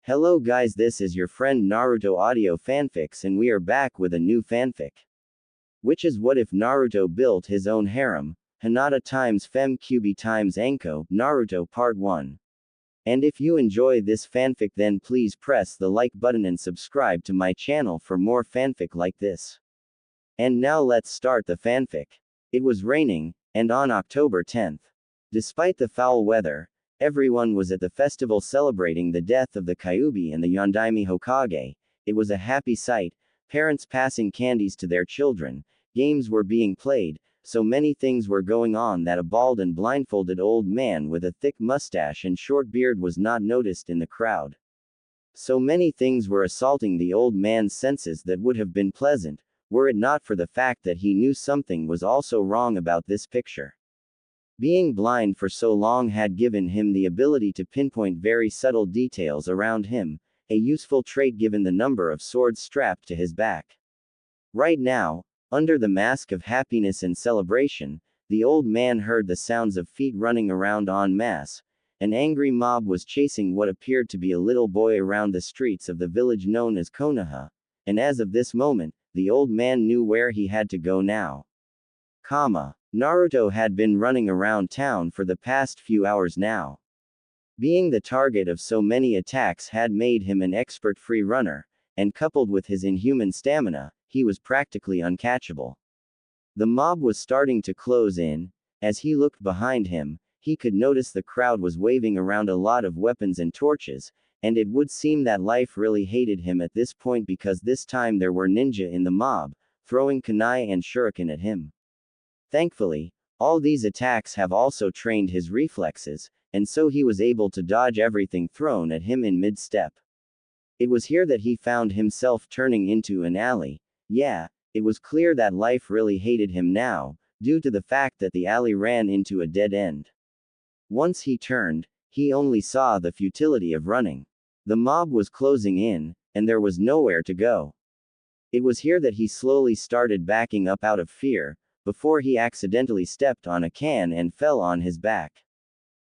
Hello guys, this is your friend Naruto Audio Fanfics and we are back with a new fanfic. Which is what if Naruto built his own harem, Hinata times Fem Kyūbi times Anko, Naruto Part 1. And if you enjoy this fanfic then please press the like button and subscribe to my channel for more fanfic like this. And now let's start the fanfic. It was raining, and on October 10th. Despite the foul weather, everyone was at the festival celebrating the death of the Kyūbi and the Yondaime Hokage. It was a happy sight, parents passing candies to their children, games were being played, so many things were going on that a bald and blindfolded old man with a thick mustache and short beard was not noticed in the crowd. So many things were assaulting the old man's senses that would have been pleasant, were it not for the fact that he knew something was also wrong about this picture. Being blind for so long had given him the ability to pinpoint very subtle details around him, a useful trait given the number of swords strapped to his back. Right now, under the mask of happiness and celebration, the old man heard the sounds of feet running around en masse. An angry mob was chasing what appeared to be a little boy around the streets of the village known as Konoha, and as of this moment, the old man knew where he had to go now. Naruto had been running around town for the past few hours now. Being the target of so many attacks had made him an expert free runner, and coupled with his inhuman stamina, he was practically uncatchable. The mob was starting to close in. As he looked behind him, he could notice the crowd was waving around a lot of weapons and torches, and it would seem that life really hated him at this point because this time there were ninja in the mob, throwing kunai and shuriken at him. Thankfully, all these attacks have also trained his reflexes, and so he was able to dodge everything thrown at him in mid-step. It was here that he found himself turning into an alley. Yeah, it was clear that life really hated him now, due to the fact that the alley ran into a dead end. Once he turned, he only saw the futility of running. The mob was closing in, and there was nowhere to go. It was here that he slowly started backing up out of fear, before he accidentally stepped on a can and fell on his back.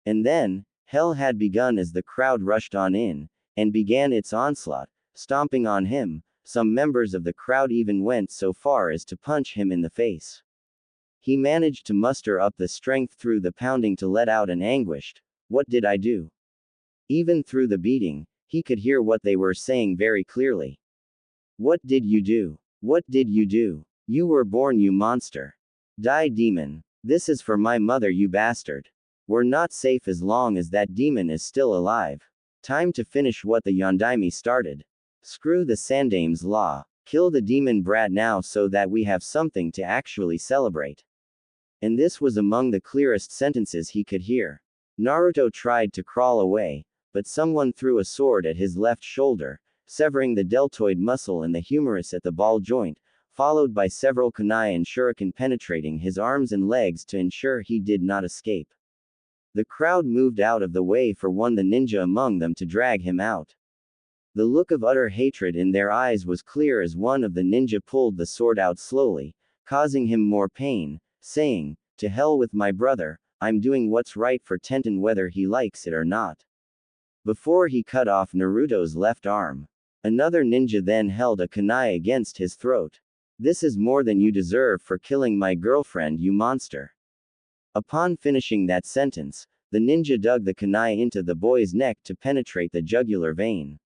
And then, hell had begun as the crowd rushed on in, and began its onslaught, stomping on him. Some members of the crowd even went so far as to punch him in the face. He managed to muster up the strength through the pounding to let out an anguished, "What did I do?" Even through the beating, he could hear what they were saying very clearly. "What did you do? What did you do? You were born, you monster. Die, demon. This is for my mother, you bastard. We're not safe as long as that demon is still alive. Time to finish what the Yondaime started. Screw the Sandame's law. Kill the demon brat now so that we have something to actually celebrate." And this was among the clearest sentences he could hear. Naruto tried to crawl away, but someone threw a sword at his left shoulder, severing the deltoid muscle and the humerus at the ball joint, followed by several kunai and shuriken penetrating his arms and legs to ensure he did not escape. The crowd moved out of the way for one the ninja among them to drag him out. The look of utter hatred in their eyes was clear as one of the ninja pulled the sword out slowly, causing him more pain, saying, "To hell with my brother, I'm doing what's right for Tenten whether he likes it or not." Before he cut off Naruto's left arm, another ninja then held a kunai against his throat. "This is more than you deserve for killing my girlfriend, you monster." Upon finishing that sentence, the ninja dug the kunai into the boy's neck to penetrate the jugular vein.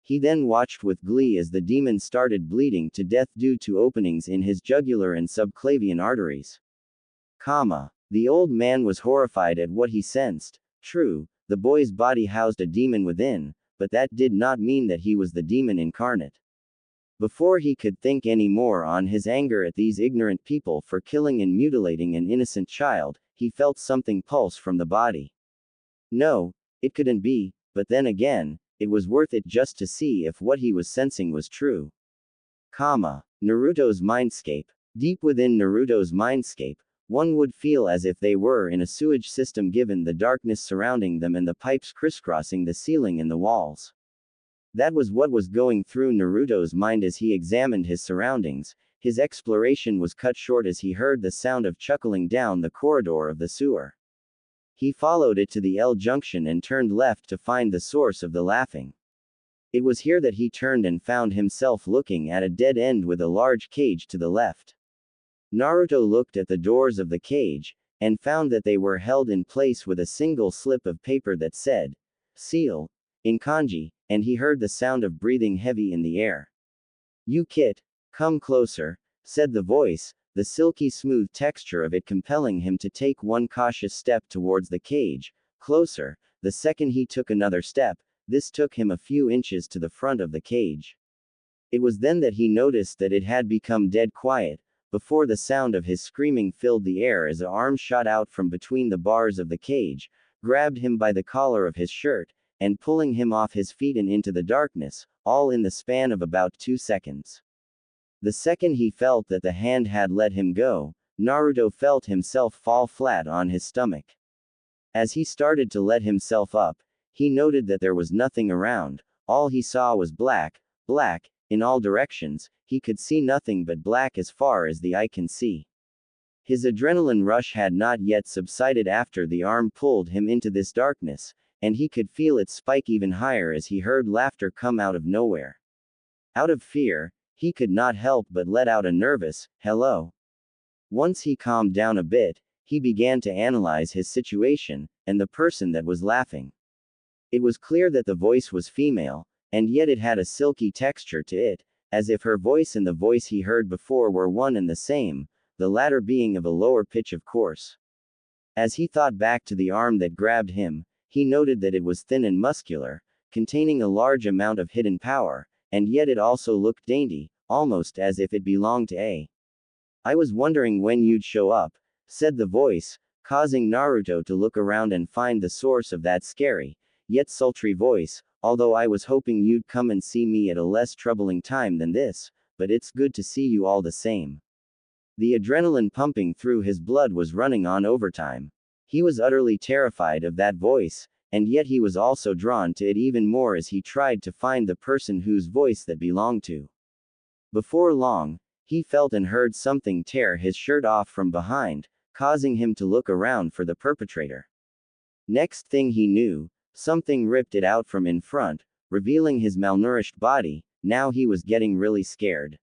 He then watched with glee as the demon started bleeding to death due to openings in his jugular and subclavian arteries. The old man was horrified at what he sensed. True, the boy's body housed a demon within, but that did not mean that he was the demon incarnate. Before he could think any more on his anger at these ignorant people for killing and mutilating an innocent child, he felt something pulse from the body. No, it couldn't be, but then again, it was worth it just to see if what he was sensing was true. Naruto's mindscape. Deep within Naruto's mindscape, one would feel as if they were in a sewage system given the darkness surrounding them and the pipes crisscrossing the ceiling and the walls. That was what was going through Naruto's mind as he examined his surroundings. His exploration was cut short as he heard the sound of chuckling down the corridor of the sewer. He followed it to the L junction and turned left to find the source of the laughing. It was here that he turned and found himself looking at a dead end with a large cage to the left. Naruto looked at the doors of the cage, and found that they were held in place with a single slip of paper that said, "Seal," in kanji, and he heard the sound of breathing heavy in the air. "You kid, come closer," said the voice, the silky smooth texture of it compelling him to take one cautious step towards the cage. Closer. The second he took another step, this took him a few inches to the front of the cage. It was then that he noticed that it had become dead quiet, before the sound of his screaming filled the air as an arm shot out from between the bars of the cage, grabbed him by the collar of his shirt, and pulling him off his feet and into the darkness, all in the span of about 2 seconds. The second he felt that the hand had let him go, Naruto felt himself fall flat on his stomach. As he started to let himself up, he noted that there was nothing around, all he saw was black, black, in all directions. He could see nothing but black as far as the eye can see. His adrenaline rush had not yet subsided after the arm pulled him into this darkness, and he could feel it spike even higher as he heard laughter come out of nowhere. Out of fear, he could not help but let out a nervous, "Hello." Once he calmed down a bit, he began to analyze his situation, and the person that was laughing. It was clear that the voice was female, and yet it had a silky texture to it, as if her voice and the voice he heard before were one and the same, the latter being of a lower pitch of course. As he thought back to the arm that grabbed him, he noted that it was thin and muscular, containing a large amount of hidden power, and yet it also looked dainty, almost as if it belonged to a. "I was wondering when you'd show up," said the voice, causing Naruto to look around and find the source of that scary, yet sultry voice. "Although I was hoping you'd come and see me at a less troubling time than this, but it's good to see you all the same." The adrenaline pumping through his blood was running on overtime. He was utterly terrified of that voice, and yet he was also drawn to it even more as he tried to find the person whose voice that belonged to. Before long, he felt and heard something tear his shirt off from behind, causing him to look around for the perpetrator. Next thing he knew, something ripped it out from in front, revealing his malnourished body. Now he was getting really scared.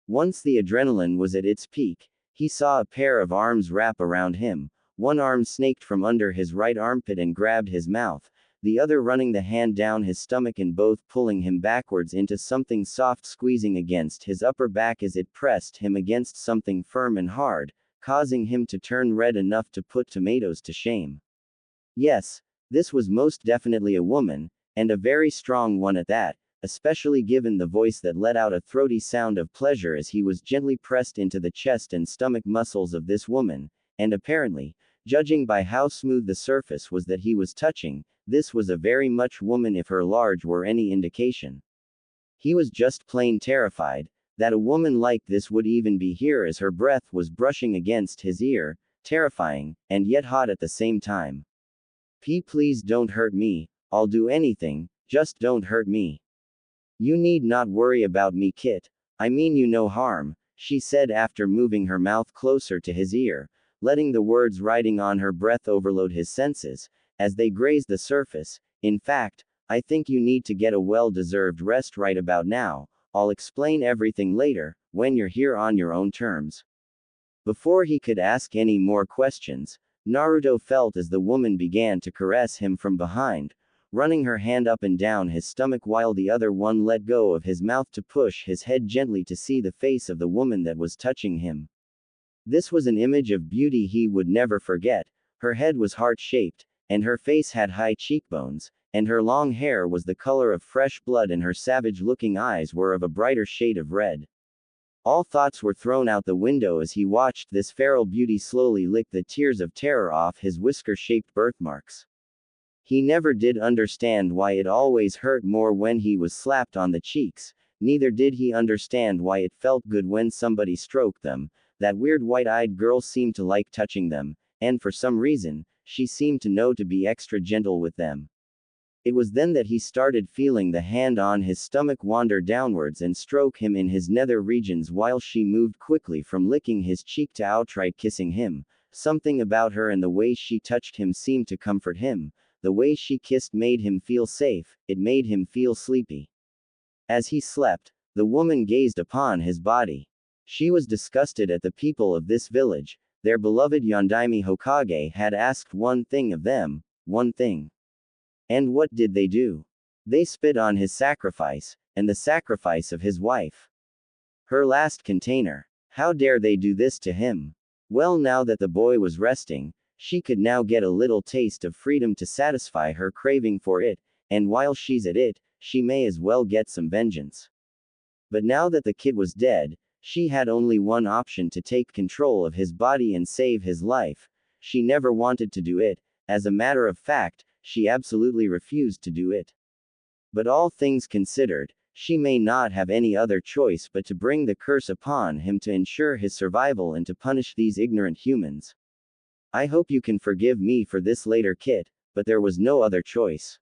Once the adrenaline was at its peak, he saw a pair of arms wrap around him, one arm snaked from under his right armpit and grabbed his mouth, the other running the hand down his stomach and both pulling him backwards into something soft, squeezing against his upper back as it pressed him against something firm and hard, causing him to turn red enough to put tomatoes to shame. Yes, this was most definitely a woman, and a very strong one at that, especially given the voice that let out a throaty sound of pleasure as he was gently pressed into the chest and stomach muscles of this woman, and apparently, judging by how smooth the surface was that he was touching, this was a very much woman if her large were any indication. He was just plain terrified, that a woman like this would even be here as her breath was brushing against his ear, terrifying, and yet hot at the same time. Please don't hurt me, I'll do anything, just don't hurt me. You need not worry about me Kit, I mean you no harm, she said after moving her mouth closer to his ear, letting the words riding on her breath overload his senses, as they grazed the surface. In fact, I think you need to get a well-deserved rest right about now, I'll explain everything later, when you're here on your own terms. Before he could ask any more questions, Naruto felt as the woman began to caress him from behind, running her hand up and down his stomach while the other one let go of his mouth to push his head gently to see the face of the woman that was touching him. This was an image of beauty he would never forget. Her head was heart-shaped, and her face had high cheekbones, and her long hair was the color of fresh blood and her savage-looking eyes were of a brighter shade of red. All thoughts were thrown out the window as he watched this feral beauty slowly lick the tears of terror off his whisker-shaped birthmarks. He never did understand why it always hurt more when he was slapped on the cheeks, neither did he understand why it felt good when somebody stroked them. That weird white-eyed girl seemed to like touching them, and for some reason, she seemed to know to be extra gentle with them. It was then that he started feeling the hand on his stomach wander downwards and stroke him in his nether regions while she moved quickly from licking his cheek to outright kissing him. Something about her and the way she touched him seemed to comfort him, the way she kissed made him feel safe, it made him feel sleepy. As he slept, the woman gazed upon his body. She was disgusted at the people of this village. Their beloved Yondaime Hokage had asked one thing of them, one thing. And what did they do? They spit on his sacrifice, and the sacrifice of his wife. Her last container. How dare they do this to him? Well, now that the boy was resting, she could now get a little taste of freedom to satisfy her craving for it, and while she's at it, she may as well get some vengeance. But now that the kid was dead, she had only one option: to take control of his body and save his life. She never wanted to do it. As a matter of fact, she absolutely refused to do it. But all things considered, she may not have any other choice but to bring the curse upon him to ensure his survival and to punish these ignorant humans. I hope you can forgive me for this later, kid, but there was no other choice.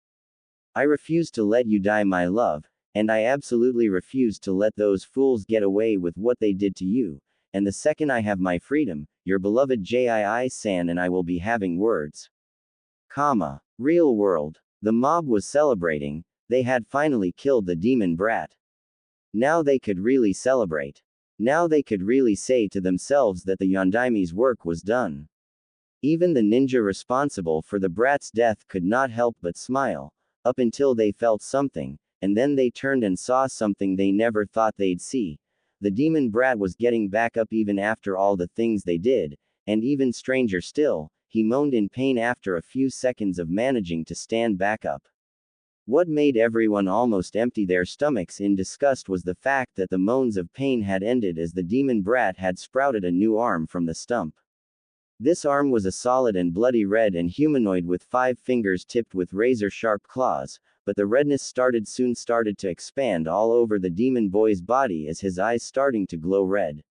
I refuse to let you die, my love, and I absolutely refuse to let those fools get away with what they did to you, and the second I have my freedom, your beloved Jii-san and I will be having words. Real world. The mob was celebrating. They had finally killed the demon brat. Now they could really celebrate. Now they could really say to themselves that the Yondaime's work was done. Even the ninja responsible for the brat's death could not help but smile, up until they felt something, and then they turned and saw something they never thought they'd see. The demon brat was getting back up even after all the things they did, and even stranger still, he moaned in pain after a few seconds of managing to stand back up. What made everyone almost empty their stomachs in disgust was the fact that the moans of pain had ended as the demon brat had sprouted a new arm from the stump. This arm was a solid and bloody red and humanoid with 5 fingers tipped with razor-sharp claws, but the redness soon started to expand all over the demon boy's body as his eyes starting to glow red.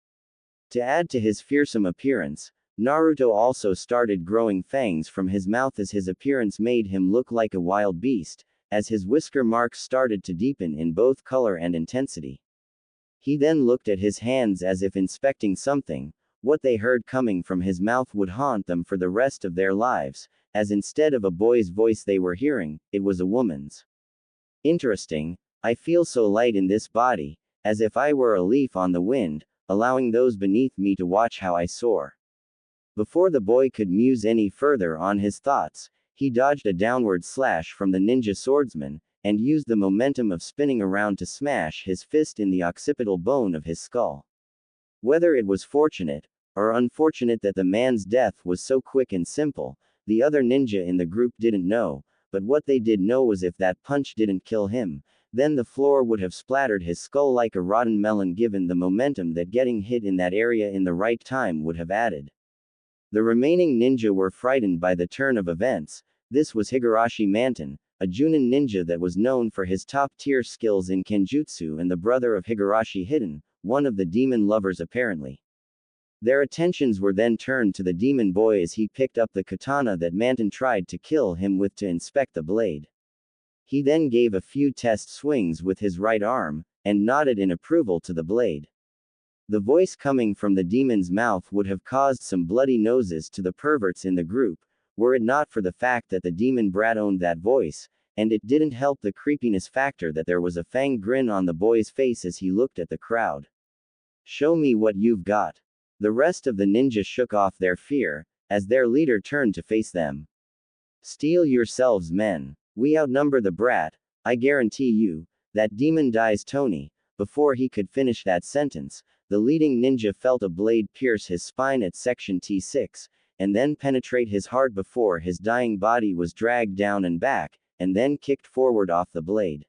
To add to his fearsome appearance, Naruto also started growing fangs from his mouth as his appearance made him look like a wild beast, as his whisker marks started to deepen in both color and intensity. He then looked at his hands as if inspecting something. What they heard coming from his mouth would haunt them for the rest of their lives, as instead of a boy's voice they were hearing, it was a woman's. Interesting. I feel so light in this body, as if I were a leaf on the wind, allowing those beneath me to watch how I soar. Before the boy could muse any further on his thoughts, he dodged a downward slash from the ninja swordsman, and used the momentum of spinning around to smash his fist in the occipital bone of his skull. Whether it was fortunate, or unfortunate that the man's death was so quick and simple, the other ninja in the group didn't know, but what they did know was if that punch didn't kill him, then the floor would have splattered his skull like a rotten melon given the momentum that getting hit in that area in the right time would have added. The remaining ninja were frightened by the turn of events. This was Higurashi Manton, a Junin ninja that was known for his top-tier skills in Kenjutsu and the brother of Higurashi Hidden, one of the demon lovers apparently. Their attentions were then turned to the demon boy as he picked up the katana that Manton tried to kill him with to inspect the blade. He then gave a few test swings with his right arm, and nodded in approval to the blade. The voice coming from the demon's mouth would have caused some bloody noses to the perverts in the group, were it not for the fact that the demon brat owned that voice, and it didn't help the creepiness factor that there was a fanged grin on the boy's face as he looked at the crowd. Show me what you've got. The rest of the ninja shook off their fear, as their leader turned to face them. Steel yourselves, men. We outnumber the brat, I guarantee you. That demon dies, Tony. Before he could finish that sentence, the leading ninja felt a blade pierce his spine at section T6, and then penetrate his heart before his dying body was dragged down and back, and then kicked forward off the blade.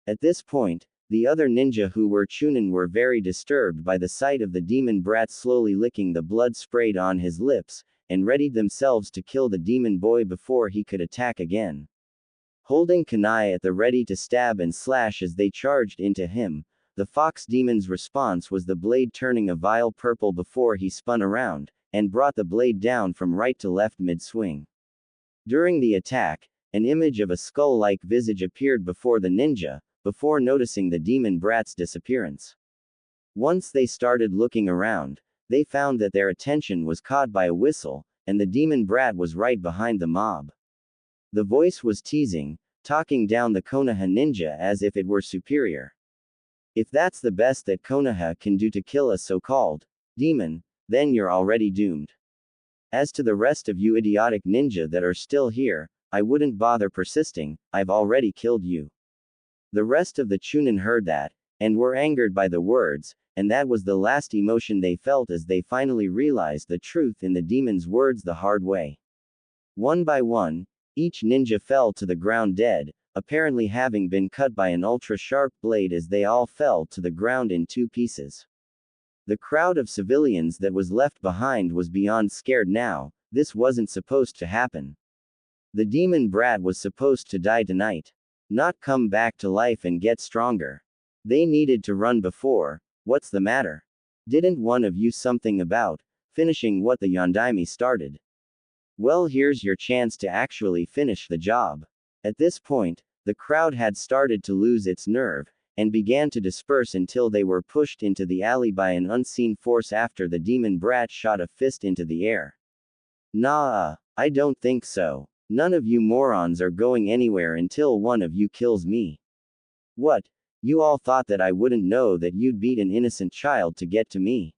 At this point, the other ninja who were Chunin were very disturbed by the sight of the demon brat slowly licking the blood sprayed on his lips, and readied themselves to kill the demon boy before he could attack again. Holding kunai at the ready to stab and slash as they charged into him, the fox demon's response was the blade turning a vile purple before he spun around, and brought the blade down from right to left mid-swing. During the attack, an image of a skull-like visage appeared before the ninja, before noticing the demon brat's disappearance. Once they started looking around, they found that their attention was caught by a whistle, and the demon brat was right behind the mob. The voice was teasing, talking down the Konoha ninja as if it were superior. If that's the best that Konoha can do to kill a so-called demon, then you're already doomed. As to the rest of you idiotic ninja that are still here, I wouldn't bother persisting, I've already killed you. The rest of the Chunin heard that, and were angered by the words, and that was the last emotion they felt as they finally realized the truth in the demon's words the hard way. One by one, each ninja fell to the ground dead, apparently having been cut by an ultra-sharp blade as they all fell to the ground in 2 pieces. The crowd of civilians that was left behind was beyond scared now. This wasn't supposed to happen. The demon brat was supposed to die tonight. Not come back to life and get stronger. They needed to run before. What's the matter? Didn't one of you something about finishing what the Yondaime started? Well, here's your chance to actually finish the job. At this point, the crowd had started to lose its nerve, and began to disperse until they were pushed into the alley by an unseen force after the demon brat shot a fist into the air. Nah, I don't think so. None of you morons are going anywhere until one of you kills me. What? You all thought that I wouldn't know that you'd beat an innocent child to get to me?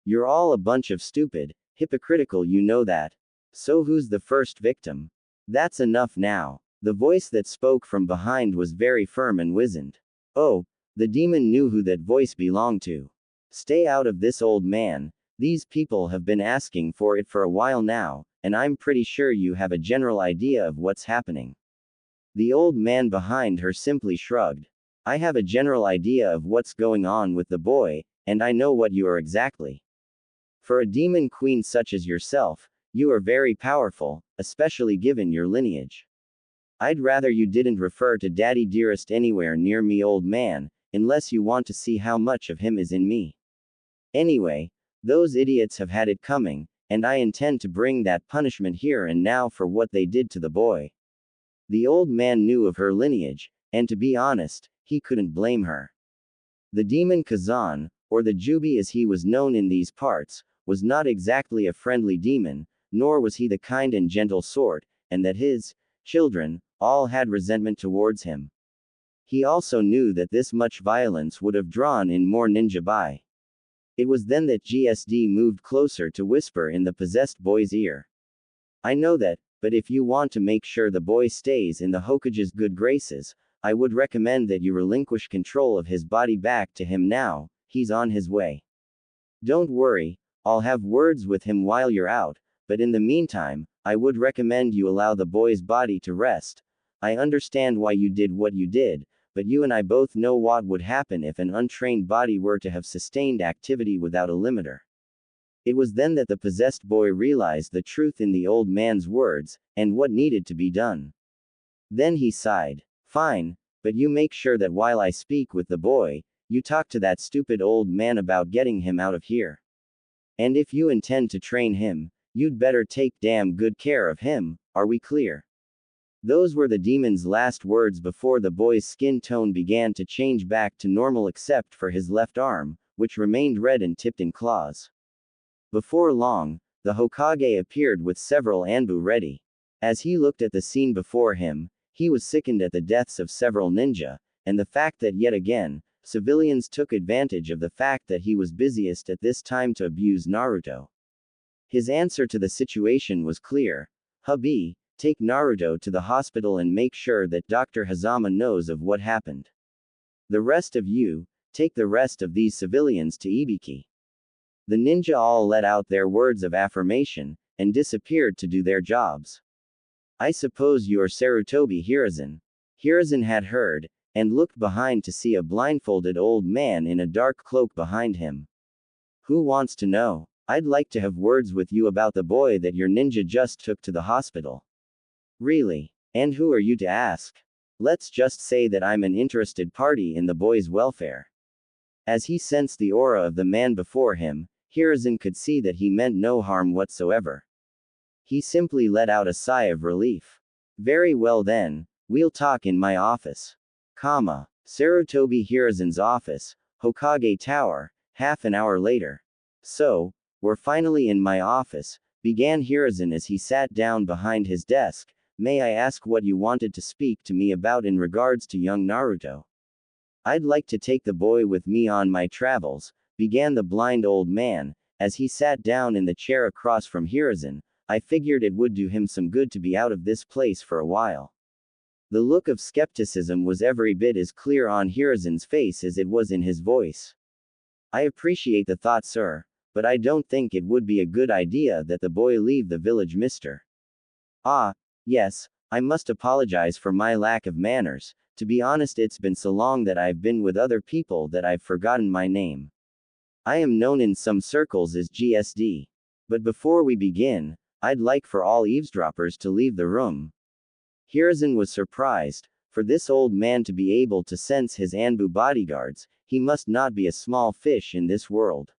You're all a bunch of stupid, hypocritical, you know that. So who's the first victim? That's enough now. The voice that spoke from behind was very firm and wizened. Oh, the demon knew who that voice belonged to. Stay out of this, old man. These people have been asking for it for a while now, and I'm pretty sure you have a general idea of what's happening. The old man behind her simply shrugged. I have a general idea of what's going on with the boy, and I know what you are exactly. For a demon queen such as yourself, you are very powerful, especially given your lineage. I'd rather you didn't refer to Daddy Dearest anywhere near me, old man, unless you want to see how much of him is in me. Anyway, those idiots have had it coming, and I intend to bring that punishment here and now for what they did to the boy. The old man knew of her lineage, and to be honest, he couldn't blame her. The demon Kazan, or the Kyūbi as he was known in these parts, was not exactly a friendly demon, nor was he the kind and gentle sort, and that his children all had resentment towards him. He also knew that this much violence would have drawn in more ninja by. It was then that GSD moved closer to whisper in the possessed boy's ear. I know that, but if you want to make sure the boy stays in the Hokage's good graces, I would recommend that you relinquish control of his body back to him now. He's on his way. Don't worry, I'll have words with him while you're out, but in the meantime, I would recommend you allow the boy's body to rest. I understand why you did what you did, but you and I both know what would happen if an untrained body were to have sustained activity without a limiter. It was then that the possessed boy realized the truth in the old man's words, and what needed to be done. Then he sighed. Fine, but you make sure that while I speak with the boy, you talk to that stupid old man about getting him out of here. And if you intend to train him, you'd better take damn good care of him, are we clear? Those were the demon's last words before the boy's skin tone began to change back to normal except for his left arm, which remained red and tipped in claws. Before long, the Hokage appeared with several Anbu ready. As he looked at the scene before him, he was sickened at the deaths of several ninja, and the fact that yet again, civilians took advantage of the fact that he was busiest at this time to abuse Naruto. His answer to the situation was clear. Hubby, take Naruto to the hospital and make sure that Dr. Hazama knows of what happened. The rest of you, take the rest of these civilians to Ibiki. The ninja all let out their words of affirmation, and disappeared to do their jobs. I suppose you're Sarutobi Hiruzen. Hiruzen had heard, and looked behind to see a blindfolded old man in a dark cloak behind him. Who wants to know? I'd like to have words with you about the boy that your ninja just took to the hospital. Really? And who are you to ask? Let's just say that I'm an interested party in the boy's welfare. As he sensed the aura of the man before him, Hiruzen could see that he meant no harm whatsoever. He simply let out a sigh of relief. Very well then, we'll talk in my office. Sarutobi Hiruzen's office, Hokage Tower, half an hour later. So, we're finally in my office, began Hiruzen as he sat down behind his desk, may I ask what you wanted to speak to me about in regards to young Naruto? I'd like to take the boy with me on my travels, began the blind old man, as he sat down in the chair across from Hiruzen. I figured it would do him some good to be out of this place for a while. The look of skepticism was every bit as clear on Hiruzen's face as it was in his voice. I appreciate the thought, sir, but I don't think it would be a good idea that the boy leave the village, mister. Ah, yes, I must apologize for my lack of manners. To be honest, it's been so long that I've been with other people that I've forgotten my name. I am known in some circles as GSD. But before we begin, I'd like for all eavesdroppers to leave the room. Hiruzen was surprised. For this old man to be able to sense his Anbu bodyguards, he must not be a small fish in this world.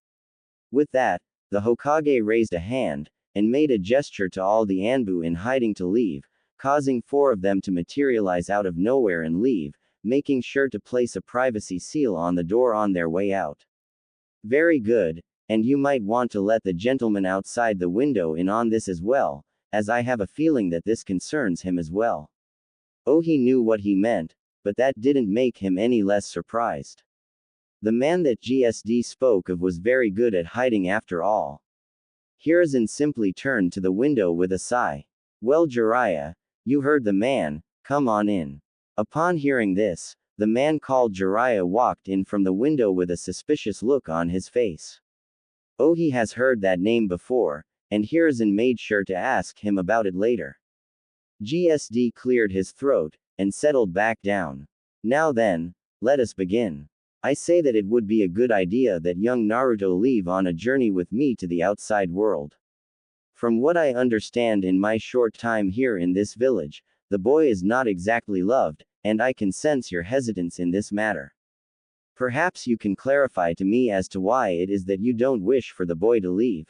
With that, the Hokage raised a hand, and made a gesture to all the Anbu in hiding to leave, causing 4 of them to materialize out of nowhere and leave, making sure to place a privacy seal on the door on their way out. Very good, and you might want to let the gentleman outside the window in on this as well, as I have a feeling that this concerns him as well. Oh, he knew what he meant, but that didn't make him any less surprised. The man that GSD spoke of was very good at hiding after all. Hiruzen simply turned to the window with a sigh. Well, Jiraiya, you heard the man, come on in. Upon hearing this, the man called Jiraiya walked in from the window with a suspicious look on his face. Oh, he has heard that name before, and Hiruzen made sure to ask him about it later. GSD cleared his throat, and settled back down. Now then, let us begin. I say that it would be a good idea that young Naruto leave on a journey with me to the outside world. From what I understand in my short time here in this village, the boy is not exactly loved, and I can sense your hesitance in this matter. Perhaps you can clarify to me as to why it is that you don't wish for the boy to leave.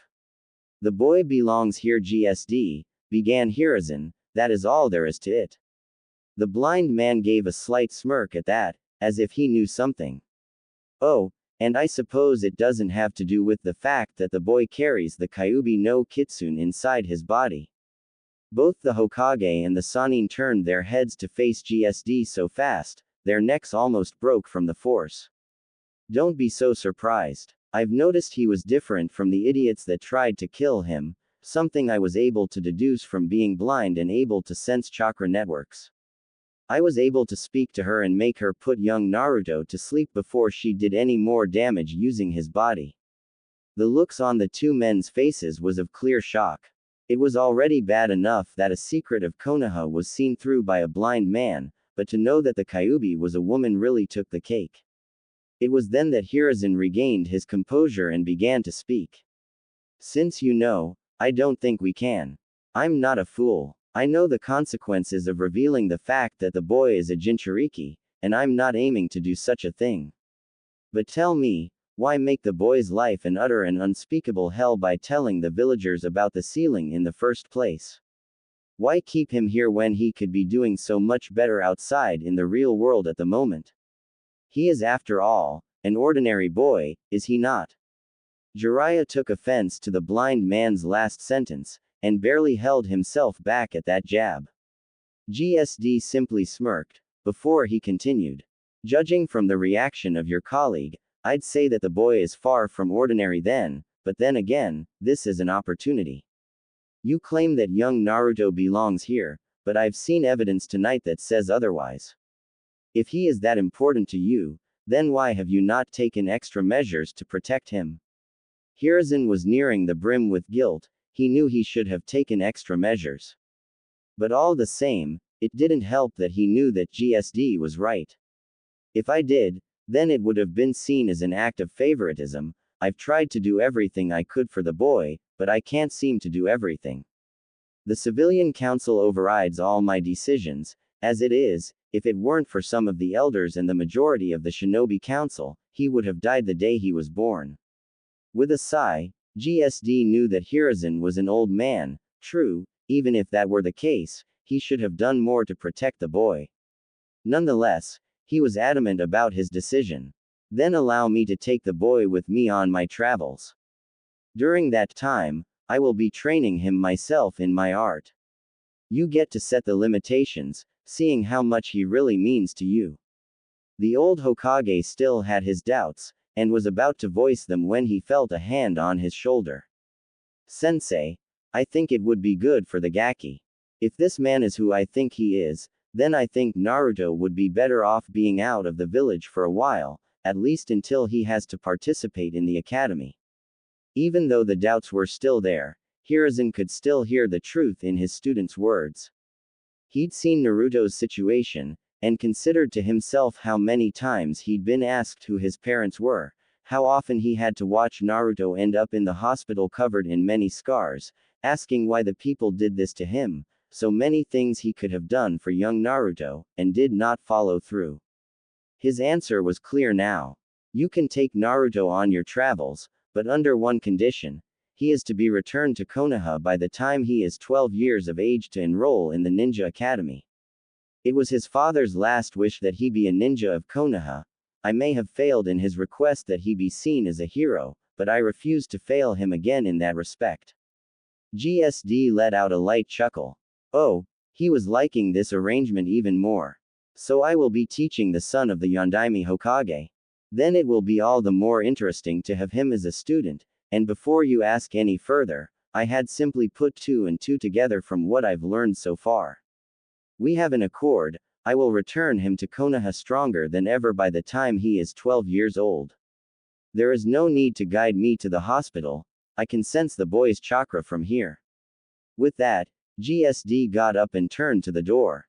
The boy belongs here, GSD, began Hiruzen, that is all there is to it. The blind man gave a slight smirk at that, as if he knew something. Oh, and I suppose it doesn't have to do with the fact that the boy carries the Kyūbi no Kitsune inside his body. Both the Hokage and the Sannin turned their heads to face GSD so fast, their necks almost broke from the force. Don't be so surprised. I've noticed he was different from the idiots that tried to kill him, something I was able to deduce from being blind and able to sense chakra networks. I was able to speak to her and make her put young Naruto to sleep before she did any more damage using his body. The looks on the 2 men's faces was of clear shock. It was already bad enough that a secret of Konoha was seen through by a blind man, but to know that the Kyūbi was a woman really took the cake. It was then that Hiruzen regained his composure and began to speak. Since you know, I don't think we can. I'm not a fool. I know the consequences of revealing the fact that the boy is a Jinchuriki, and I'm not aiming to do such a thing. But tell me, why make the boy's life an utter and unspeakable hell by telling the villagers about the ceiling in the first place? Why keep him here when he could be doing so much better outside in the real world at the moment? He is, after all, an ordinary boy, is he not? Jiraiya took offense to the blind man's last sentence, and barely held himself back at that jab. GSD simply smirked, before he continued. Judging from the reaction of your colleague, I'd say that the boy is far from ordinary then, but then again, this is an opportunity. You claim that young Naruto belongs here, but I've seen evidence tonight that says otherwise. If he is that important to you, then why have you not taken extra measures to protect him? Hiruzen was nearing the brim with guilt. He knew he should have taken extra measures. But all the same, it didn't help that he knew that GSD was right. If I did, then it would have been seen as an act of favoritism. I've tried to do everything I could for the boy, but I can't seem to do everything. The civilian council overrides all my decisions. As it is, if it weren't for some of the elders and the majority of the shinobi council, he would have died the day he was born. With a sigh, GSD knew that Hiruzen was an old man. True, even if that were the case, he should have done more to protect the boy. Nonetheless, he was adamant about his decision. Then allow me to take the boy with me on my travels. During that time, I will be training him myself in my art. You get to set the limitations, seeing how much he really means to you. The old Hokage still had his doubts, and was about to voice them when he felt a hand on his shoulder. Sensei, I think it would be good for the Gaki. If this man is who I think he is, then I think Naruto would be better off being out of the village for a while, at least until he has to participate in the academy. Even though the doubts were still there, Hiruzen could still hear the truth in his student's words. He'd seen Naruto's situation, and considered to himself how many times he'd been asked who his parents were, how often he had to watch Naruto end up in the hospital covered in many scars, asking why the people did this to him, so many things he could have done for young Naruto, and did not follow through. His answer was clear now. You can take Naruto on your travels, but under one condition. He is to be returned to Konoha by the time he is 12 years of age to enroll in the Ninja Academy. It was his father's last wish that he be a ninja of Konoha. I may have failed in his request that he be seen as a hero, but I refuse to fail him again in that respect. GSD let out a light chuckle. Oh, he was liking this arrangement even more. So I will be teaching the son of the Yondaime Hokage. Then it will be all the more interesting to have him as a student, and before you ask any further, I had simply put 2 and 2 together from what I've learned so far. We have an accord. I will return him to Konoha stronger than ever by the time he is 12 years old. There is no need to guide me to the hospital. I can sense the boy's chakra from here. With that, GSD got up and turned to the door.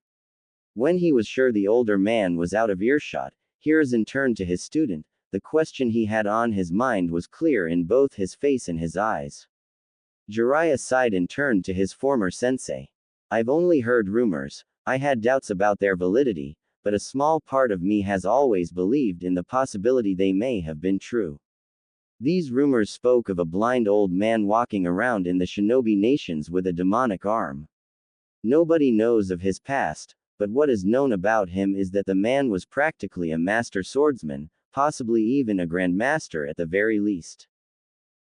When he was sure the older man was out of earshot, Hiruzen turned to his student. The question he had on his mind was clear in both his face and his eyes. Jiraiya sighed and turned to his former sensei. I've only heard rumors. I had doubts about their validity, but a small part of me has always believed in the possibility they may have been true. These rumors spoke of a blind old man walking around in the shinobi nations with a demonic arm. Nobody knows of his past, but what is known about him is that the man was practically a master swordsman, possibly even a grandmaster at the very least.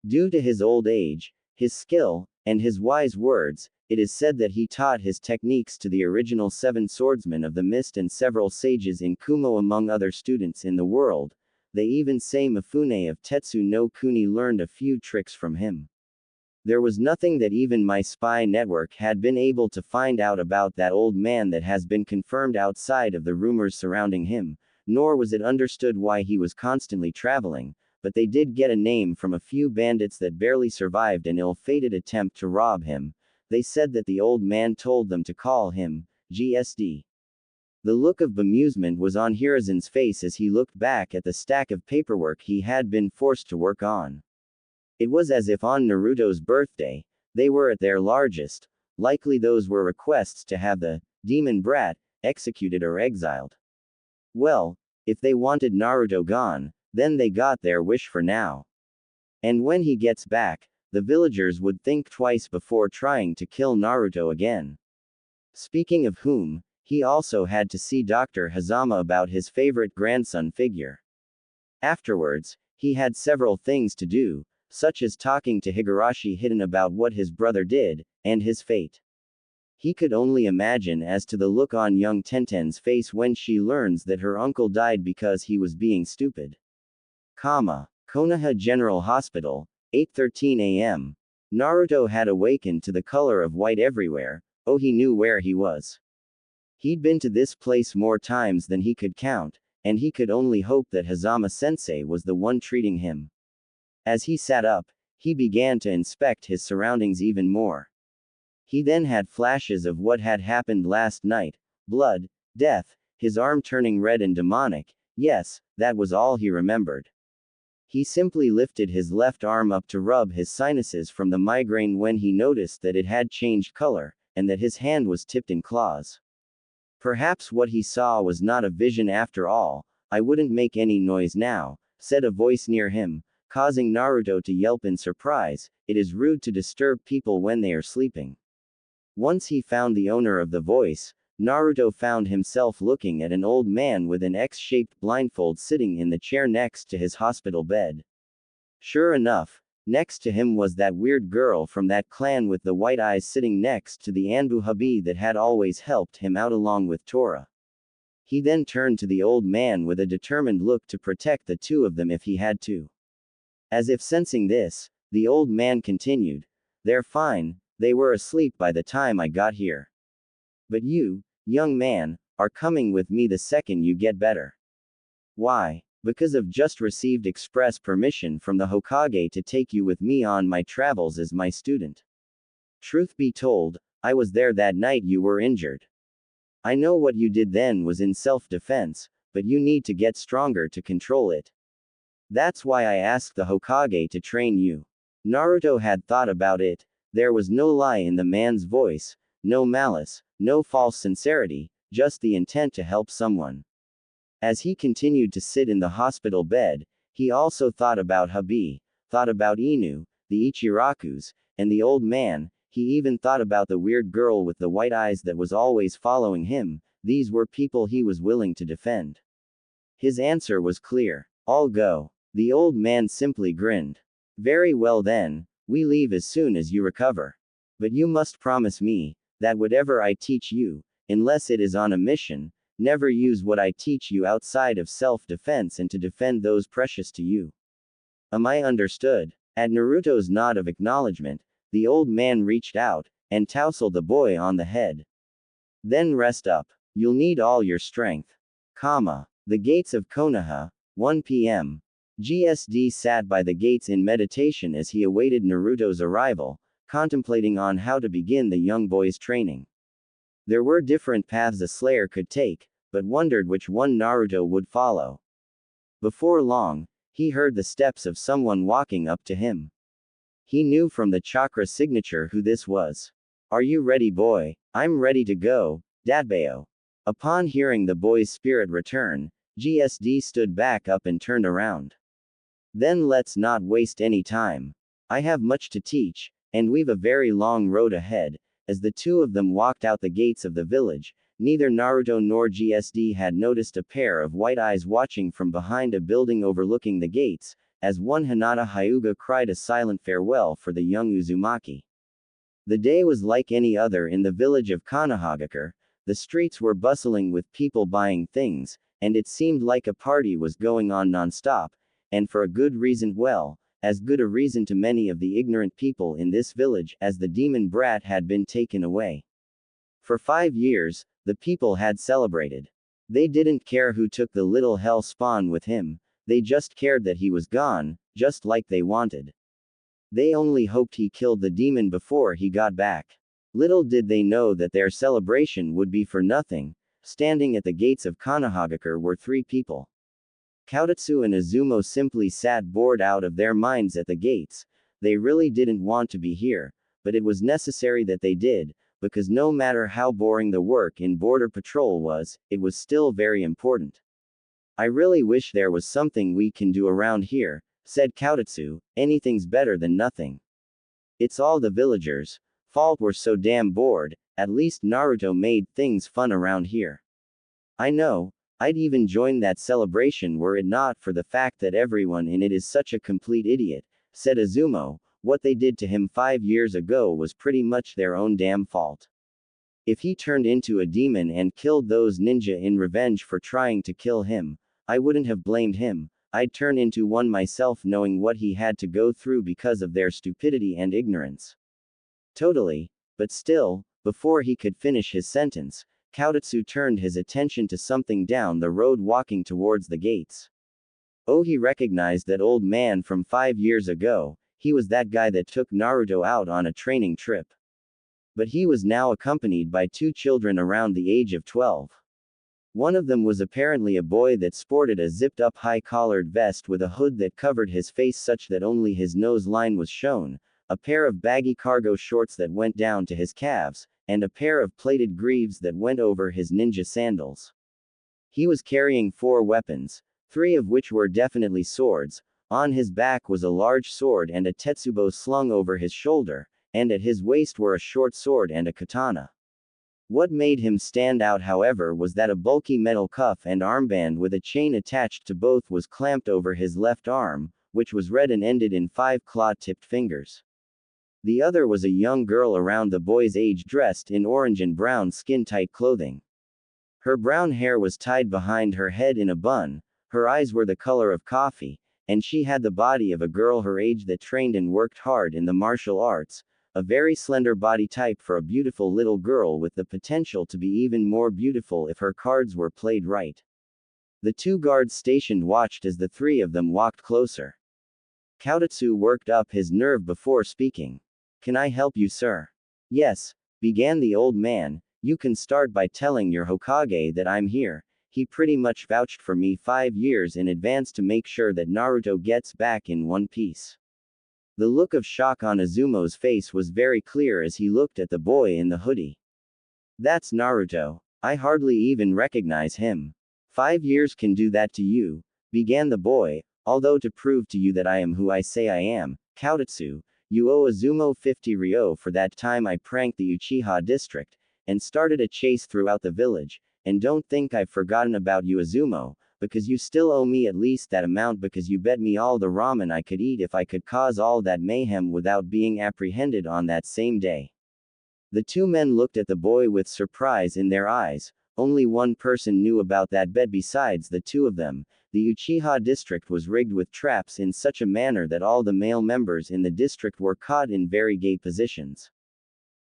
Due to his old age, his skill, and his wise words, it is said that he taught his techniques to the original 7 swordsmen of the mist and several sages in Kumo among other students in the world. They even say Mifune of Tetsu no Kuni learned a few tricks from him. There was nothing that even my spy network had been able to find out about that old man that has been confirmed outside of the rumors surrounding him, nor was it understood why he was constantly traveling, but they did get a name from a few bandits that barely survived an ill-fated attempt to rob him. They said that the old man told them to call him GSD. The look of bemusement was on Hiruzen's face as he looked back at the stack of paperwork he had been forced to work on. It was as if on Naruto's birthday, they were at their largest. Likely those were requests to have the demon brat executed or exiled. Well, if they wanted Naruto gone, then they got their wish for now. And when he gets back, the villagers would think twice before trying to kill Naruto again. Speaking of whom, he also had to see Dr. Hazama about his favorite grandson figure. Afterwards, he had several things to do, such as talking to Higurashi Hidden about what his brother did, and his fate. He could only imagine as to the look on young Tenten's face when she learns that her uncle died because he was being stupid. Konoha General Hospital, 8:13 a.m. Naruto had awakened to the color of white everywhere. Oh, he knew where he was. He'd been to this place more times than he could count, and he could only hope that Hazama-sensei was the one treating him. As he sat up, he began to inspect his surroundings even more. He then had flashes of what had happened last night: blood, death, his arm turning red and demonic. Yes, that was all he remembered. He simply lifted his left arm up to rub his sinuses from the migraine when he noticed that it had changed color, and that his hand was tipped in claws. Perhaps what he saw was not a vision after all. I wouldn't make any noise now, said a voice near him, causing Naruto to yelp in surprise. It is rude to disturb people when they are sleeping. Once he found the owner of the voice, Naruto found himself looking at an old man with an X-shaped blindfold sitting in the chair next to his hospital bed. Sure enough, Next to him was that weird girl from that clan with the white eyes sitting next to the Anbu hubby that had always helped him out along with Tora. He then turned to the old man with a determined look to protect the two of them if he had to. As if sensing this, the old man continued, "They're fine, they were asleep by the time I got here. But you, young man, are coming with me the second you get better." "Why?" "Because I've just received express permission from the Hokage to take you with me on my travels as my student. Truth be told, I was there that night you were injured. I know what you did then was in self-defense, but you need to get stronger to control it. That's why I asked the Hokage to train you." Naruto had thought about it. There was no lie in the man's voice, no malice, no false sincerity, just the intent to help someone. As he continued to sit in the hospital bed, he also thought about Hubby, thought about Inu, the Ichirakus, and the old man. He even thought about the weird girl with the white eyes that was always following him. These were people he was willing to defend. His answer was clear. "I'll go." The old man simply grinned. "Very well then, we leave as soon as you recover. But you must promise me that whatever I teach you, unless it is on a mission, never use what I teach you outside of self-defense and to defend those precious to you. Am I understood?" At Naruto's nod of acknowledgement, the old man reached out and tousled the boy on the head. "Then rest up. You'll need all your strength." The gates of Konoha, 1 p.m. GSD sat by the gates in meditation as he awaited Naruto's arrival, contemplating on how to begin the young boy's training. There were different paths a Slayer could take, but wondered which one Naruto would follow. Before long, he heard the steps of someone walking up to him. He knew from the chakra signature who this was. "Are you ready, boy?" "I'm ready to go, Dadbao." Upon hearing the boy's spirit return, GSD stood back up and turned around. "Then let's not waste any time. I have much to teach, and we've a very long road ahead." As the two of them walked out the gates of the village, neither Naruto nor GSD had noticed a pair of white eyes watching from behind a building overlooking the gates, as one Hinata Hyuga cried a silent farewell for the young Uzumaki. The day was like any other in the village of Konohagakure. The streets were bustling with people buying things, and it seemed like a party was going on non-stop, and for a good reason. Well, as good a reason to many of the ignorant people in this village, as the demon brat had been taken away. For 5 years, the people had celebrated. They didn't care who took the little hell spawn with him, they just cared that he was gone, just like they wanted. They only hoped he killed the demon before he got back. Little did they know that their celebration would be for nothing. Standing at the gates of Konohagakure were 3 people. Kaotatsu and Izumo simply sat bored out of their minds at the gates. They really didn't want to be here, but it was necessary that they did, because no matter how boring the work in border patrol was, it was still very important. "I really wish there was something we can do around here," said Kaotatsu. "Anything's better than nothing. It's all the villagers' fault we're so damn bored. At least Naruto made things fun around here. I know, I'd even join that celebration were it not for the fact that everyone in it is such a complete idiot," said Izumo. "What they did to him 5 years ago was pretty much their own damn fault. If he turned into a demon and killed those ninja in revenge for trying to kill him, I wouldn't have blamed him. I'd turn into one myself knowing what he had to go through because of their stupidity and ignorance." "Totally. But still," before he could finish his sentence, Kaotatsu turned his attention to something down the road walking towards the gates. Oh, he recognized that old man from 5 years ago. He was that guy that took Naruto out on a training trip. But he was now accompanied by 2 children around the age of 12. One of them was apparently a boy that sported a zipped-up high-collared vest with a hood that covered his face such that only his nose line was shown, a pair of baggy cargo shorts that went down to his calves, and a pair of plaited greaves that went over his ninja sandals. He was carrying 4 weapons, 3 of which were definitely swords. On his back was a large sword and a tetsubo slung over his shoulder, and at his waist were a short sword and a katana. What made him stand out, however, was that a bulky metal cuff and armband with a chain attached to both was clamped over his left arm, which was red and ended in 5 claw-tipped fingers. The other was a young girl around the boy's age dressed in orange and brown skin-tight clothing. Her brown hair was tied behind her head in a bun, her eyes were the color of coffee, and she had the body of a girl her age that trained and worked hard in the martial arts, a very slender body type for a beautiful little girl with the potential to be even more beautiful if her cards were played right. The 2 guards stationed watched as the 3 of them walked closer. Kaotatsu worked up his nerve before speaking. "Can I help you, sir?" "Yes," began the old man, "you can start by telling your Hokage that I'm here. He pretty much vouched for me 5 years in advance to make sure that Naruto gets back in one piece." The look of shock on Azumo's face was very clear as he looked at the boy in the hoodie. "That's Naruto. I hardly even recognize him." "5 years can do that to you," began the boy, "although to prove to you that I am who I say I am, Kaotatsu, you owe Azumo 50 ryo for that time I pranked the Uchiha district, and started a chase throughout the village, and don't think I've forgotten about you Azumo, because you still owe me at least that amount because you bet me all the ramen I could eat if I could cause all that mayhem without being apprehended on that same day." The 2 men looked at the boy with surprise in their eyes. Only one person knew about that bet besides the 2 of them. The Uchiha district was rigged with traps in such a manner that all the male members in the district were caught in very gay positions.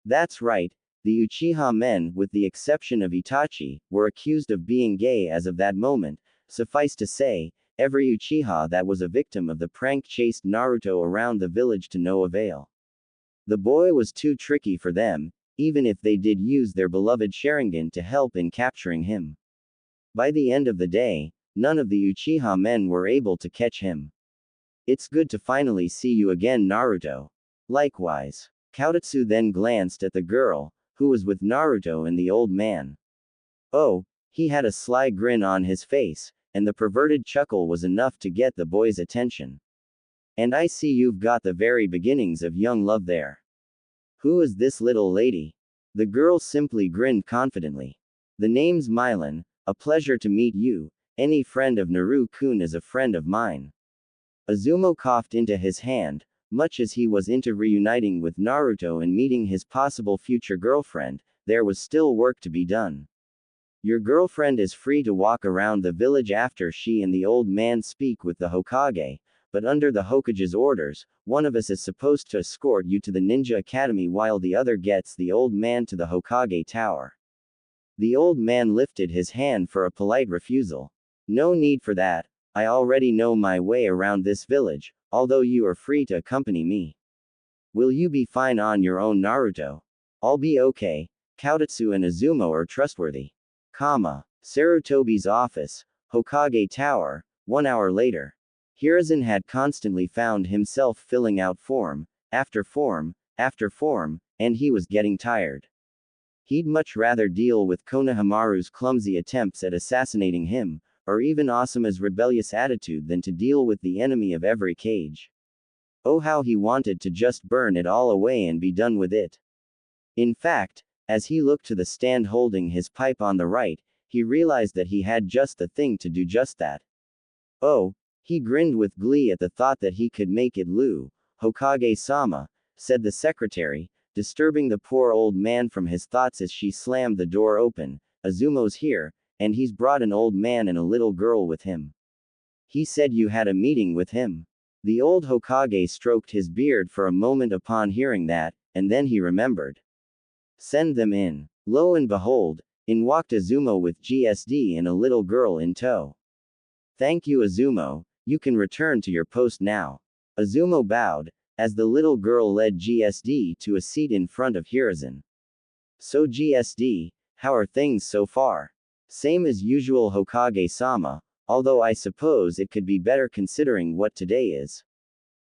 That's right, the Uchiha men, with the exception of Itachi, were accused of being gay as of that moment. Suffice to say, every Uchiha that was a victim of the prank chased Naruto around the village to no avail. The boy was too tricky for them, even if they did use their beloved Sharingan to help in capturing him. By the end of the day, none of the Uchiha men were able to catch him. "It's good to finally see you again, Naruto." "Likewise." Kaotatsu then glanced at the girl, who was with Naruto and the old man. Oh, he had a sly grin on his face, and the perverted chuckle was enough to get the boy's attention. "And I see you've got the very beginnings of young love there. Who is this little lady?" The girl simply grinned confidently. "The name's Milan, a pleasure to meet you. Any friend of Naru-kun is a friend of mine." Azumo coughed into his hand. Much as he was into reuniting with Naruto and meeting his possible future girlfriend, there was still work to be done. "Your girlfriend is free to walk around the village after she and the old man speak with the Hokage, but under the Hokage's orders, one of us is supposed to escort you to the ninja academy while the other gets the old man to the Hokage tower." The old man lifted his hand for a polite refusal. "No need for that, I already know my way around this village, although you are free to accompany me." "Will you be fine on your own, Naruto?" "I'll be okay. Kaotatsu and Azumo are trustworthy." Sarutobi's office, Hokage Tower, 1 hour later. Hiruzen had constantly found himself filling out form, after form, after form, and he was getting tired. He'd much rather deal with Konohamaru's clumsy attempts at assassinating him, or even Asuma's rebellious attitude than to deal with the enemy of every cage. Oh, how he wanted to just burn it all away and be done with it. In fact, as he looked to the stand holding his pipe on the right, he realized that he had just the thing to do just that. Oh, he grinned with glee at the thought that he could make it. "Hokage-sama," said the secretary, disturbing the poor old man from his thoughts as she slammed the door open. "Azumo's here, and he's brought an old man and a little girl with him. He said you had a meeting with him." The old Hokage stroked his beard for a moment upon hearing that, and then he remembered. "Send them in." Lo and behold, in walked Azumo with GSD and a little girl in tow. "Thank you, Azumo, you can return to your post now." Azumo bowed, as the little girl led GSD to a seat in front of Hiruzen. "So GSD, how are things so far?" "Same as usual, Hokage-sama, although I suppose it could be better considering what today is."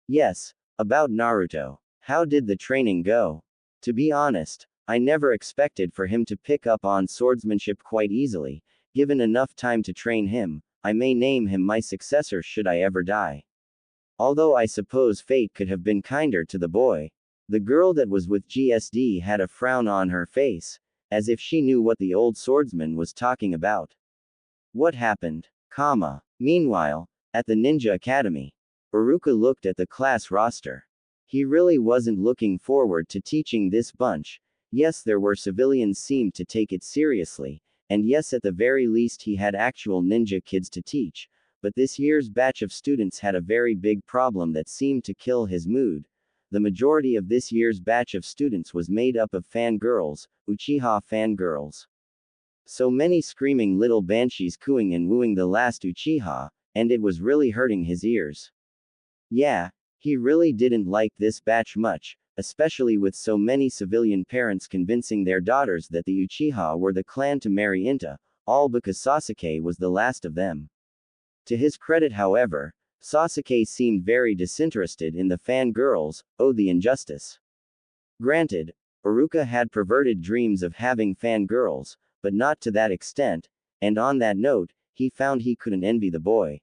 "Yes, about Naruto. How did the training go?" "To be honest, I never expected for him to pick up on swordsmanship quite easily. Given enough time to train him, I may name him my successor should I ever die. Although I suppose fate could have been kinder to the boy." The girl that was with GSD had a frown on her face, as if she knew what the old swordsman was talking about. "What happened?" Meanwhile, at the Ninja Academy. Uruka looked at the class roster. He really wasn't looking forward to teaching this bunch. Yes, there were civilians seemed to take it seriously, and yes, at the very least he had actual ninja kids to teach, but this year's batch of students had a very big problem that seemed to kill his mood. The majority of this year's batch of students was made up of fangirls, Uchiha fangirls. So many screaming little banshees cooing and wooing the last Uchiha, and it was really hurting his ears. Yeah, he really didn't like this batch much, especially with so many civilian parents convincing their daughters that the Uchiha were the clan to marry into, all because Sasuke was the last of them. To his credit, however, Sasuke seemed very disinterested in the fangirls. Oh, the injustice. Granted, Uruka had perverted dreams of having fangirls, but not to that extent, and on that note, he found he couldn't envy the boy.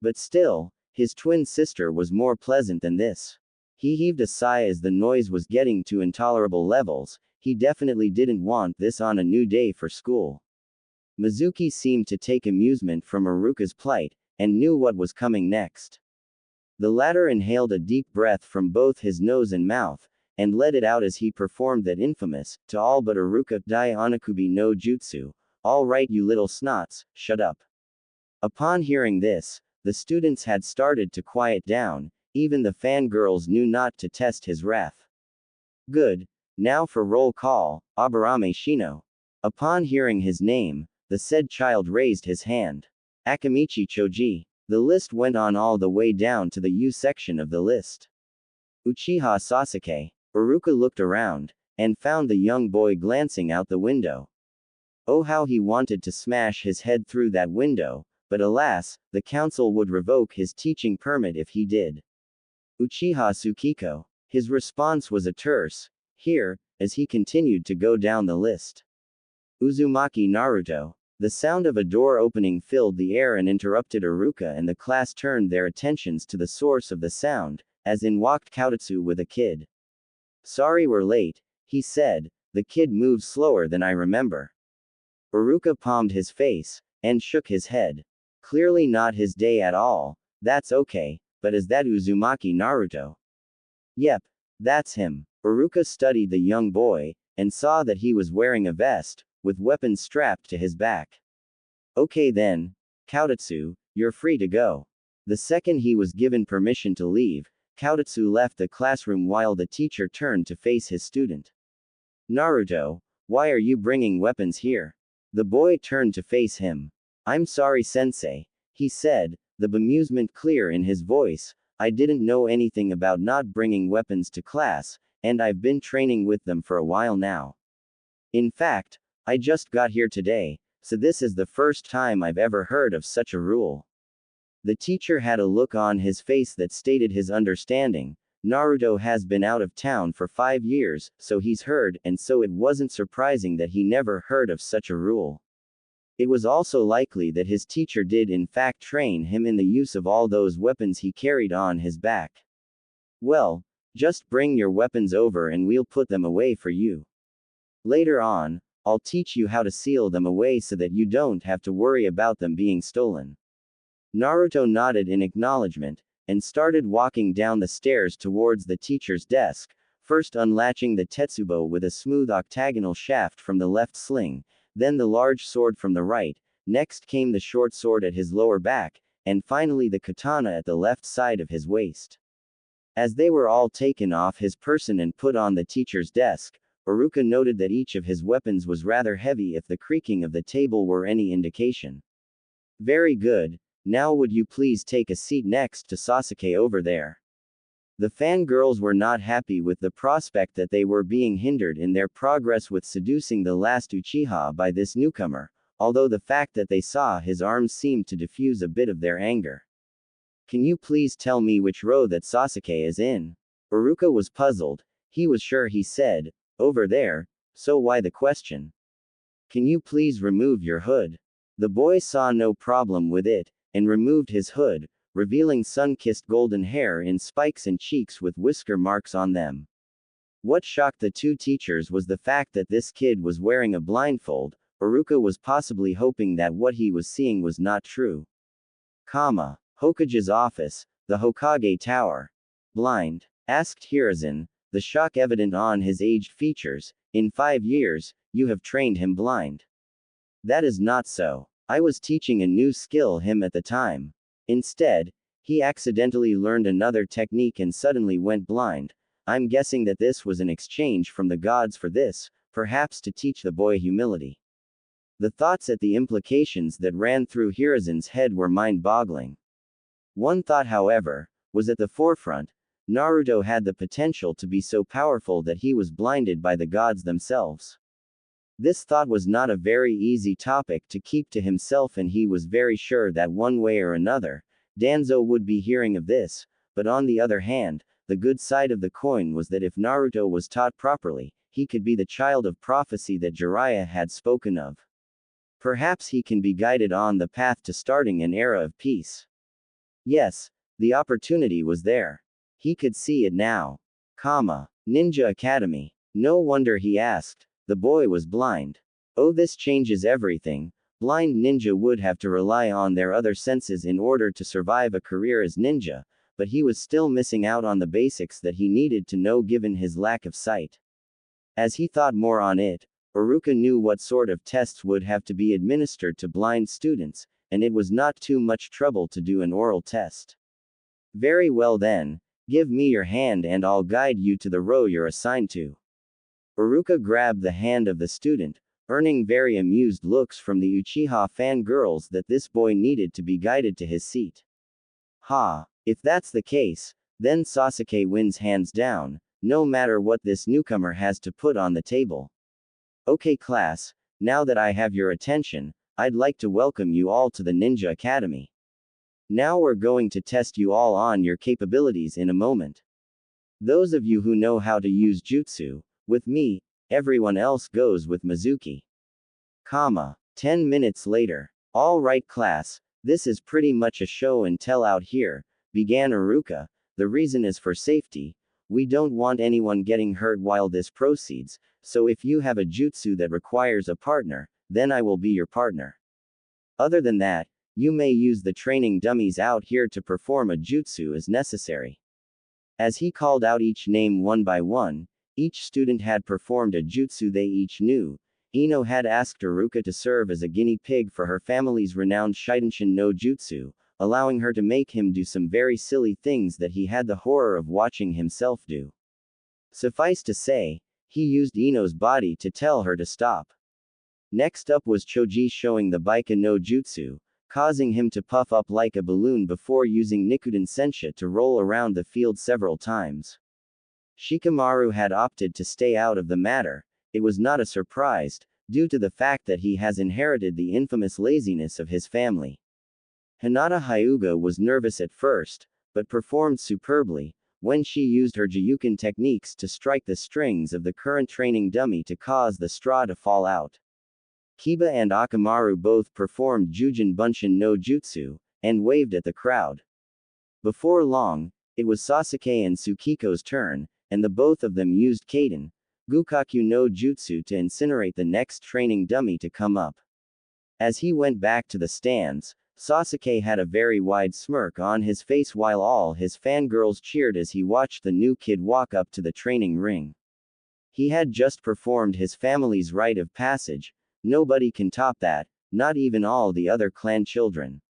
But still, his twin sister was more pleasant than this. He heaved a sigh as the noise was getting to intolerable levels. He definitely didn't want this on a new day for school. Mizuki seemed to take amusement from Uruka's plight, and knew what was coming next. The latter inhaled a deep breath from both his nose and mouth, and let it out as he performed that infamous, to all but Uruka, Dai Anakubi no Jutsu. All right, you little snots, shut up. Upon hearing this, the students had started to quiet down, even the fangirls knew not to test his wrath. Good. Now for roll call, Aburame Shino. Upon hearing his name, the said child raised his hand. Akamichi Choji. The list went on all the way down to the U section of the list. Uchiha Sasuke. Uruka looked around, and found the young boy glancing out the window. Oh, how he wanted to smash his head through that window, but alas, the council would revoke his teaching permit if he did. Uchiha Tsukiko. His response was a terse, here, as he continued to go down the list. Uzumaki Naruto. The sound of a door opening filled the air and interrupted Uruka, and the class turned their attentions to the source of the sound, as in walked Kaotatsu with a kid. Sorry we're late, he said. The kid moved slower than I remember. Uruka palmed his face, and shook his head. Clearly not his day at all. That's okay, but is that Uzumaki Naruto? Yep, that's him. Uruka studied the young boy, and saw that he was wearing a vest, with weapons strapped to his back. Okay then, Kaotatsu, you're free to go. The second he was given permission to leave, Kaotatsu left the classroom while the teacher turned to face his student. Naruto, why are you bringing weapons here? The boy turned to face him. I'm sorry, sensei, he said, the bemusement clear in his voice. I didn't know anything about not bringing weapons to class, and I've been training with them for a while now. In fact, I just got here today, so this is the first time I've ever heard of such a rule. The teacher had a look on his face that stated his understanding. Naruto has been out of town for 5 years, so he's heard, and so it wasn't surprising that he never heard of such a rule. It was also likely that his teacher did in fact train him in the use of all those weapons he carried on his back. Well, just bring your weapons over and we'll put them away for you. Later on, I'll teach you how to seal them away so that you don't have to worry about them being stolen. Naruto nodded in acknowledgement, and started walking down the stairs towards the teacher's desk, first unlatching the tetsubo with a smooth octagonal shaft from the left sling, then the large sword from the right, next came the short sword at his lower back, and finally the katana at the left side of his waist. As they were all taken off his person and put on the teacher's desk, Uruka noted that each of his weapons was rather heavy if the creaking of the table were any indication. Very good, now would you please take a seat next to Sasuke over there? The fangirls were not happy with the prospect that they were being hindered in their progress with seducing the last Uchiha by this newcomer, although the fact that they saw his arms seemed to diffuse a bit of their anger. Can you please tell me which row that Sasuke is in? Uruka was puzzled. He was sure he said, over there, so why the question? Can you please remove your hood? The boy saw no problem with it, and removed his hood, revealing sun-kissed golden hair in spikes and cheeks with whisker marks on them. What shocked the two teachers was the fact that this kid was wearing a blindfold. Uruka was possibly hoping that what he was seeing was not true. Hokage's office. the Hokage Tower. Blind? Asked Hiruzen, the shock evident on his aged features. In 5 years, you have trained him blind. That is not so. I was teaching a new skill him at the time. Instead, he accidentally learned another technique and suddenly went blind. I'm guessing that this was an exchange from the gods for this, perhaps to teach the boy humility. The thoughts at the implications that ran through Hiruzen's head were mind-boggling. One thought, however, was at the forefront. Naruto had the potential to be so powerful that he was blinded by the gods themselves. This thought was not a very easy topic to keep to himself, and he was very sure that one way or another, Danzo would be hearing of this, but on the other hand, the good side of the coin was that if Naruto was taught properly, he could be the child of prophecy that Jiraiya had spoken of. Perhaps he can be guided on the path to starting an era of peace. Yes, the opportunity was there. He could see it now. Ninja Academy. No wonder he asked. The boy was blind. Oh, this changes everything. Blind ninja would have to rely on their other senses in order to survive a career as ninja, but he was still missing out on the basics that he needed to know given his lack of sight. As he thought more on it, Iruka knew what sort of tests would have to be administered to blind students, and it was not too much trouble to do an oral test. Very well then, give me your hand and I'll guide you to the row you're assigned to. Iruka grabbed the hand of the student, earning very amused looks from the Uchiha fangirls that this boy needed to be guided to his seat. If that's the case, then Sasuke wins hands down, no matter what this newcomer has to put on the table. Okay class, now that I have your attention, I'd like to welcome you all to the Ninja Academy. Now we're going to test you all on your capabilities in a moment. Those of you who know how to use jutsu, with me, everyone else goes with Mizuki. 10 minutes later. All right class, this is pretty much a show and tell out here, began Iruka. The reason is for safety. We don't want anyone getting hurt while this proceeds, so if you have a jutsu that requires a partner, then I will be your partner. Other than that, you may use the training dummies out here to perform a jutsu as necessary. As he called out each name one by one, each student had performed a jutsu they each knew. Ino had asked Iruka to serve as a guinea pig for her family's renowned Shidenshin no Jutsu, allowing her to make him do some very silly things that he had the horror of watching himself do. Suffice to say, he used Ino's body to tell her to stop. Next up was Choji showing the Baika no Jutsu, causing him to puff up like a balloon before using Nikuden Sensha to roll around the field several times. Shikamaru had opted to stay out of the matter. It was not a surprise, due to the fact that he has inherited the infamous laziness of his family. Hinata Hyuga was nervous at first, but performed superbly, when she used her Jiyuken techniques to strike the strings of the current training dummy to cause the straw to fall out. Kiba and Akamaru both performed Jujin Bunshin no Jutsu, and waved at the crowd. Before long, it was Sasuke and Tsukiko's turn, and the both of them used Kaden, Gukaku no Jutsu to incinerate the next training dummy to come up. As he went back to the stands, Sasuke had a very wide smirk on his face while all his fangirls cheered as he watched the new kid walk up to the training ring. He had just performed his family's rite of passage. Nobody can top that, not even all the other clan children.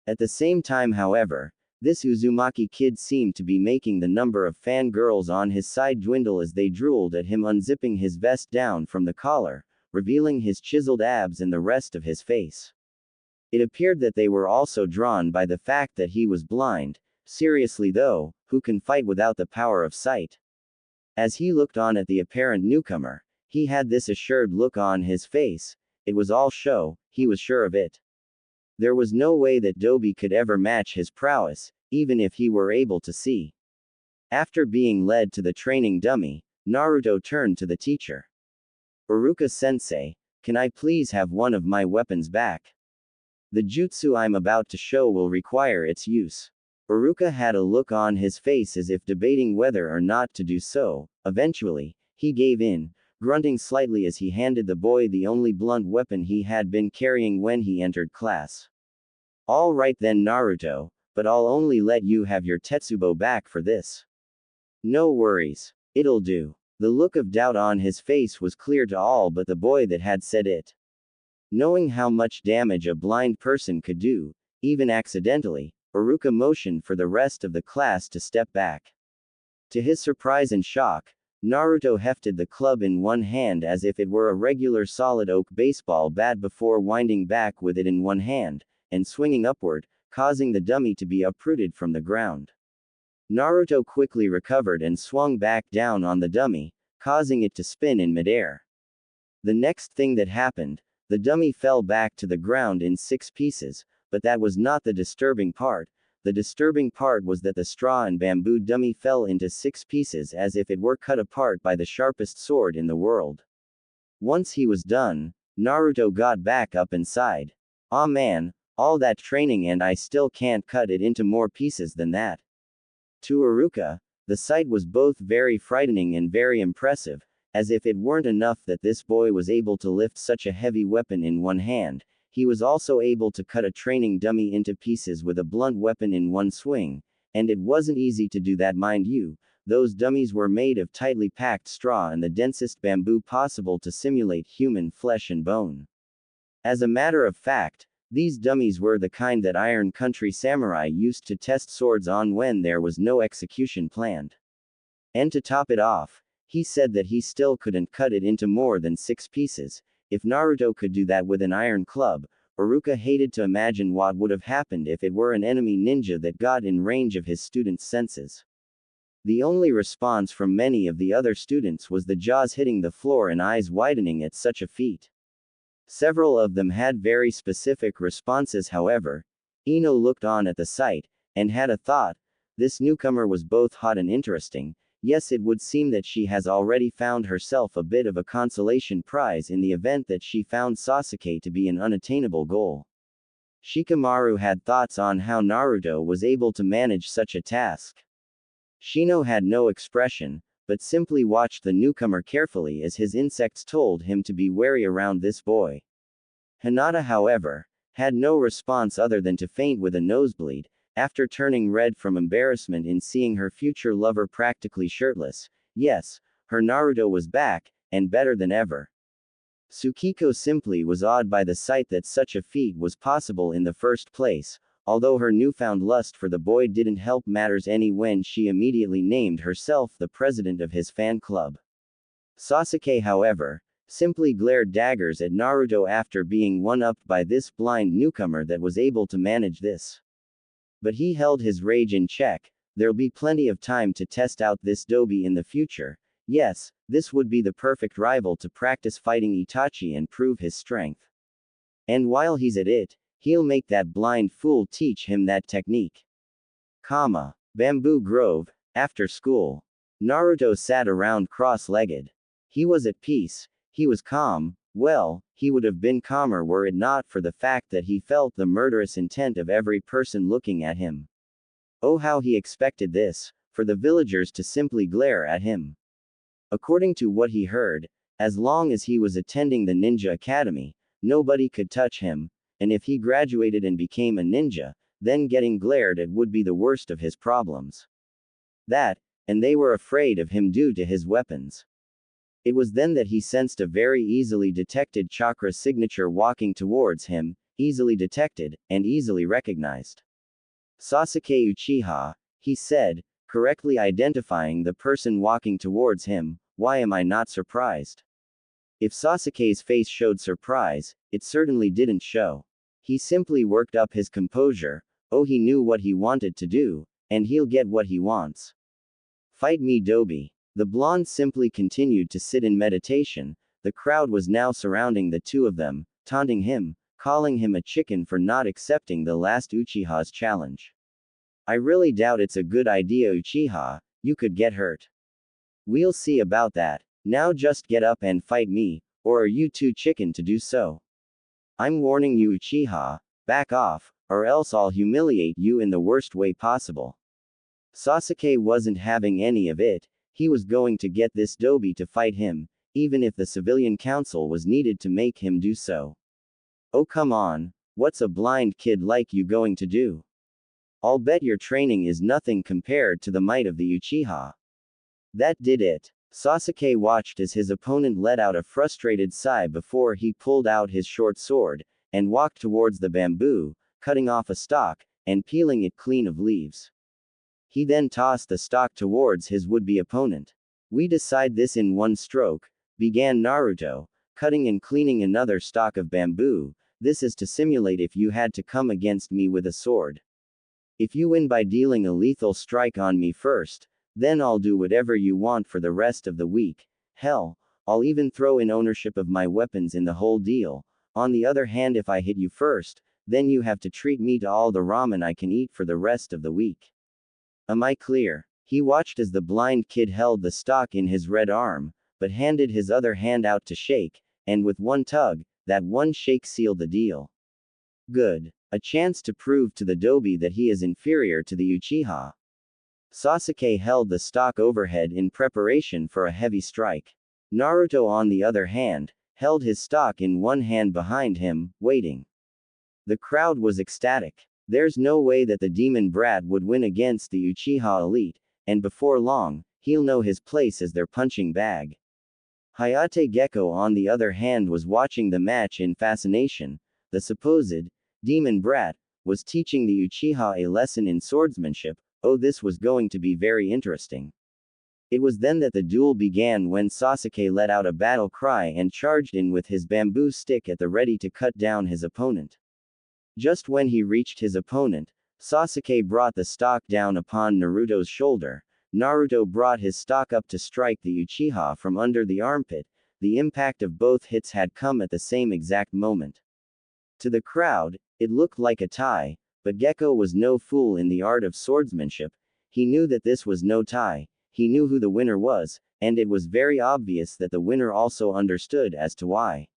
At the same time, however, this Uzumaki kid seemed to be making the number of fangirls on his side dwindle as they drooled at him unzipping his vest down from the collar, revealing his chiseled abs and the rest of his face. It appeared that they were also drawn by the fact that he was blind. Seriously though, who can fight without the power of sight? As he looked on at the apparent newcomer, he had this assured look on his face. It was all show, he was sure of it. There was no way that Dobi could ever match his prowess, even if he were able to see. After being led to the training dummy, Naruto turned to the teacher. Iruka-sensei, can I please have one of my weapons back? The jutsu I'm about to show will require its use. Iruka had a look on his face as if debating whether or not to do so. Eventually, he gave in, grunting slightly as he handed the boy the only blunt weapon he had been carrying when he entered class. All right then Naruto, but I'll only let you have your Tetsubo back for this. No worries. It'll do. The look of doubt on his face was clear to all but the boy that had said it. Knowing how much damage a blind person could do, even accidentally, Iruka motioned for the rest of the class to step back. To his surprise and shock, Naruto hefted the club in one hand as if it were a regular solid oak baseball bat before winding back with it in one hand, and swinging upward, causing the dummy to be uprooted from the ground. Naruto quickly recovered and swung back down on the dummy, causing it to spin in midair. The next thing that happened, the dummy fell back to the ground in 6 pieces, but that was not the disturbing part. The disturbing part was that the straw and bamboo dummy fell into 6 pieces as if it were cut apart by the sharpest sword in the world. Once he was done, Naruto got back up and sighed. "Aw man, all that training and I still can't cut it into more pieces than that." To Iruka, the sight was both very frightening and very impressive, as if it weren't enough that this boy was able to lift such a heavy weapon in one hand, he was also able to cut a training dummy into pieces with a blunt weapon in one swing, and it wasn't easy to do that, mind you. Those dummies were made of tightly packed straw and the densest bamboo possible to simulate human flesh and bone. As a matter of fact, these dummies were the kind that Iron Country samurai used to test swords on when there was no execution planned. And to top it off, he said that he still couldn't cut it into more than 6 pieces. If Naruto could do that with an iron club, Iruka hated to imagine what would have happened if it were an enemy ninja that got in range of his students' senses. The only response from many of the other students was the jaws hitting the floor and eyes widening at such a feat. Several of them had very specific responses, however. Ino looked on at the sight, and had a thought. This newcomer was both hot and interesting. Yes, it would seem that she has already found herself a bit of a consolation prize in the event that she found Sasuke to be an unattainable goal. Shikamaru had thoughts on how Naruto was able to manage such a task. Shino had no expression, but simply watched the newcomer carefully as his insects told him to be wary around this boy. Hinata, however, had no response other than to faint with a nosebleed, after turning red from embarrassment in seeing her future lover practically shirtless. Yes, her Naruto was back, and better than ever. Tsukiko simply was awed by the sight that such a feat was possible in the first place, although her newfound lust for the boy didn't help matters any when she immediately named herself the president of his fan club. Sasuke, however, simply glared daggers at Naruto after being one-upped by this blind newcomer that was able to manage this. But he held his rage in check. There'll be plenty of time to test out this dobi in the future. Yes, this would be the perfect rival to practice fighting Itachi and prove his strength. And while he's at it, he'll make that blind fool teach him that technique. Bamboo Grove, after school. Naruto sat around cross-legged. He was at peace, he was calm. Well, he would have been calmer were it not for the fact that he felt the murderous intent of every person looking at him. Oh, how he expected this, for the villagers to simply glare at him. According to what he heard, as long as he was attending the ninja academy, nobody could touch him, and if he graduated and became a ninja, then getting glared at would be the worst of his problems. That, and they were afraid of him due to his weapons. It was then that he sensed a very easily detected chakra signature walking towards him, easily detected, and easily recognized. Sasuke Uchiha, he said, correctly identifying the person walking towards him. Why am I not surprised? If Sasuke's face showed surprise, it certainly didn't show. He simply worked up his composure. Oh, he knew what he wanted to do, and he'll get what he wants. Fight me, Dobi. The blonde simply continued to sit in meditation. The crowd was now surrounding the two of them, taunting him, calling him a chicken for not accepting the last Uchiha's challenge. I really doubt it's a good idea, Uchiha, you could get hurt. We'll see about that. Now just get up and fight me, or are you too chicken to do so? I'm warning you, Uchiha, back off, or else I'll humiliate you in the worst way possible. Sasuke wasn't having any of it. He was going to get this dobi to fight him, even if the civilian council was needed to make him do so. Oh come on, what's a blind kid like you going to do? I'll bet your training is nothing compared to the might of the Uchiha. That did it. Sasuke watched as his opponent let out a frustrated sigh before he pulled out his short sword, and walked towards the bamboo, cutting off a stalk, and peeling it clean of leaves. He then tossed the stalk towards his would-be opponent. We decide this in one stroke, began Naruto, cutting and cleaning another stalk of bamboo. This is to simulate if you had to come against me with a sword. If you win by dealing a lethal strike on me first, then I'll do whatever you want for the rest of the week. Hell, I'll even throw in ownership of my weapons in the whole deal. On the other hand, if I hit you first, then you have to treat me to all the ramen I can eat for the rest of the week. Am I clear? He watched as the blind kid held the stalk in his red arm, but handed his other hand out to shake, and with one tug, that one shake sealed the deal. Good. A chance to prove to the Dobi that he is inferior to the Uchiha. Sasuke held the stalk overhead in preparation for a heavy strike. Naruto, on the other hand, held his stalk in one hand behind him, waiting. The crowd was ecstatic. There's no way that the demon brat would win against the Uchiha elite, and before long, he'll know his place as their punching bag. Hayate Gecko, on the other hand, was watching the match in fascination. The supposed demon brat was teaching the Uchiha a lesson in swordsmanship. Oh, this was going to be very interesting. It was then that the duel began, when Sasuke let out a battle cry and charged in with his bamboo stick at the ready to cut down his opponent. Just when he reached his opponent, Sasuke brought the stalk down upon Naruto's shoulder. Naruto brought his stalk up to strike the Uchiha from under the armpit. The impact of both hits had come at the same exact moment. To the crowd, it looked like a tie, but Gecko was no fool in the art of swordsmanship. He knew that this was no tie. He knew who the winner was, and it was very obvious that the winner also understood as to why.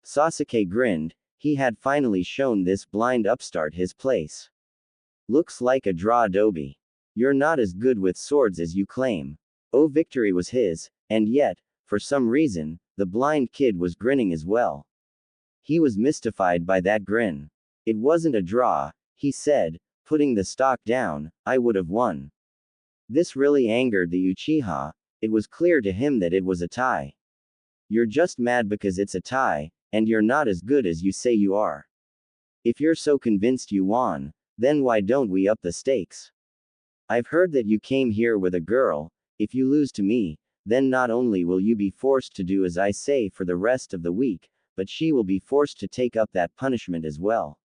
Sasuke grinned. He had finally shown this blind upstart his place. Looks like a draw, Dobi. You're not as good with swords as you claim. Oh, victory was his, and yet, for some reason, the blind kid was grinning as well. He was mystified by that grin. It wasn't a draw, he said, putting the stalk down. I would have won. This really angered the Uchiha. It was clear to him that it was a tie. You're just mad because it's a tie, and you're not as good as you say you are. If you're so convinced you won, then why don't we up the stakes? I've heard that you came here with a girl. If you lose to me, then not only will you be forced to do as I say for the rest of the week, but she will be forced to take up that punishment as well.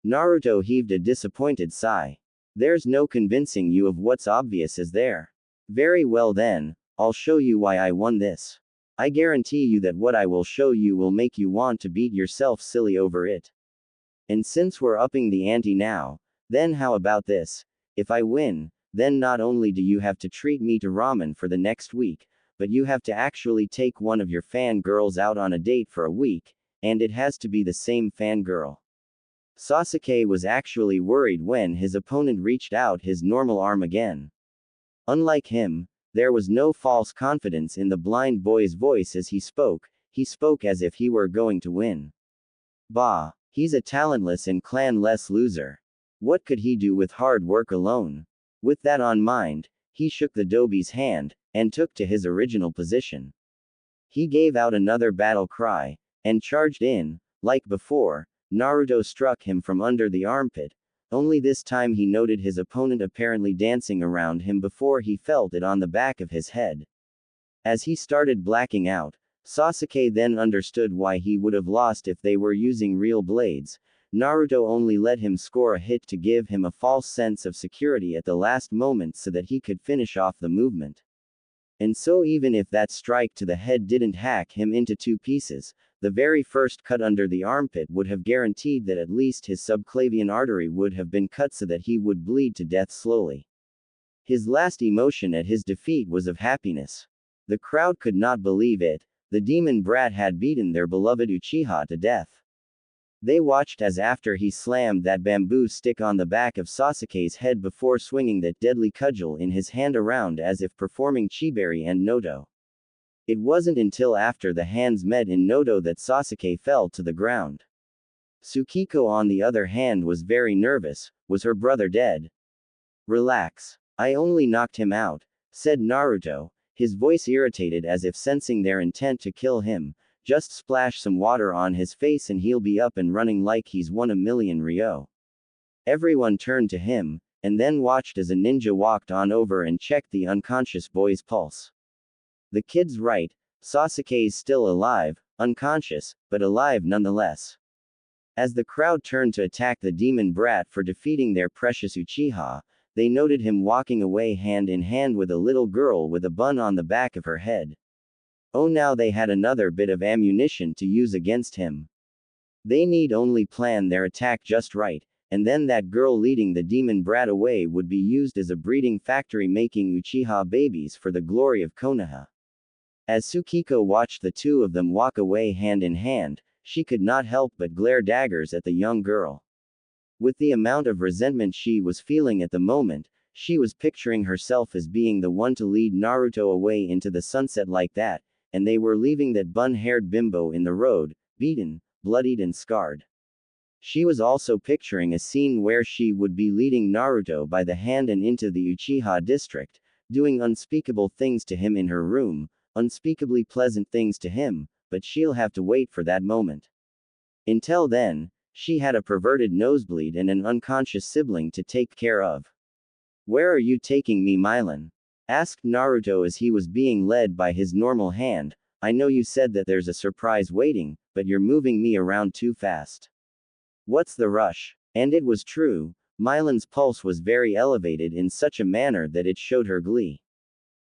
Naruto heaved a disappointed sigh. There's no convincing you of what's obvious, is there? Very well then, I'll show you why I won this. I guarantee you that what I will show you will make you want to beat yourself silly over it. And since we're upping the ante now, then how about this? If I win, then not only do you have to treat me to ramen for the next week, but you have to actually take one of your fangirls out on a date for a week, and it has to be the same fangirl. Sasuke was actually worried when his opponent reached out his normal arm again. Unlike him, there was no false confidence in the blind boy's voice as he spoke as if he were going to win. Bah, he's a talentless and clan-less loser. What could he do with hard work alone? With that on mind, he shook the Dobi's hand, and took to his original position. He gave out another battle cry, and charged in. Like before, Naruto struck him from under the armpit, only this time he noted his opponent apparently dancing around him before he felt it on the back of his head. As he started blacking out, Sasuke then understood why he would have lost if they were using real blades. Naruto only let him score a hit to give him a false sense of security at the last moment so that he could finish off the movement. And so even if that strike to the head didn't hack him into two pieces, the very first cut under the armpit would have guaranteed that at least his subclavian artery would have been cut so that he would bleed to death slowly. His last emotion at his defeat was of happiness. The crowd could not believe it. The demon brat had beaten their beloved Uchiha to death. They watched as after he slammed that bamboo stick on the back of Sasuke's head before swinging that deadly cudgel in his hand around as if performing Chibari and Noto. It wasn't until after the hands met in Noto that Sasuke fell to the ground. Tsukiko on the other hand was very nervous. Was her brother dead? Relax. I only knocked him out, said Naruto, his voice irritated as if sensing their intent to kill him. Just splash some water on his face and he'll be up and running like he's won a million ryo. Everyone turned to him, and then watched as a ninja walked on over and checked the unconscious boy's pulse. The kid's right, Sasuke's still alive, unconscious, but alive nonetheless. As the crowd turned to attack the demon brat for defeating their precious Uchiha, they noted him walking away hand in hand with a little girl with a bun on the back of her head. Oh, now they had another bit of ammunition to use against him. They need only plan their attack just right, and then that girl leading the demon brat away would be used as a breeding factory making Uchiha babies for the glory of Konoha. As Tsukiko watched the two of them walk away hand in hand, she could not help but glare daggers at the young girl. With the amount of resentment she was feeling at the moment, she was picturing herself as being the one to lead Naruto away into the sunset like that, and they were leaving that bun-haired bimbo in the road, beaten, bloodied and scarred. She was also picturing a scene where she would be leading Naruto by the hand and into the Uchiha district, doing unspeakable things to him in her room, unspeakably pleasant things to him, but she'll have to wait for that moment. Until then, she had a perverted nosebleed and an unconscious sibling to take care of. Where are you taking me, Milan? Asked Naruto as he was being led by his normal hand. I know you said that there's a surprise waiting, but you're moving me around too fast. What's the rush? And it was true, Milan's pulse was very elevated in such a manner that it showed her glee.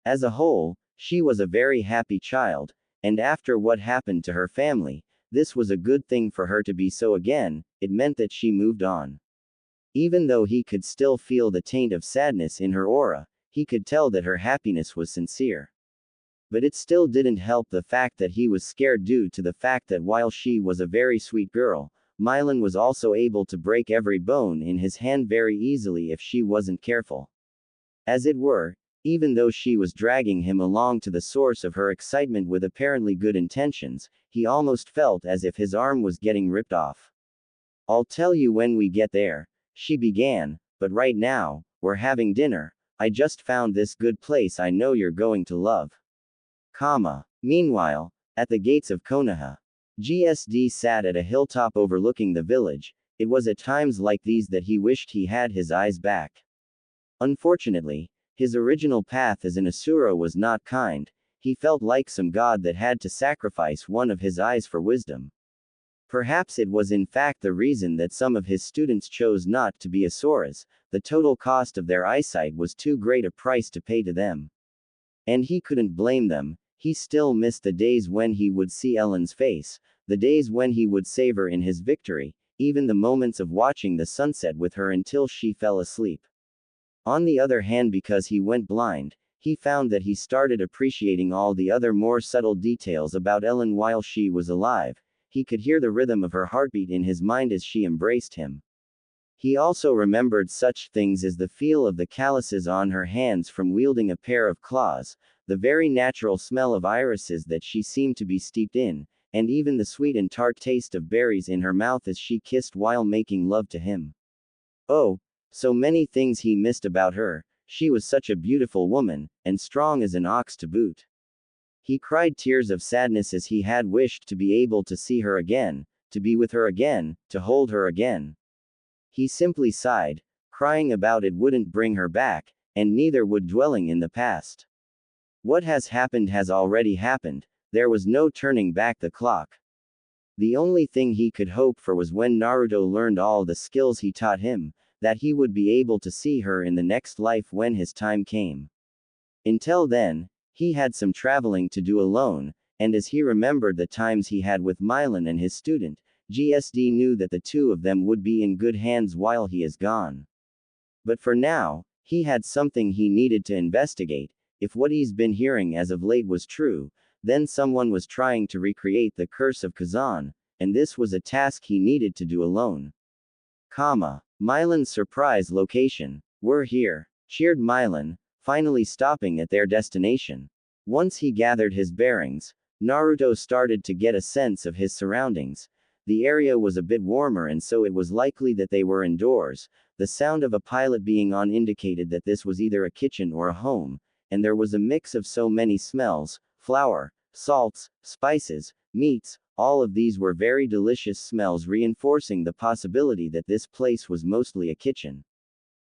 As a whole, she was a very happy child, and after what happened to her family, this was a good thing for her to be so again. It meant that she moved on. Even though he could still feel the taint of sadness in her aura, he could tell that her happiness was sincere. But it still didn't help the fact that he was scared due to the fact that while she was a very sweet girl, Milan was also able to break every bone in his hand very easily if she wasn't careful. As it were, even though she was dragging him along to the source of her excitement with apparently good intentions, he almost felt as if his arm was getting ripped off. I'll tell you when we get there, she began, but right now, we're having dinner. I just found this good place I know you're going to love. Meanwhile, at the gates of Konoha, GSD sat at a hilltop overlooking the village. It was at times like these that he wished he had his eyes back. Unfortunately, his original path as an Asura was not kind. He felt like some god that had to sacrifice one of his eyes for wisdom. Perhaps it was in fact the reason that some of his students chose not to be Asuras. The total cost of their eyesight was too great a price to pay to them. And he couldn't blame them. He still missed the days when he would see Ellen's face, the days when he would savor in his victory, even the moments of watching the sunset with her until she fell asleep. On the other hand, because he went blind, he found that he started appreciating all the other more subtle details about Ellen while she was alive. He could hear the rhythm of her heartbeat in his mind as she embraced him. He also remembered such things as the feel of the calluses on her hands from wielding a pair of claws, the very natural smell of irises that she seemed to be steeped in, and even the sweet and tart taste of berries in her mouth as she kissed while making love to him. Oh, so many things he missed about her. She was such a beautiful woman, and strong as an ox to boot. He cried tears of sadness as he had wished to be able to see her again, to be with her again, to hold her again. He simply sighed, crying about it wouldn't bring her back, and neither would dwelling in the past. What has happened has already happened. There was no turning back the clock. The only thing he could hope for was when Naruto learned all the skills he taught him, that he would be able to see her in the next life when his time came. Until then, he had some traveling to do alone, and as he remembered the times he had with Milan and his student, GSD knew that the two of them would be in good hands while he is gone. But for now, he had something he needed to investigate. If what he's been hearing as of late was true, then someone was trying to recreate the curse of Kazan, and this was a task he needed to do alone. Milan's surprise location. We're here, cheered Milan, finally stopping at their destination. Once he gathered his bearings, Naruto started to get a sense of his surroundings. The area was a bit warmer and so it was likely that they were indoors. The sound of a pilot being on indicated that this was either a kitchen or a home, and there was a mix of so many smells: flour, salts, spices, meats. All of these were very delicious smells, reinforcing the possibility that this place was mostly a kitchen.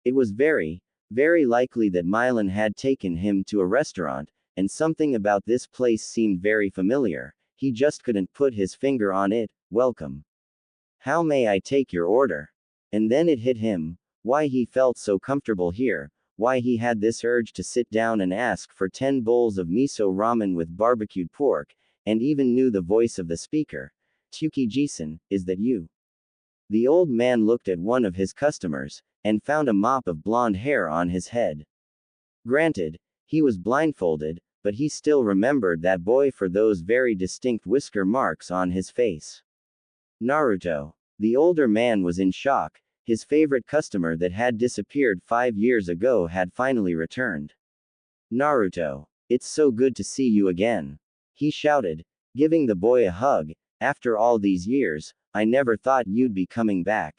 It was very, very likely that Milan had taken him to a restaurant, and something about this place seemed very familiar. He just couldn't put his finger on it. Welcome. How may I take your order? And then it hit him, why he felt so comfortable here, why he had this urge to sit down and ask for 10 bowls of miso ramen with barbecued pork, and even knew the voice of the speaker. Tsukiji-san, is that you? The old man looked at one of his customers, and found a mop of blonde hair on his head. Granted, he was blindfolded, but he still remembered that boy for those very distinct whisker marks on his face. Naruto. The older man was in shock. His favorite customer that had disappeared 5 years ago had finally returned. Naruto. It's so good to see you again. He shouted, giving the boy a hug. After all these years, I never thought you'd be coming back.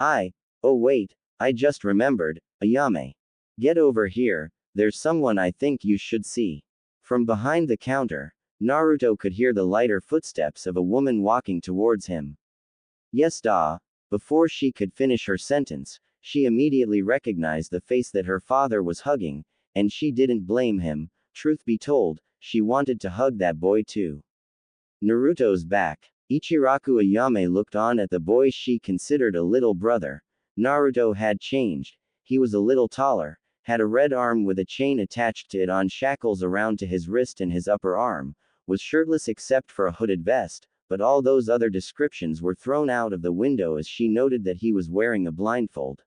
Oh wait, I just remembered, Ayame. Get over here, there's someone I think you should see. From behind the counter, Naruto could hear the lighter footsteps of a woman walking towards him. Yes, da. Before she could finish her sentence, she immediately recognized the face that her father was hugging, and she didn't blame him. Truth be told, she wanted to hug that boy too. Naruto's back. Ichiraku Ayame looked on at the boy she considered a little brother. Naruto had changed. He was a little taller, had a red arm with a chain attached to it on shackles around to his wrist and his upper arm, was shirtless except for a hooded vest, but all those other descriptions were thrown out of the window as she noted that he was wearing a blindfold.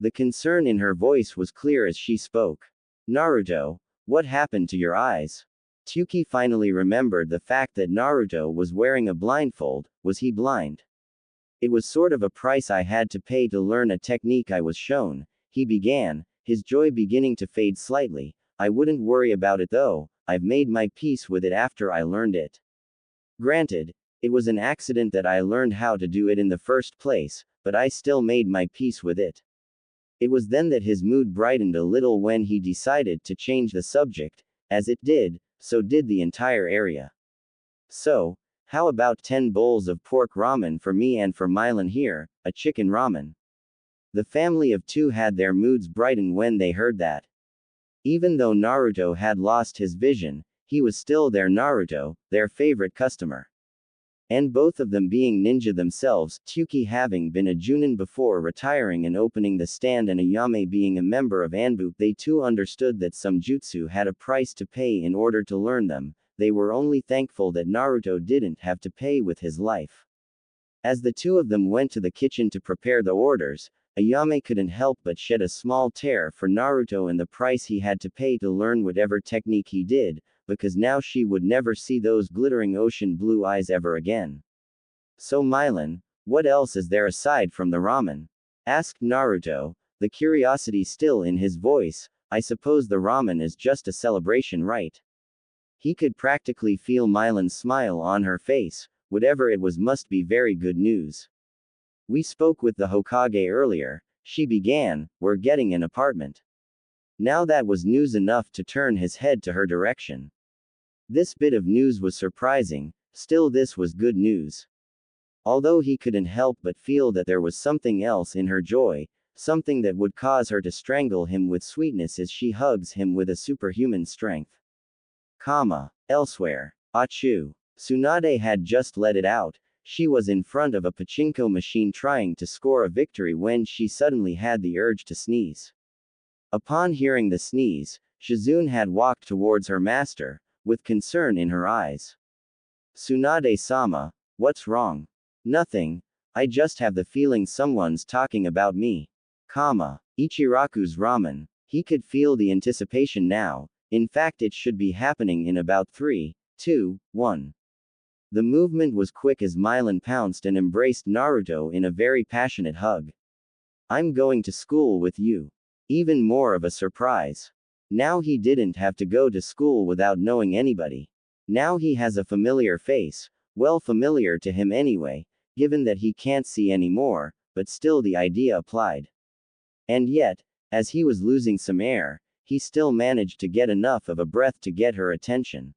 The concern in her voice was clear as she spoke. Naruto, what happened to your eyes? Tsuki finally remembered the fact that Naruto was wearing a blindfold. Was he blind? It was sort of a price I had to pay to learn a technique I was shown, he began, his joy beginning to fade slightly. I wouldn't worry about it though, I've made my peace with it after I learned it. Granted, it was an accident that I learned how to do it in the first place, but I still made my peace with it. It was then that his mood brightened a little when he decided to change the subject. As it did, so did the entire area. So, how about 10 bowls of pork ramen for me and for Milan here, a chicken ramen? The family of two had their moods brighten when they heard that. Even though Naruto had lost his vision, he was still their Naruto, their favorite customer. And both of them being ninja themselves, Tsuki having been a Junin before retiring and opening the stand and Ayame being a member of Anbu, they too understood that some jutsu had a price to pay in order to learn them. They were only thankful that Naruto didn't have to pay with his life. As the two of them went to the kitchen to prepare the orders, Ayame couldn't help but shed a small tear for Naruto and the price he had to pay to learn whatever technique he did, because now she would never see those glittering ocean blue eyes ever again. So Milan, what else is there aside from the ramen? Asked Naruto, the curiosity still in his voice. I suppose the ramen is just a celebration, right? He could practically feel Milan's smile on her face. Whatever it was must be very good news. We spoke with the Hokage earlier, she began, we're getting an apartment. Now that was news enough to turn his head to her direction. This bit of news was surprising, still this was good news. Although he couldn't help but feel that there was something else in her joy, something that would cause her to strangle him with sweetness as she hugs him with a superhuman strength. Elsewhere. Achu. Tsunade had just let it out. She was in front of a pachinko machine trying to score a victory when she suddenly had the urge to sneeze. Upon hearing the sneeze, Shizune had walked towards her master, with concern in her eyes. Tsunade-sama, what's wrong? Nothing. I just have the feeling someone's talking about me. Ichiraku's ramen. He could feel the anticipation now. In fact, it should be happening in about 3, 2, 1. The movement was quick as Milan pounced and embraced Naruto in a very passionate hug. I'm going to school with you. Even more of a surprise. Now he didn't have to go to school without knowing anybody. Now he has a familiar face. Well familiar to him anyway, given that he can't see anymore, but still the idea applied. And yet, as he was losing some air, he still managed to get enough of a breath to get her attention.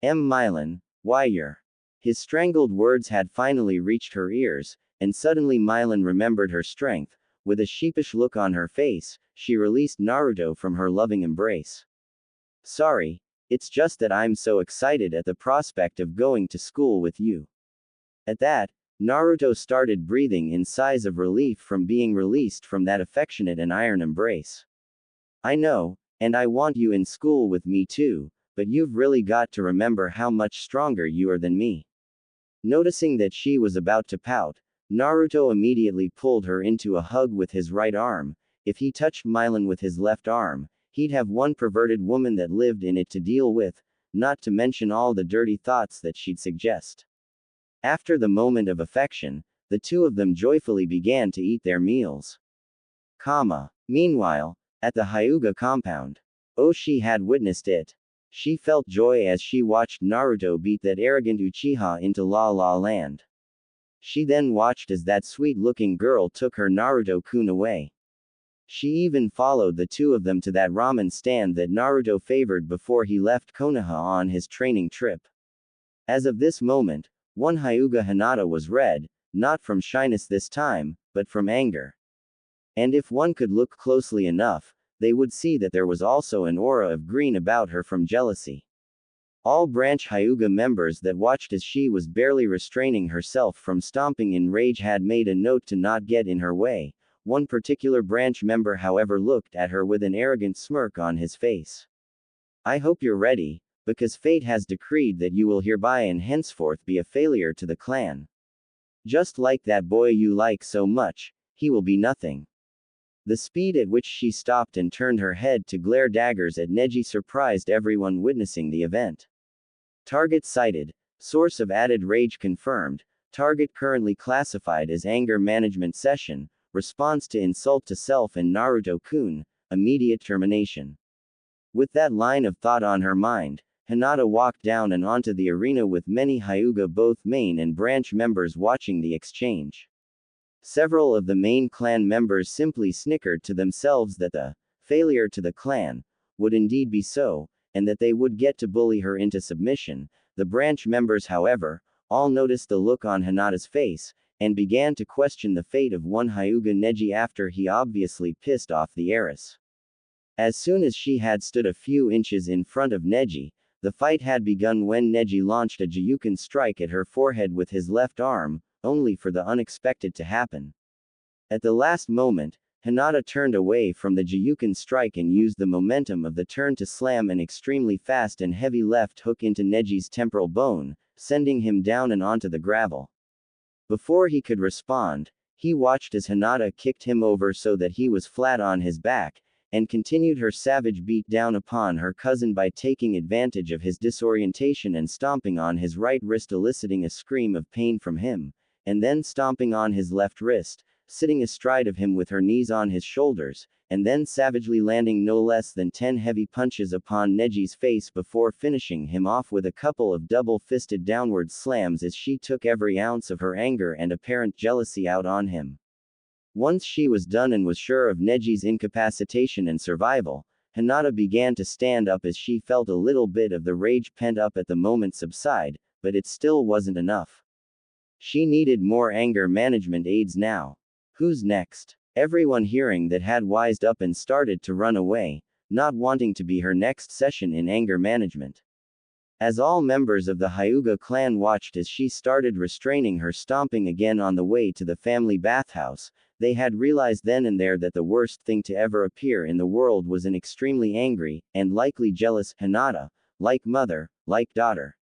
Milan, why you're. His strangled words had finally reached her ears, and suddenly Milan remembered her strength. With a sheepish look on her face, she released Naruto from her loving embrace. Sorry, it's just that I'm so excited at the prospect of going to school with you. At that, Naruto started breathing in sighs of relief from being released from that affectionate and iron embrace. I know, and I want you in school with me too, but you've really got to remember how much stronger you are than me. Noticing that she was about to pout, Naruto immediately pulled her into a hug with his right arm. If he touched Milan with his left arm, he'd have one perverted woman that lived in it to deal with, not to mention all the dirty thoughts that she'd suggest. After the moment of affection, the two of them joyfully began to eat their meals. Meanwhile, at the Hyuga compound, Oshi had witnessed it. She felt joy as she watched Naruto beat that arrogant Uchiha into La La Land. She then watched as that sweet-looking girl took her Naruto-kun away. She even followed the two of them to that ramen stand that Naruto favored before he left Konoha on his training trip. As of this moment, one Hyuga Hinata was red, not from shyness this time, but from anger. And if one could look closely enough, they would see that there was also an aura of green about her from jealousy. All branch Hyuga members that watched as she was barely restraining herself from stomping in rage had made a note to not get in her way. One particular branch member however looked at her with an arrogant smirk on his face. I hope you're ready, because fate has decreed that you will hereby and henceforth be a failure to the clan. Just like that boy you like so much, he will be nothing. The speed at which she stopped and turned her head to glare daggers at Neji surprised everyone witnessing the event. Target sighted, source of added rage confirmed, target currently classified as anger management session, response to insult to self and Naruto-kun, immediate termination. With that line of thought on her mind, Hinata walked down and onto the arena with many Hyuga both main and branch members watching the exchange. Several of the main clan members simply snickered to themselves that the failure to the clan would indeed be so, and that they would get to bully her into submission. The branch members, however, all noticed the look on Hinata's face, and began to question the fate of one Hyuga Neji after he obviously pissed off the heiress. As soon as she had stood a few inches in front of Neji, the fight had begun when Neji launched a Jiyuken strike at her forehead with his left arm, only for the unexpected to happen. At the last moment, Hinata turned away from the Jiyuken strike and used the momentum of the turn to slam an extremely fast and heavy left hook into Neji's temporal bone, sending him down and onto the gravel. Before he could respond, he watched as Hinata kicked him over so that he was flat on his back, and continued her savage beat down upon her cousin by taking advantage of his disorientation and stomping on his right wrist, eliciting a scream of pain from him, and then stomping on his left wrist, sitting astride of him with her knees on his shoulders, and then savagely landing no less than 10 heavy punches upon Neji's face before finishing him off with a couple of double-fisted downward slams as she took every ounce of her anger and apparent jealousy out on him. Once she was done and was sure of Neji's incapacitation and survival, Hinata began to stand up as she felt a little bit of the rage pent up at the moment subside, but it still wasn't enough. She needed more anger management aids now. Who's next? Everyone hearing that had wised up and started to run away, not wanting to be her next session in anger management. As all members of the Hyuga clan watched as she started restraining her stomping again on the way to the family bathhouse, they had realized then and there that the worst thing to ever appear in the world was an extremely angry, and likely jealous, Hinata, like mother, like daughter.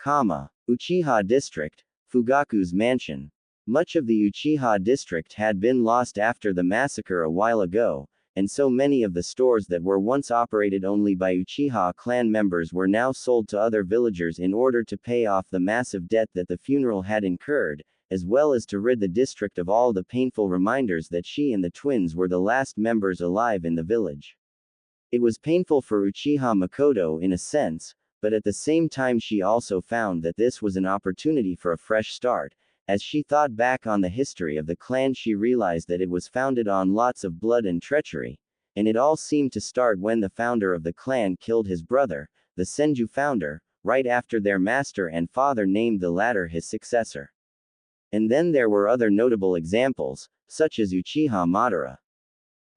Uchiha District, Fugaku's mansion. Much of the Uchiha district had been lost after the massacre a while ago, and so many of the stores that were once operated only by Uchiha clan members were now sold to other villagers in order to pay off the massive debt that the funeral had incurred, as well as to rid the district of all the painful reminders that she and the twins were the last members alive in the village. It was painful for Uchiha Makoto in a sense, but at the same time she also found that this was an opportunity for a fresh start. As she thought back on the history of the clan, she realized that it was founded on lots of blood and treachery, and it all seemed to start when the founder of the clan killed his brother, the Senju founder, right after their master and father named the latter his successor. And then there were other notable examples, such as Uchiha Madara.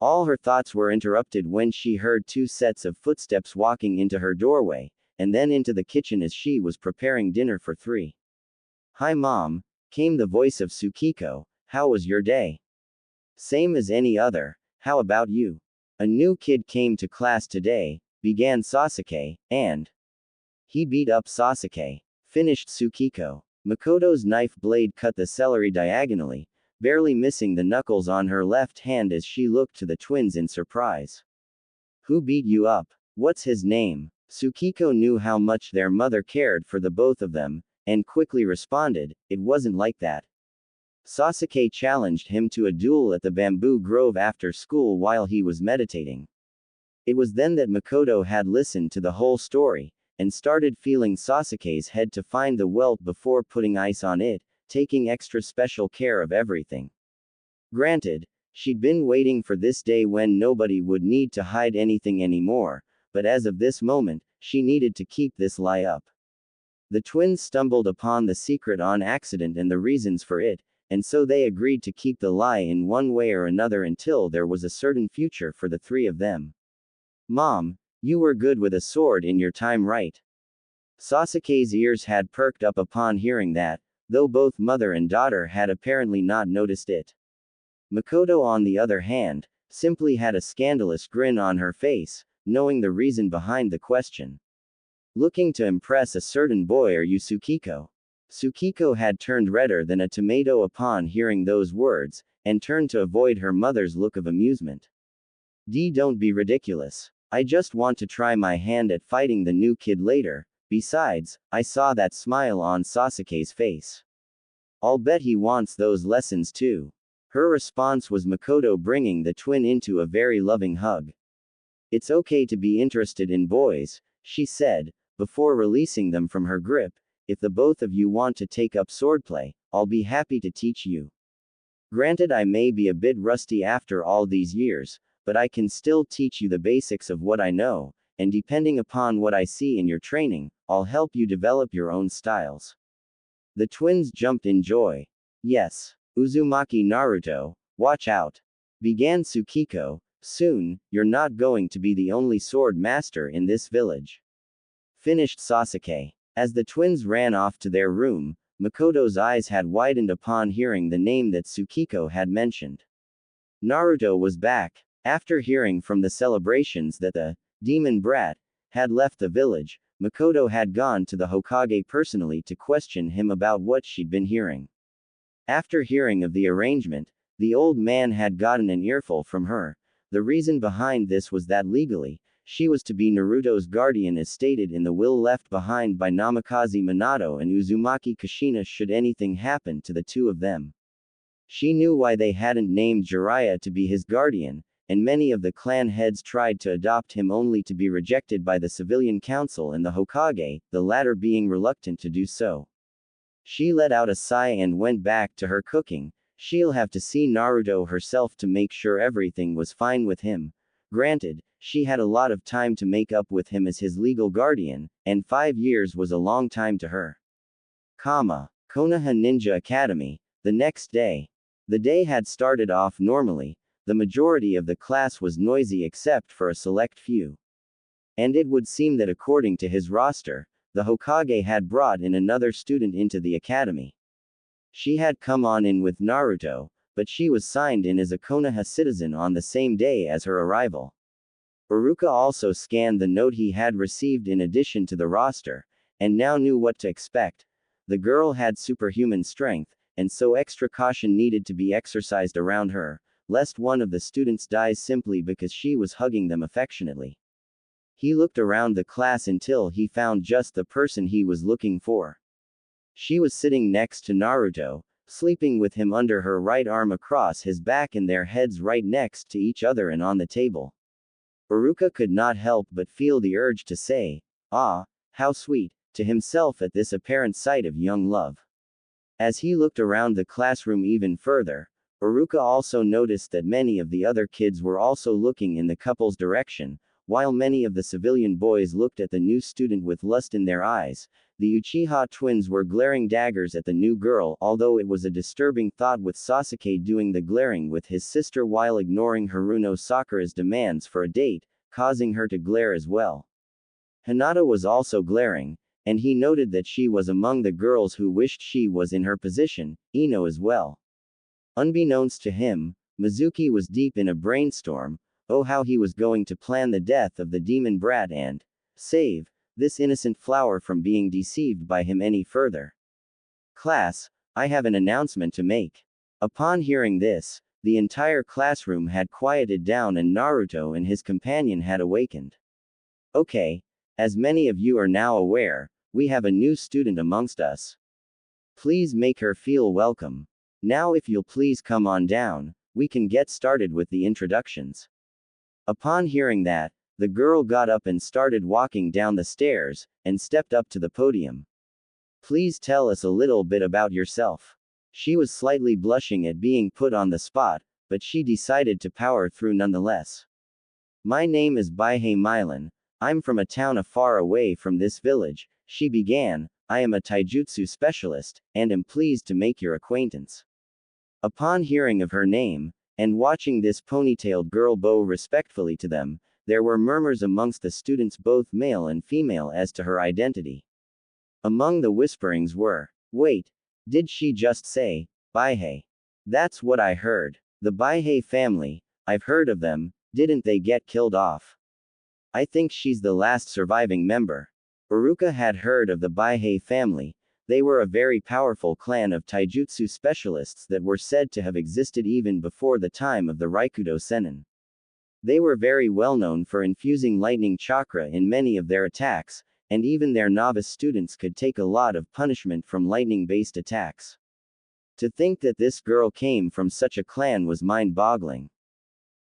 All her thoughts were interrupted when she heard two sets of footsteps walking into her doorway, and then into the kitchen as she was preparing dinner for three. "Hi Mom," came the voice of Tsukiko. "How was your day?" "Same as any other. How about you?" "A new kid came to class today," began Sasuke, "and he beat up Sasuke," finished Tsukiko. Makoto's knife blade cut the celery diagonally, barely missing the knuckles on her left hand as she looked to the twins in surprise. "Who beat you up? What's his name?" Tsukiko knew how much their mother cared for the both of them, and quickly responded, "It wasn't like that. Sasuke challenged him to a duel at the bamboo grove after school while he was meditating." It was then that Makoto had listened to the whole story, and started feeling Sasuke's head to find the welt before putting ice on it, taking extra special care of everything. Granted, she'd been waiting for this day when nobody would need to hide anything anymore, but as of this moment, she needed to keep this lie up. The twins stumbled upon the secret on accident and the reasons for it, and so they agreed to keep the lie in one way or another until there was a certain future for the three of them. "Mom, you were good with a sword in your time, right?" Sasuke's ears had perked up upon hearing that, though both mother and daughter had apparently not noticed it. Makoto, on the other hand, simply had a scandalous grin on her face, knowing the reason behind the question. "Looking to impress a certain boy, are you, Tsukiko?" Tsukiko had turned redder than a tomato upon hearing those words, and turned to avoid her mother's look of amusement. Don't be ridiculous. I just want to try my hand at fighting the new kid later. Besides, I saw that smile on Sasuke's face. I'll bet he wants those lessons too." Her response was Makoto bringing the twin into a very loving hug. "It's okay to be interested in boys," she said, before releasing them from her grip. "If the both of you want to take up swordplay, I'll be happy to teach you. Granted, I may be a bit rusty after all these years, but I can still teach you the basics of what I know, and depending upon what I see in your training, I'll help you develop your own styles." The twins jumped in joy. "Yes, Uzumaki Naruto, watch out," began Tsukiko. "Soon, you're not going to be the only sword master in this village," finished Sasuke. As the twins ran off to their room, Makoto's eyes had widened upon hearing the name that Tsukiko had mentioned. Naruto was back. After hearing from the celebrations that the demon brat had left the village, Makoto had gone to the Hokage personally to question him about what she'd been hearing. After hearing of the arrangement, the old man had gotten an earful from her. The reason behind this was that legally, she was to be Naruto's guardian as stated in the will left behind by Namikaze Minato and Uzumaki Kushina should anything happen to the two of them. She knew why they hadn't named Jiraiya to be his guardian, and many of the clan heads tried to adopt him only to be rejected by the civilian council and the Hokage, the latter being reluctant to do so. She let out a sigh and went back to her cooking. She'll have to see Naruto herself to make sure everything was fine with him. Granted, she had a lot of time to make up with him as his legal guardian, and 5 years was a long time to her. Konoha Ninja Academy. The next day. The day had started off normally. The majority of the class was noisy except for a select few. And it would seem that according to his roster, the Hokage had brought in another student into the academy. She had come on in with Naruto, but she was signed in as a Konoha citizen on the same day as her arrival. Iruka also scanned the note he had received in addition to the roster, and now knew what to expect. The girl had superhuman strength, and so extra caution needed to be exercised around her, lest one of the students dies simply because she was hugging them affectionately. He looked around the class until he found just the person he was looking for. She was sitting next to Naruto, sleeping with him under her right arm across his back and their heads right next to each other and on the table. Iruka could not help but feel the urge to say, "Ah, How sweet, to himself at this apparent sight of young love. As he looked around the classroom even further, Haruka also noticed that many of the other kids were also looking in the couple's direction, while many of the civilian boys looked at the new student with lust in their eyes. The Uchiha twins were glaring daggers at the new girl, although it was a disturbing thought with Sasuke doing the glaring with his sister while ignoring Haruno Sakura's demands for a date, causing her to glare as well. Hinata was also glaring, and he noted that she was among the girls who wished she was in her position, Ino as well. Unbeknownst to him, Mizuki was deep in a brainstorm. Oh, how he was going to plan the death of the demon brat and save this innocent flower from being deceived by him any further. Class, I have an announcement to make. Upon hearing this, the entire classroom had quieted down and Naruto and his companion had awakened. Okay, as many of you are now aware, we have a new student amongst us. Please make her feel welcome. Now if you'll please come on down, we can get started with the introductions. Upon hearing that, the girl got up and started walking down the stairs, and stepped up to the podium. Please tell us a little bit about yourself. She was slightly blushing at being put on the spot, but she decided to power through nonetheless. My name is Baihei Mylan. I'm from a town far away from this village, she began. I am a taijutsu specialist, and am pleased to make your acquaintance. Upon hearing of her name, and watching this ponytailed girl bow respectfully to them, there were murmurs amongst the students both male and female as to her identity. Among the whisperings were, wait, did she just say, Baihei? That's what I heard. The Baihei family, I've heard of them, didn't they get killed off? I think she's the last surviving member. Haruka had heard of the Baihei family. They were a very powerful clan of taijutsu specialists that were said to have existed even before the time of the Raikudo Sennin. They were very well known for infusing lightning chakra in many of their attacks, and even their novice students could take a lot of punishment from lightning-based attacks. To think that this girl came from such a clan was mind-boggling.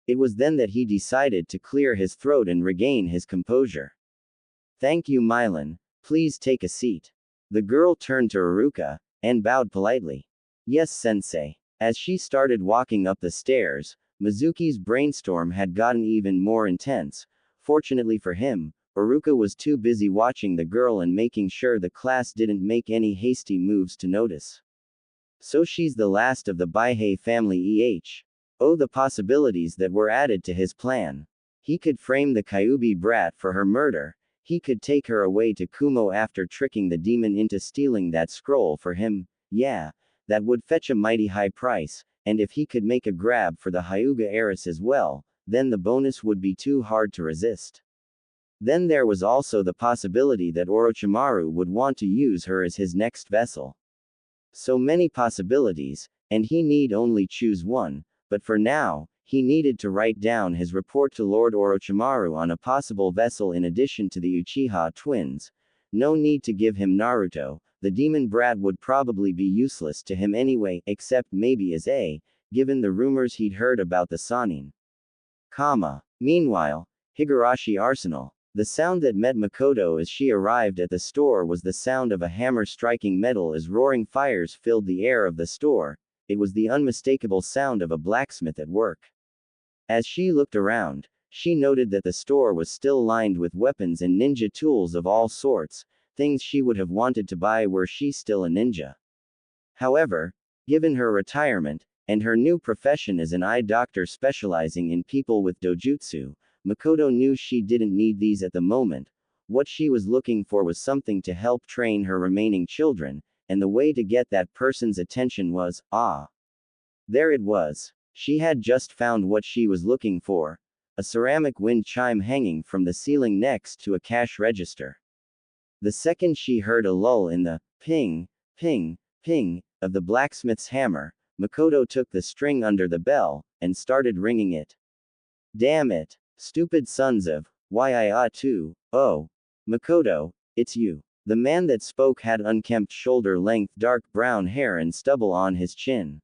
It was then that he decided to clear his throat and regain his composure. Thank you, Mylan. Please take a seat. The girl turned to Haruka, and bowed politely. Yes, sensei. As she started walking up the stairs, Mizuki's brainstorm had gotten even more intense. Fortunately for him, Haruka was too busy watching the girl and making sure the class didn't make any hasty moves to notice. So she's the last of the Baihei family Oh, the possibilities that were added to his plan. He could frame the Kyūbi brat for her murder. He could take her away to Kumo after tricking the demon into stealing that scroll for him. Yeah, that would fetch a mighty high price, and if he could make a grab for the Hyuga heiress as well, then the bonus would be too hard to resist. Then there was also the possibility that Orochimaru would want to use her as his next vessel. So many possibilities, and he need only choose one, but for now, he needed to write down his report to Lord Orochimaru on a possible vessel in addition to the Uchiha twins. No need to give him Naruto, the demon brat would probably be useless to him anyway, except maybe as given the rumors he'd heard about the Sannin. Meanwhile, Higurashi Arsenal. The sound that met Makoto as she arrived at the store was the sound of a hammer striking metal as roaring fires filled the air of the store. It was the unmistakable sound of a blacksmith at work. As she looked around, she noted that the store was still lined with weapons and ninja tools of all sorts, things she would have wanted to buy were she still a ninja. However, given her retirement, and her new profession as an eye doctor specializing in people with dojutsu, Makoto knew she didn't need these at the moment. What she was looking for was something to help train her remaining children, and the way to get that person's attention was, there it was. She had just found what she was looking for. A ceramic wind chime hanging from the ceiling next to a cash register. The second she heard a lull in the ping, ping, ping of the blacksmith's hammer, Makoto took the string under the bell, and started ringing it. Damn it. Stupid sons of, why I ought to, oh. Makoto, it's you. The man that spoke had unkempt shoulder-length dark brown hair and stubble on his chin.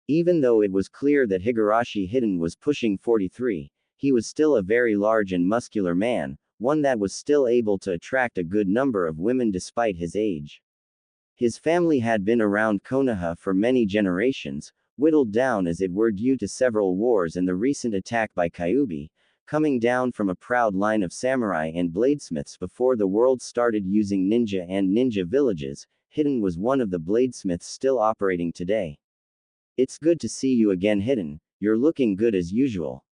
Even though it was clear that Higurashi Hiden was pushing 43, he was still a very large and muscular man, one that was still able to attract a good number of women despite his age. His family had been around Konoha for many generations, whittled down as it were due to several wars and the recent attack by Kyūbi, coming down from a proud line of samurai and bladesmiths before the world started using ninja and ninja villages. Hidden was one of the bladesmiths still operating today. It's good to see you again, Hidden. You're looking good as usual.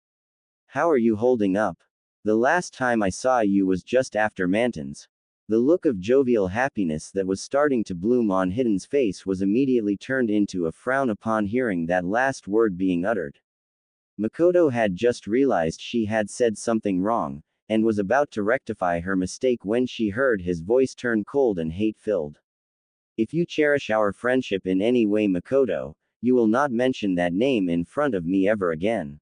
How are you holding up? The last time I saw you was just after Manton's. The look of jovial happiness that was starting to bloom on Hidden's face was immediately turned into a frown upon hearing that last word being uttered. Makoto had just realized she had said something wrong, and was about to rectify her mistake when she heard his voice turn cold and hate-filled. If you cherish our friendship in any way, Makoto, you will not mention that name in front of me ever again.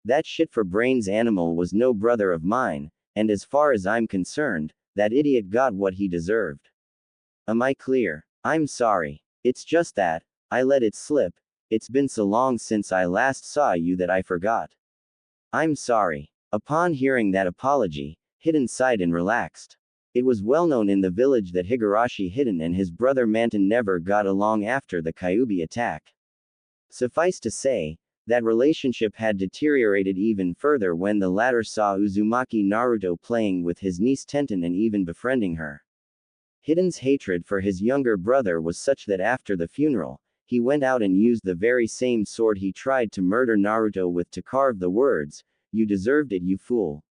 That shit for brains animal was no brother of mine, and as far as I'm concerned, that idiot got what he deserved. Am I clear? I'm sorry. It's just that, I let it slip. It's been so long since I last saw you that I forgot. I'm sorry. Upon hearing that apology, Hidden sighed and relaxed. It was well known in the village that Higurashi Hidden and his brother Manton never got along after the Kyūbi attack. Suffice to say, that relationship had deteriorated even further when the latter saw Uzumaki Naruto playing with his niece Tenten and even befriending her. Hidden's hatred for his younger brother was such that after the funeral, he went out and used the very same sword he tried to murder Naruto with to carve the words, "You deserved it, you fool,"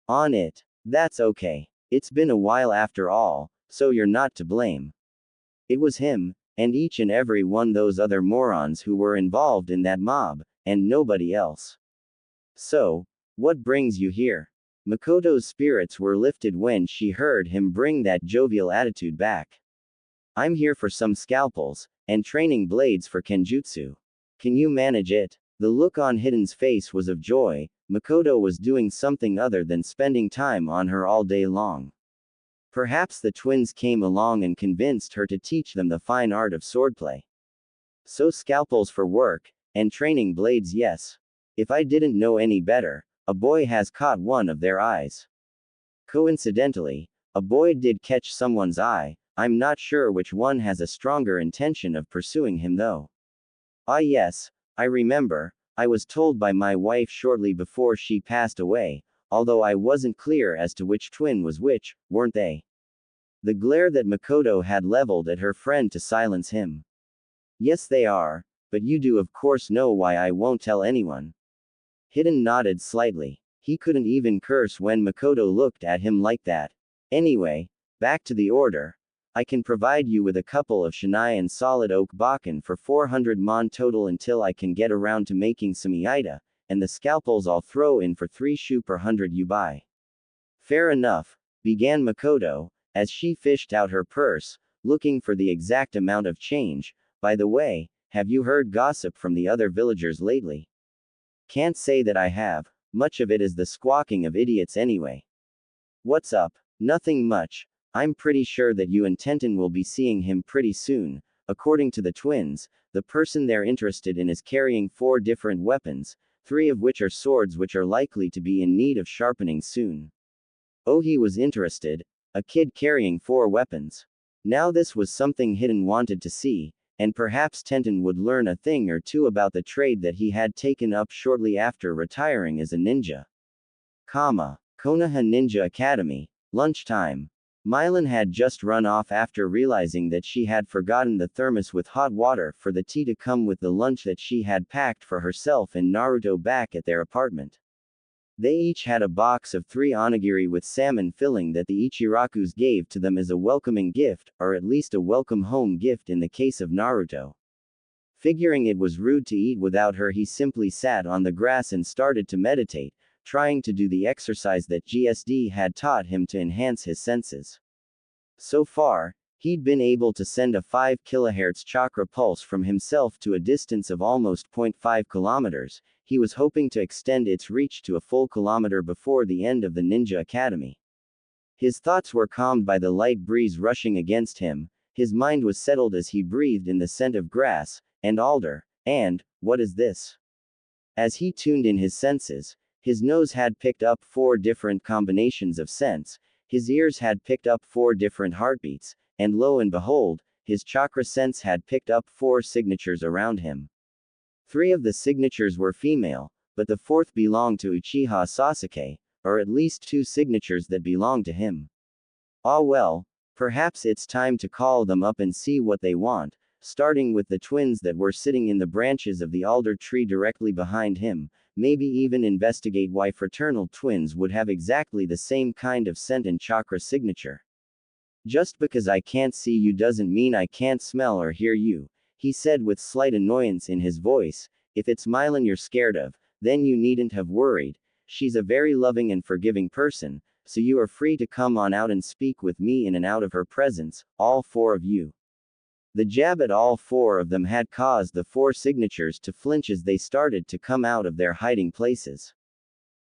on it. That's okay. It's been a while after all, so you're not to blame. It was him, and each and every one those other morons who were involved in that mob, and nobody else. So, what brings you here? Makoto's spirits were lifted when she heard him bring that jovial attitude back. I'm here for some scalpels, and training blades for Kenjutsu. Can you manage it? The look on Hidden's face was of joy. Makoto was doing something other than spending time on her all day long. Perhaps the twins came along and convinced her to teach them the fine art of swordplay. So scalpels for work, and training blades, yes. If I didn't know any better, a boy has caught one of their eyes. Coincidentally, a boy did catch someone's eye. I'm not sure which one has a stronger intention of pursuing him though. Ah yes, I remember, I was told by my wife shortly before she passed away, although I wasn't clear as to which twin was which, weren't they? The glare that Makoto had leveled at her friend to silence him. Yes they are, but you do of course know why I won't tell anyone. Hidden nodded slightly. He couldn't even curse when Makoto looked at him like that. Anyway, back to the order. I can provide you with a couple of Shinai and solid oak bakken for 400 mon total until I can get around to making some Iida, and the scalpels I'll throw in for 3 shu per 100 you buy. Fair enough, began Makoto, as she fished out her purse, looking for the exact amount of change. By the way, have you heard gossip from the other villagers lately? Can't say that I have, much of it is the squawking of idiots anyway. What's up? Nothing much. I'm pretty sure that you and Tenten will be seeing him pretty soon. According to the twins, the person they're interested in is carrying 4 different weapons, 3 of which are swords which are likely to be in need of sharpening soon. Oh, he was interested. A kid carrying 4 weapons. Now this was something Hidden wanted to see, and perhaps Tenten would learn a thing or two about the trade that he had taken up shortly after retiring as a ninja. Konoha Ninja Academy. Lunchtime. Mylan had just run off after realizing that she had forgotten the thermos with hot water for the tea to come with the lunch that she had packed for herself and Naruto back at their apartment. They each had a box of 3 onigiri with salmon filling that the Ichirakus gave to them as a welcoming gift, or at least a welcome home gift in the case of Naruto. Figuring it was rude to eat without her, he simply sat on the grass and started to meditate, trying to do the exercise that GSD had taught him to enhance his senses. So far, he'd been able to send a 5 kHz chakra pulse from himself to a distance of almost 0.5 kilometers. He was hoping to extend its reach to a full kilometer before the end of the Ninja Academy. His thoughts were calmed by the light breeze rushing against him. His mind was settled as he breathed in the scent of grass and alder. And, what is this? As he tuned in his senses, His nose had picked up 4 different combinations of scents, his ears had picked up 4 different heartbeats, and lo and behold, his chakra sense had picked up 4 signatures around him. 3 of the signatures were female, but the 4th belonged to Uchiha Sasuke, or at least 2 signatures that belonged to him. Ah well, perhaps it's time to call them up and see what they want, starting with the twins that were sitting in the branches of the alder tree directly behind him, maybe even investigate why fraternal twins would have exactly the same kind of scent and chakra signature. Just because I can't see you doesn't mean I can't smell or hear you, he said with slight annoyance in his voice. If it's Mylan you're scared of, then you needn't have worried. She's a very loving and forgiving person, so you are free to come on out and speak with me in and out of her presence, all 4 of you. The jab at all 4 of them had caused the 4 signatures to flinch as they started to come out of their hiding places.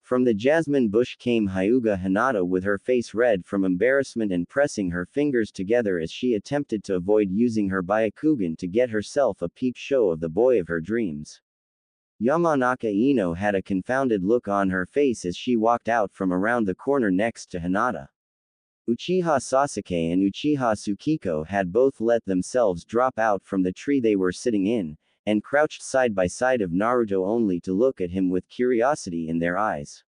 From the jasmine bush came Hyuga Hinata with her face red from embarrassment and pressing her fingers together as she attempted to avoid using her Byakugan to get herself a peep show of the boy of her dreams. Yamanaka Ino had a confounded look on her face as she walked out from around the corner next to Hinata. Uchiha Sasuke and Uchiha Tsukiko had both let themselves drop out from the tree they were sitting in, and crouched side by side of Naruto only to look at him with curiosity in their eyes.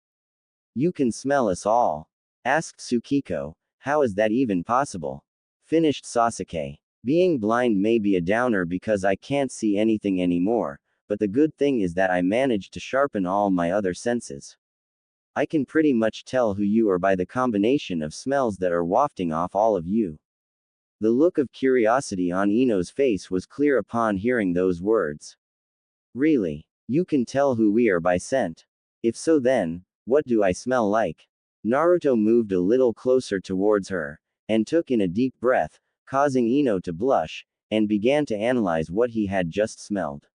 You can smell us all? Asked Tsukiko. How is that even possible? Finished Sasuke. Being blind may be a downer because I can't see anything anymore, but the good thing is that I managed to sharpen all my other senses. I can pretty much tell who you are by the combination of smells that are wafting off all of you. The look of curiosity on Ino's face was clear upon hearing those words. Really? You can tell who we are by scent? If so then, what do I smell like? Naruto moved a little closer towards her, and took in a deep breath, causing Ino to blush, and began to analyze what he had just smelled.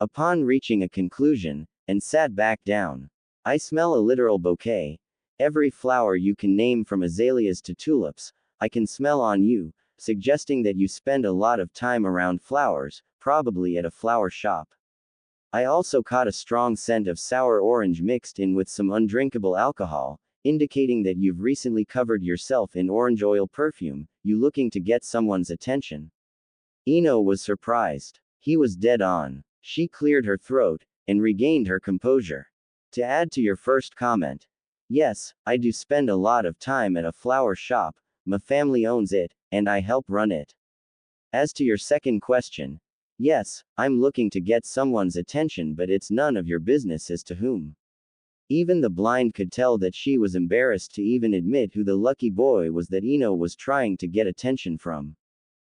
Upon reaching a conclusion, and sat back down. I smell a literal bouquet. Every flower you can name from azaleas to tulips, I can smell on you, suggesting that you spend a lot of time around flowers, probably at a flower shop. I also caught a strong scent of sour orange mixed in with some undrinkable alcohol, indicating that you've recently covered yourself in orange oil perfume, you looking to get someone's attention. Ino was surprised. He was dead on. She cleared her throat, and regained her composure. To add to your first comment, yes, I do spend a lot of time at a flower shop, my family owns it, and I help run it. As to your second question, yes, I'm looking to get someone's attention, but it's none of your business as to whom. Even the blind could tell that she was embarrassed to even admit who the lucky boy was that Ino was trying to get attention from.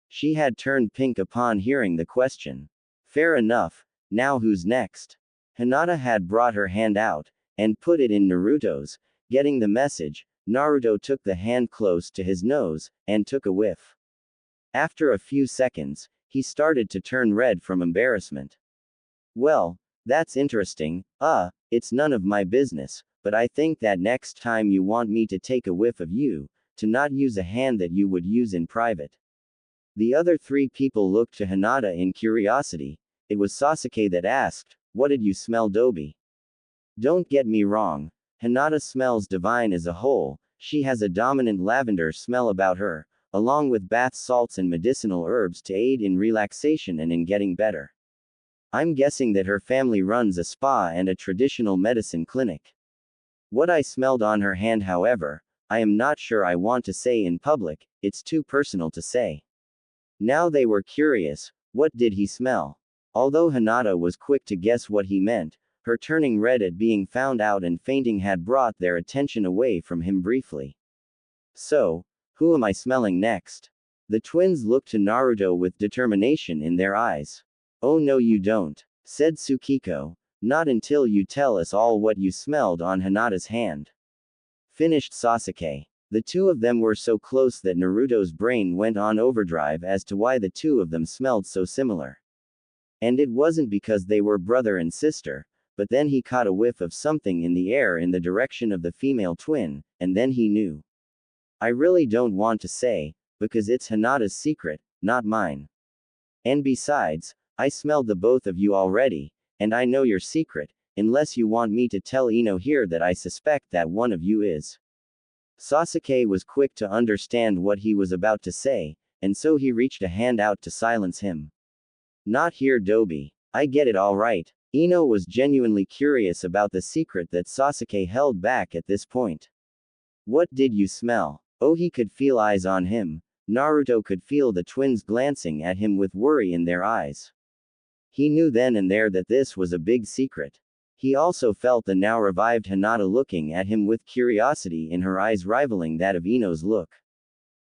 She had turned pink upon hearing the question. Fair enough, now who's next? Hinata had brought her hand out, and put it in Naruto's. Getting the message, Naruto took the hand close to his nose, and took a whiff. After a few seconds, he started to turn red from embarrassment. Well, that's interesting, it's none of my business, but I think that next time you want me to take a whiff of you, to not use a hand that you would use in private. The other 3 people looked to Hinata in curiosity. It was Sasuke that asked, what did you smell, Dobi? Don't get me wrong, Hinata smells divine as a whole, she has a dominant lavender smell about her, along with bath salts and medicinal herbs to aid in relaxation and in getting better. I'm guessing that her family runs a spa and a traditional medicine clinic. What I smelled on her hand, however, I am not sure I want to say in public, it's too personal to say. Now they were curious, what did he smell? Although Hinata was quick to guess what he meant, her turning red at being found out and fainting had brought their attention away from him briefly. So, who am I smelling next? The twins looked to Naruto with determination in their eyes. Oh no you don't, said Tsukiko, not until you tell us all what you smelled on Hinata's hand. Finished Sasuke. The 2 of them were so close that Naruto's brain went on overdrive as to why the 2 of them smelled so similar. And it wasn't because they were brother and sister, but then he caught a whiff of something in the air in the direction of the female twin, and then he knew. I really don't want to say, because it's Hinata's secret, not mine. And besides, I smelled the both of you already, and I know your secret, unless you want me to tell Ino here that I suspect that one of you is. Sasuke was quick to understand what he was about to say, and so he reached a hand out to silence him. Not here, Dobi. I get it all right. Ino was genuinely curious about the secret that Sasuke held back at this point. What did you smell? Oh, he could feel eyes on him. Naruto could feel the twins glancing at him with worry in their eyes. He knew then and there that this was a big secret. He also felt the now revived Hinata looking at him with curiosity in her eyes rivaling that of Ino's look.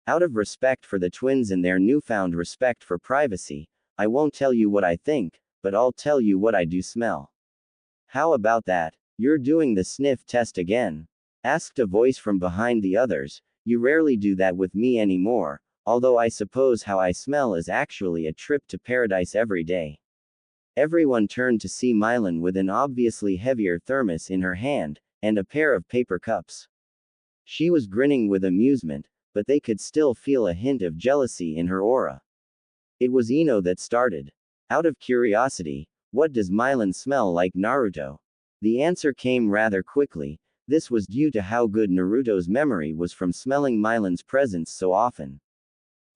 Out of respect for the twins and their newfound respect for privacy, I won't tell you what I think, but I'll tell you what I do smell. How about that? You're doing the sniff test again? Asked a voice from behind the others. You rarely do that with me anymore, although I suppose how I smell is actually a trip to paradise every day. Everyone turned to see Mylan with an obviously heavier thermos in her hand, and a pair of paper cups. She was grinning with amusement, but they could still feel a hint of jealousy in her aura. It was Ino that started. Out of curiosity, what does Mylan smell like, Naruto? The answer came rather quickly. This was due to how good Naruto's memory was from smelling Mylan's presence so often.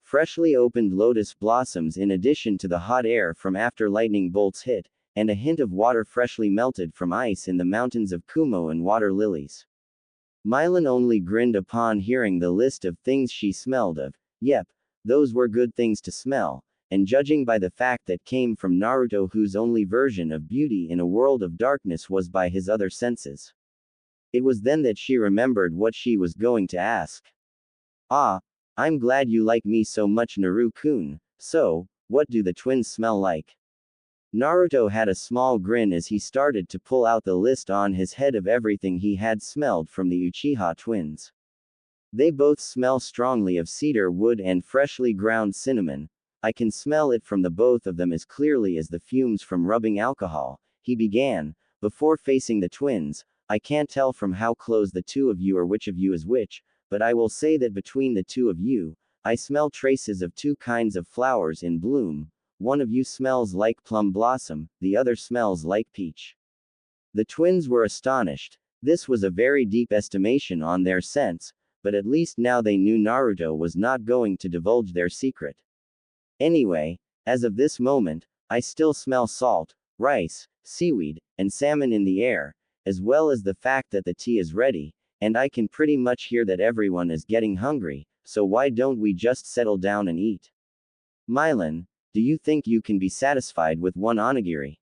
Freshly opened lotus blossoms in addition to the hot air from after lightning bolts hit, and a hint of water freshly melted from ice in the mountains of Kumo and water lilies. Mylan only grinned upon hearing the list of things she smelled of. Yep, those were good things to smell, and judging by the fact that came from Naruto, whose only version of beauty in a world of darkness was by his other senses. It was then that she remembered what she was going to ask. Ah, I'm glad you like me so much, Naru-kun. So, what do the twins smell like? Naruto had a small grin as he started to pull out the list on his head of everything he had smelled from the Uchiha twins. They both smell strongly of cedar wood and freshly ground cinnamon. I can smell it from the both of them as clearly as the fumes from rubbing alcohol, he began, before facing the twins. I can't tell from how close the two of you are which of you is which, but I will say that between the two of you, I smell traces of two kinds of flowers in bloom. One of you smells like plum blossom, the other smells like peach. The twins were astonished. This was a very deep estimation on their sense, but at least now they knew Naruto was not going to divulge their secret. Anyway, as of this moment, I still smell salt, rice, seaweed, and salmon in the air, as well as the fact that the tea is ready, and I can pretty much hear that everyone is getting hungry, so why don't we just settle down and eat? Mylan, do you think you can be satisfied with one onigiri?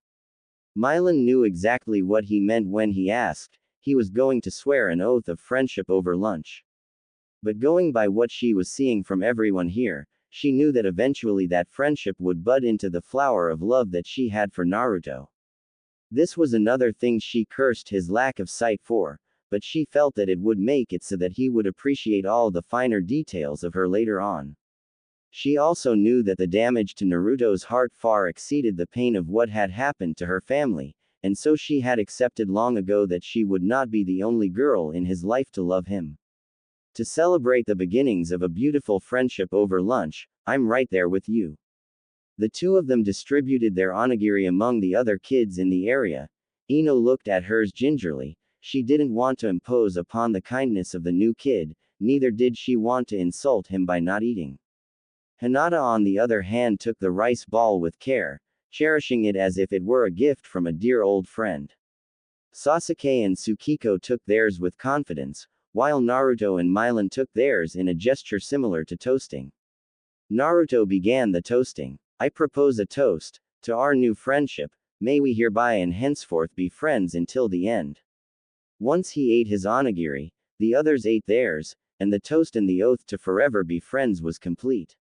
Mylan knew exactly what he meant when he asked. He was going to swear an oath of friendship over lunch. But going by what she was seeing from everyone here, she knew that eventually that friendship would bud into the flower of love that she had for Naruto. This was another thing she cursed his lack of sight for, but she felt that it would make it so that he would appreciate all the finer details of her later on. She also knew that the damage to Naruto's heart far exceeded the pain of what had happened to her family, and so she had accepted long ago that she would not be the only girl in his life to love him. To celebrate the beginnings of a beautiful friendship over lunch, I'm right there with you. The two of them distributed their onigiri among the other kids in the area. Ino looked at hers gingerly. She didn't want to impose upon the kindness of the new kid, neither did she want to insult him by not eating. Hinata on the other hand took the rice ball with care, cherishing it as if it were a gift from a dear old friend. Sasuke and Tsukiko took theirs with confidence, while Naruto and Mylan took theirs in a gesture similar to toasting. Naruto began the toasting. I propose a toast, to our new friendship, may we hereby and henceforth be friends until the end. Once he ate his onigiri, the others ate theirs, and the toast and the oath to forever be friends was complete.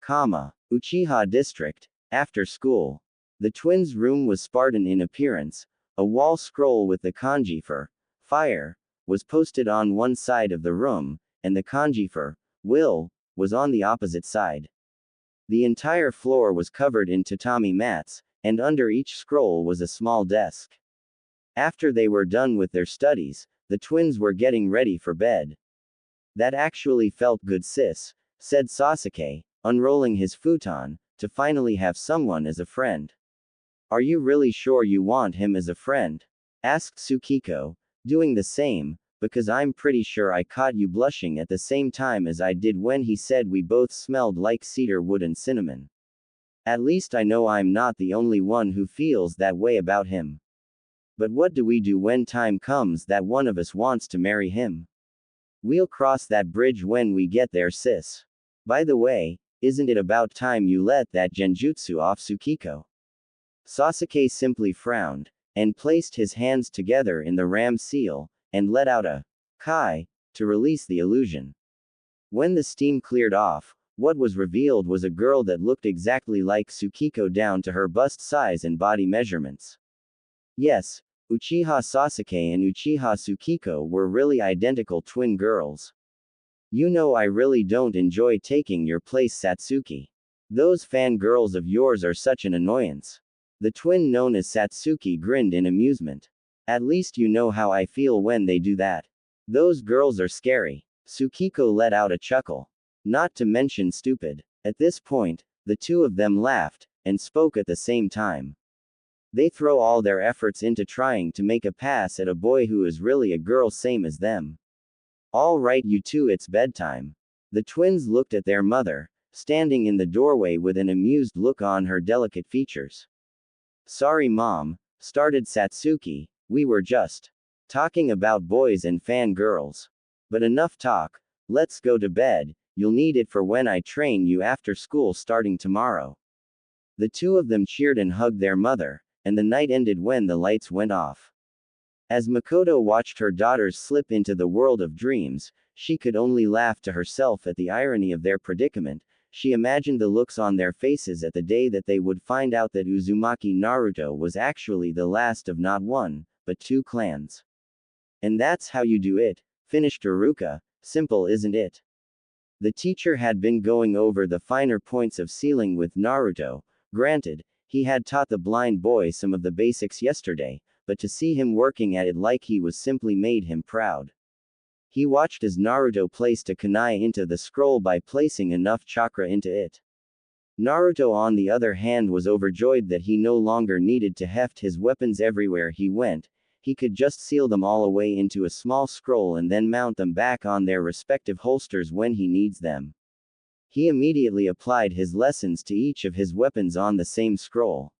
Uchiha District, after school. The twins' room was Spartan in appearance. A wall scroll with the kanji for fire was posted on one side of the room, and the kanji for will was on the opposite side. The entire floor was covered in tatami mats, and under each scroll was a small desk. After they were done with their studies, the twins were getting ready for bed. That actually felt good, sis, said Sasuke, unrolling his futon, to finally have someone as a friend. Are you really sure you want him as a friend? asked Tsukiko, doing the same, because I'm pretty sure I caught you blushing at the same time as I did when he said we both smelled like cedar wood and cinnamon. At least I know I'm not the only one who feels that way about him. But what do we do when time comes that one of us wants to marry him? We'll cross that bridge when we get there, sis. By the way, isn't it about time you let that genjutsu off, Tsukiko? Sasuke simply frowned, and placed his hands together in the ram seal, and let out a kai to release the illusion. When the steam cleared off, what was revealed was a girl that looked exactly like Tsukiko down to her bust size and body measurements. Yes, Uchiha Sasuke and Uchiha Tsukiko were really identical twin girls. You know I really don't enjoy taking your place, Satsuki. Those fangirls of yours are such an annoyance. The twin known as Satsuki grinned in amusement. At least you know how I feel when they do that. Those girls are scary. Tsukiko let out a chuckle. Not to mention stupid. At this point, the two of them laughed, and spoke at the same time. They throw all their efforts into trying to make a pass at a boy who is really a girl same as them. All right, you two, it's bedtime. The twins looked at their mother, standing in the doorway with an amused look on her delicate features. Sorry, Mom, started Satsuki, we were just talking about boys and fangirls. But enough talk, let's go to bed, you'll need it for when I train you after school starting tomorrow. The two of them cheered and hugged their mother, and the night ended when the lights went off. As Makoto watched her daughters slip into the world of dreams, she could only laugh to herself at the irony of their predicament. She imagined the looks on their faces at the day that they would find out that Uzumaki Naruto was actually the last of not one, but two clans. And that's how you do it, finished Iruka, simple isn't it? The teacher had been going over the finer points of sealing with Naruto. Granted, he had taught the blind boy some of the basics yesterday, but to see him working at it like he was simply made him proud. He watched as Naruto placed a kunai into the scroll by placing enough chakra into it. Naruto, on the other hand, was overjoyed that he no longer needed to heft his weapons everywhere he went. He could just seal them all away into a small scroll and then mount them back on their respective holsters when he needs them. He immediately applied his lessons to each of his weapons on the same scroll.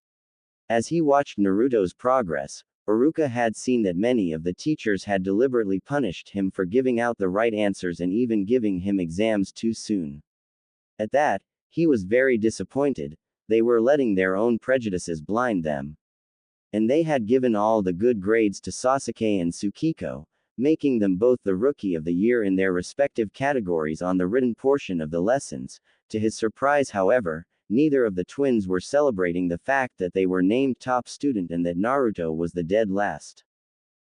As he watched Naruto's progress, Iruka had seen that many of the teachers had deliberately punished him for giving out the right answers and even giving him exams too soon. At that, he was very disappointed. They were letting their own prejudices blind them. And they had given all the good grades to Sasuke and Tsukiko, making them both the Rookie of the Year in their respective categories on the written portion of the lessons. To his surprise, however, neither of the twins were celebrating the fact that they were named top student and that Naruto was the dead last.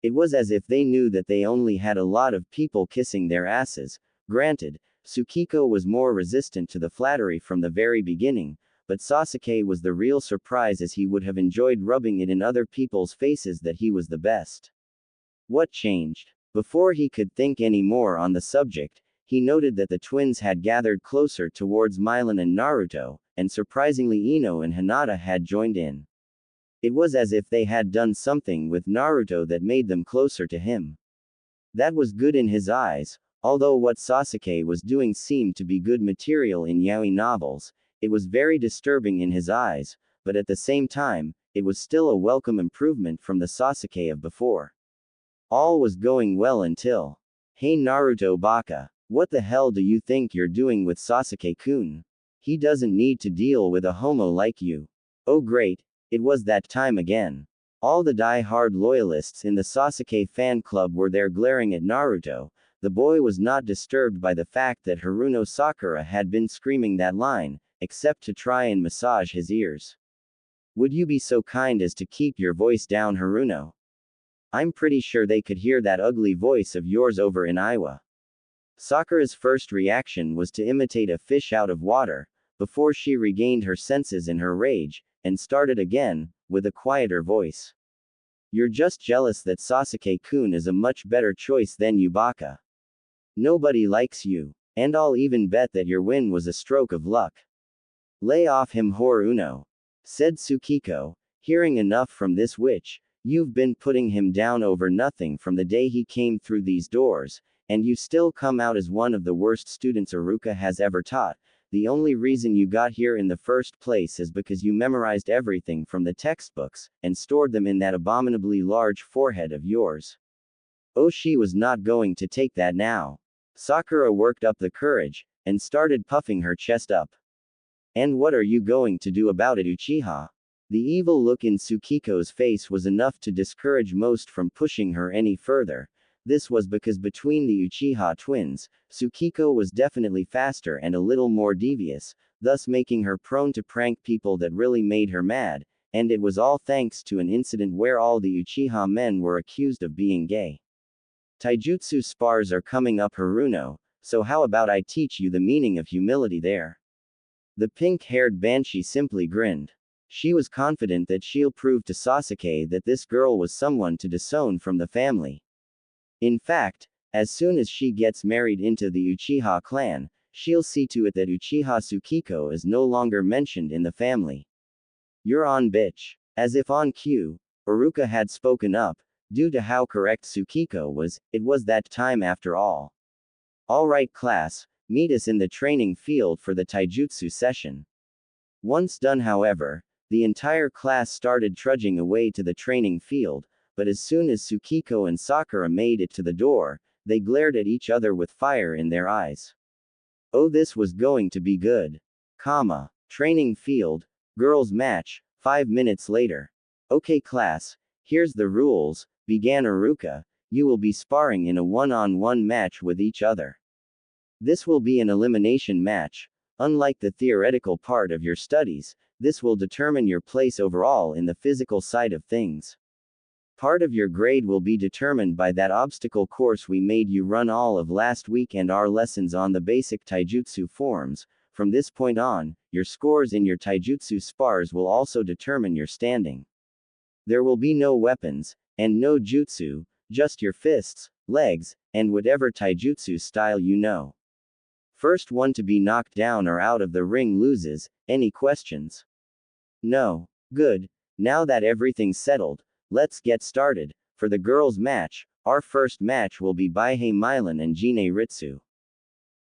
It was as if they knew that they only had a lot of people kissing their asses. Granted, Tsukiko was more resistant to the flattery from the very beginning, but Sasuke was the real surprise, as he would have enjoyed rubbing it in other people's faces that he was the best. What changed? Before he could think any more on the subject, he noted that the twins had gathered closer towards Milan and Naruto, and surprisingly Ino and Hinata had joined in. It was as if they had done something with Naruto that made them closer to him. That was good in his eyes, although what Sasuke was doing seemed to be good material in yaoi novels. It was very disturbing in his eyes, but at the same time, it was still a welcome improvement from the Sasuke of before. All was going well until, hey Naruto Baka, what the hell do you think you're doing with Sasuke-kun? He doesn't need to deal with a homo like you. Oh great, it was that time again. All the die-hard loyalists in the Sasuke fan club were there glaring at Naruto. The boy was not disturbed by the fact that Haruno Sakura had been screaming that line, except to try and massage his ears. Would you be so kind as to keep your voice down, Haruno? I'm pretty sure they could hear that ugly voice of yours over in Iowa. Sakura's first reaction was to imitate a fish out of water, before she regained her senses in her rage, and started again, with a quieter voice. You're just jealous that Sasuke-kun is a much better choice than you, Baka. Nobody likes you, and I'll even bet that your win was a stroke of luck. Lay off him, Haruno, said Tsukiko, hearing enough from this witch. You've been putting him down over nothing from the day he came through these doors, and you still come out as one of the worst students Aruka has ever taught. The only reason you got here in the first place is because you memorized everything from the textbooks, and stored them in that abominably large forehead of yours. Oh, she was not going to take that now. Sakura worked up the courage, and started puffing her chest up. And what are you going to do about it, Uchiha? The evil look in Tsukiko's face was enough to discourage most from pushing her any further. This was because between the Uchiha twins, Tsukiko was definitely faster and a little more devious, thus making her prone to prank people that really made her mad, and it was all thanks to an incident where all the Uchiha men were accused of being gay. Taijutsu spars are coming up, Haruno, so how about I teach you the meaning of humility there? The pink-haired banshee simply grinned. She was confident that she'll prove to Sasuke that this girl was someone to disown from the family. In fact, as soon as she gets married into the Uchiha clan, she'll see to it that Uchiha Tsukiko is no longer mentioned in the family. You're on, bitch. As if on cue, Aruka had spoken up. Due to how correct Tsukiko was, it was that time after all. Alright class, meet us in the training field for the taijutsu session. Once done, however, the entire class started trudging away to the training field, but as soon as Tsukiko and Sakura made it to the door, they glared at each other with fire in their eyes. Oh, this was going to be good. Training field, girls match, 5 minutes later. Okay class, here's the rules, began Aruka. You will be sparring in a one-on-one match with each other. This will be an elimination match. Unlike the theoretical part of your studies, this will determine your place overall in the physical side of things. Part of your grade will be determined by that obstacle course we made you run all of last week and our lessons on the basic taijutsu forms. From this point on, your scores in your taijutsu spars will also determine your standing. There will be no weapons, and no jutsu, just your fists, legs, and whatever taijutsu style you know. First one to be knocked down or out of the ring loses. Any questions? No. Good. Now that everything's settled, let's get started. For the girls' match, our first match will be Baihei Milan and Jine Ritsu.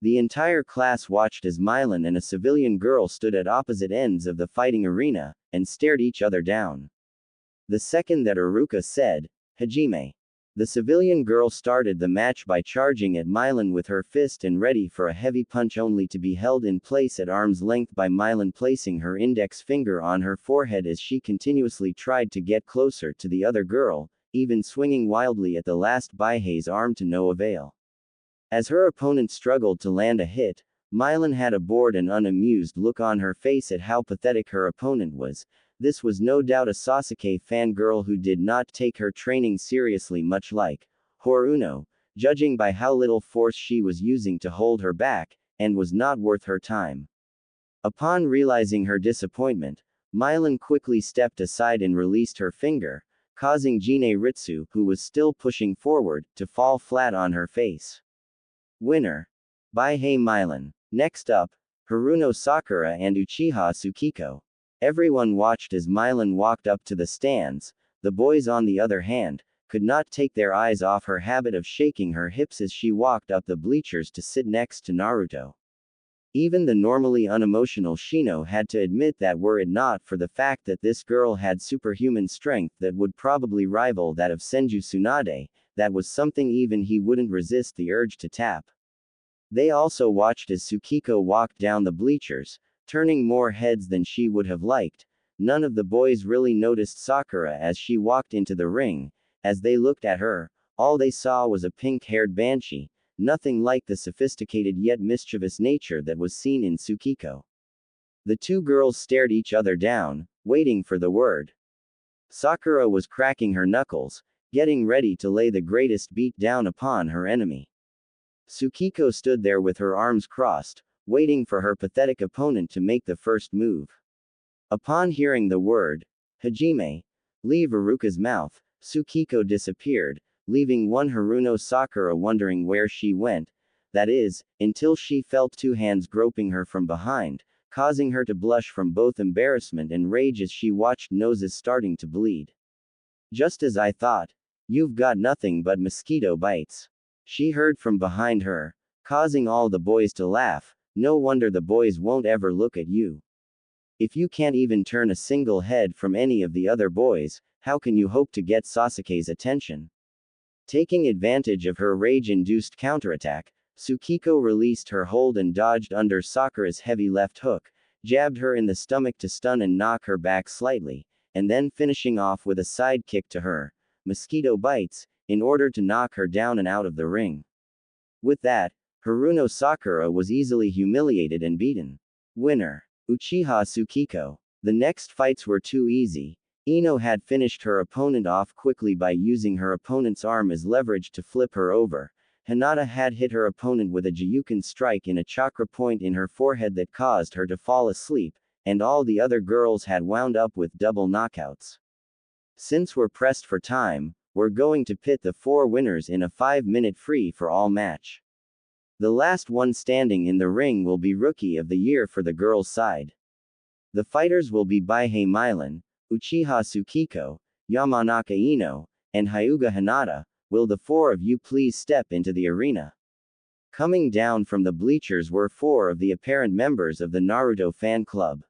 The entire class watched as Milan and a civilian girl stood at opposite ends of the fighting arena, and stared each other down. The second that Aruka said, Hajime. The civilian girl started the match by charging at Milan with her fist and ready for a heavy punch, only to be held in place at arm's length by Milan, placing her index finger on her forehead as she continuously tried to get closer to the other girl, even swinging wildly at the last Baihei's arm to no avail. As her opponent struggled to land a hit, Milan had a bored and unamused look on her face at how pathetic her opponent was. This was no doubt a Sasuke fangirl who did not take her training seriously, much like Haruno, judging by how little force she was using to hold her back, and was not worth her time. Upon realizing her disappointment, Milan quickly stepped aside and released her finger, causing Jine Ritsu, who was still pushing forward, to fall flat on her face. Winner. Baihei Milan. Next up, Haruno Sakura and Uchiha Tsukiko. Everyone watched as Milan walked up to the stands. The boys, on the other hand, could not take their eyes off her habit of shaking her hips as she walked up the bleachers to sit next to Naruto. Even the normally unemotional Shino had to admit that were it not for the fact that this girl had superhuman strength that would probably rival that of Senju Tsunade, that was something even he wouldn't resist the urge to tap. They also watched as Tsukiko walked down the bleachers, turning more heads than she would have liked. None of the boys really noticed Sakura as she walked into the ring. As they looked at her, all they saw was a pink-haired banshee, nothing like the sophisticated yet mischievous nature that was seen in Tsukiko. The two girls stared each other down, waiting for the word. Sakura was cracking her knuckles, getting ready to lay the greatest beat down upon her enemy. Tsukiko stood there with her arms crossed, waiting for her pathetic opponent to make the first move. Upon hearing the word, Hajime, leave Aruka's mouth, Tsukiko disappeared, leaving one Haruno Sakura wondering where she went, that is, until she felt two hands groping her from behind, causing her to blush from both embarrassment and rage as she watched noses starting to bleed. Just as I thought. You've got nothing but mosquito bites. She heard from behind her, causing all the boys to laugh. No wonder the boys won't ever look at you. If you can't even turn a single head from any of the other boys, how can you hope to get Sasuke's attention? Taking advantage of her rage-induced counterattack, Tsukiko released her hold and dodged under Sakura's heavy left hook, jabbed her in the stomach to stun and knock her back slightly, and then finishing off with a side kick to her, mosquito bites, in order to knock her down and out of the ring. With that, Haruno Sakura was easily humiliated and beaten. Winner. Uchiha Tsukiko. The next fights were too easy. Ino had finished her opponent off quickly by using her opponent's arm as leverage to flip her over. Hinata had hit her opponent with a Jiyuken strike in a chakra point in her forehead that caused her to fall asleep, and all the other girls had wound up with double knockouts. Since we're pressed for time, we're going to pit the 4 winners in a 5-minute free-for-all match. The last one standing in the ring will be Rookie of the Year for the girls' side. The fighters will be Baihei Milan, Uchiha Tsukiko, Yamanaka Ino, and Hyuga Hinata. Will the 4 of you please step into the arena? Coming down from the bleachers were 4 of the apparent members of the Naruto fan club.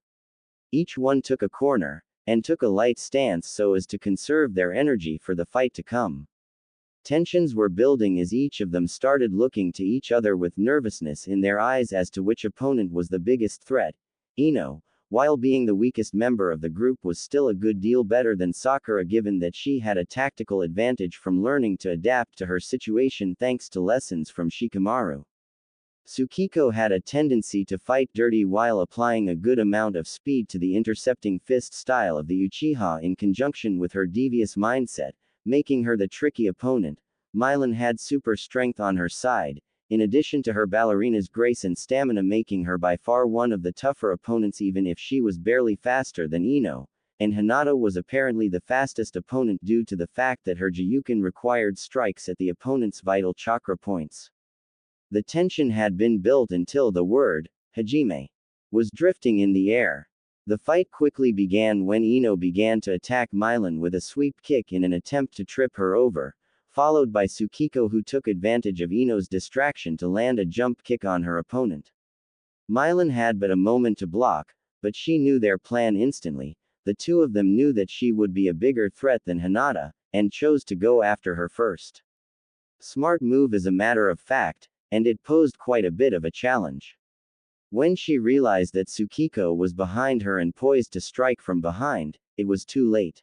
Each one took a corner, and took a light stance so as to conserve their energy for the fight to come. Tensions were building as each of them started looking to each other with nervousness in their eyes as to which opponent was the biggest threat. Ino, while being the weakest member of the group, was still a good deal better than Sakura, given that she had a tactical advantage from learning to adapt to her situation thanks to lessons from Shikamaru. Tsukiko had a tendency to fight dirty while applying a good amount of speed to the intercepting fist style of the Uchiha in conjunction with her devious mindset, making her the tricky opponent. Milan had super strength on her side, in addition to her ballerina's grace and stamina, making her by far one of the tougher opponents even if she was barely faster than Ino, and Hinata was apparently the fastest opponent due to the fact that her Jiyuken required strikes at the opponent's vital chakra points. The tension had been built until the word, Hajime, was drifting in the air. The fight quickly began when Ino began to attack Milan with a sweep kick in an attempt to trip her over, followed by Tsukiko, who took advantage of Ino's distraction to land a jump kick on her opponent. Milan had but a moment to block, but she knew their plan instantly. The two of them knew that she would be a bigger threat than Hinata, and chose to go after her first. Smart move as a matter of fact, and it posed quite a bit of a challenge. When she realized that Tsukiko was behind her and poised to strike from behind, it was too late.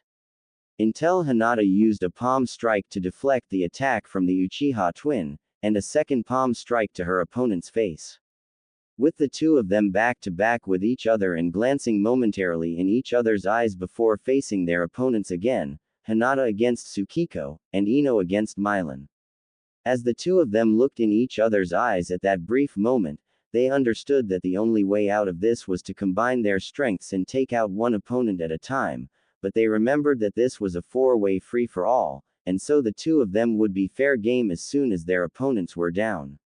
Until Hinata used a palm strike to deflect the attack from the Uchiha twin, and a second palm strike to her opponent's face. With the two of them back to back with each other and glancing momentarily in each other's eyes before facing their opponents again, Hinata against Tsukiko, and Ino against Milan. As the two of them looked in each other's eyes at that brief moment, they understood that the only way out of this was to combine their strengths and take out one opponent at a time, but they remembered that this was a 4-way free-for-all, and so the two of them would be fair game as soon as their opponents were down.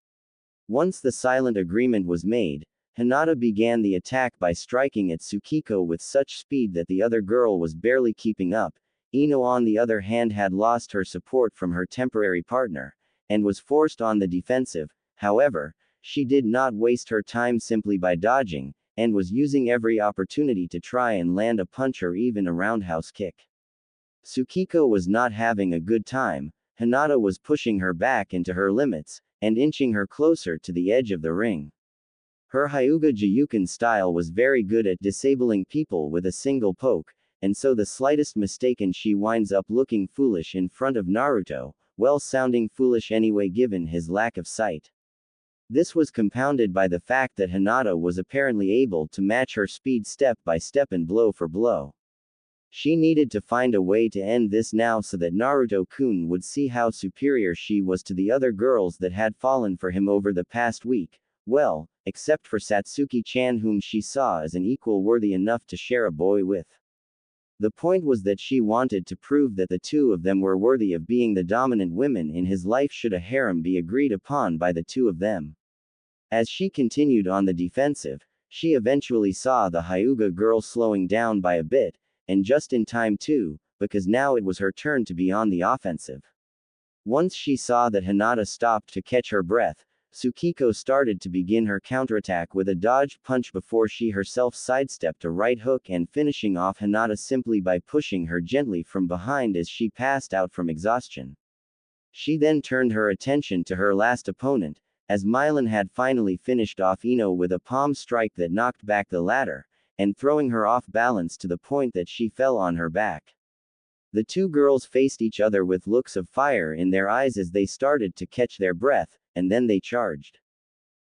Once the silent agreement was made, Hinata began the attack by striking at Tsukiko with such speed that the other girl was barely keeping up. Ino, on the other hand, had lost her support from her temporary partner, and was forced on the defensive. However, she did not waste her time simply by dodging, and was using every opportunity to try and land a punch or even a roundhouse kick. Tsukiko was not having a good time. Hinata was pushing her back into her limits, and inching her closer to the edge of the ring. Her Hyuga Jiyuken style was very good at disabling people with a single poke, and so the slightest mistake and she winds up looking foolish in front of Naruto, well, sounding foolish anyway given his lack of sight. This was compounded by the fact that Hinata was apparently able to match her speed step by step and blow for blow. She needed to find a way to end this now so that Naruto-kun would see how superior she was to the other girls that had fallen for him over the past week, well, except for Satsuki-chan, whom she saw as an equal worthy enough to share a boy with. The point was that she wanted to prove that the two of them were worthy of being the dominant women in his life should a harem be agreed upon by the two of them. As she continued on the defensive, she eventually saw the Hyuga girl slowing down by a bit, and just in time too, because now it was her turn to be on the offensive. Once she saw that Hinata stopped to catch her breath, Tsukiko started to begin her counterattack with a dodged punch before she herself sidestepped a right hook and finishing off Hinata simply by pushing her gently from behind as she passed out from exhaustion. She then turned her attention to her last opponent, as Milan had finally finished off Ino with a palm strike that knocked back the latter, and throwing her off balance to the point that she fell on her back. The two girls faced each other with looks of fire in their eyes as they started to catch their breath, and then they charged.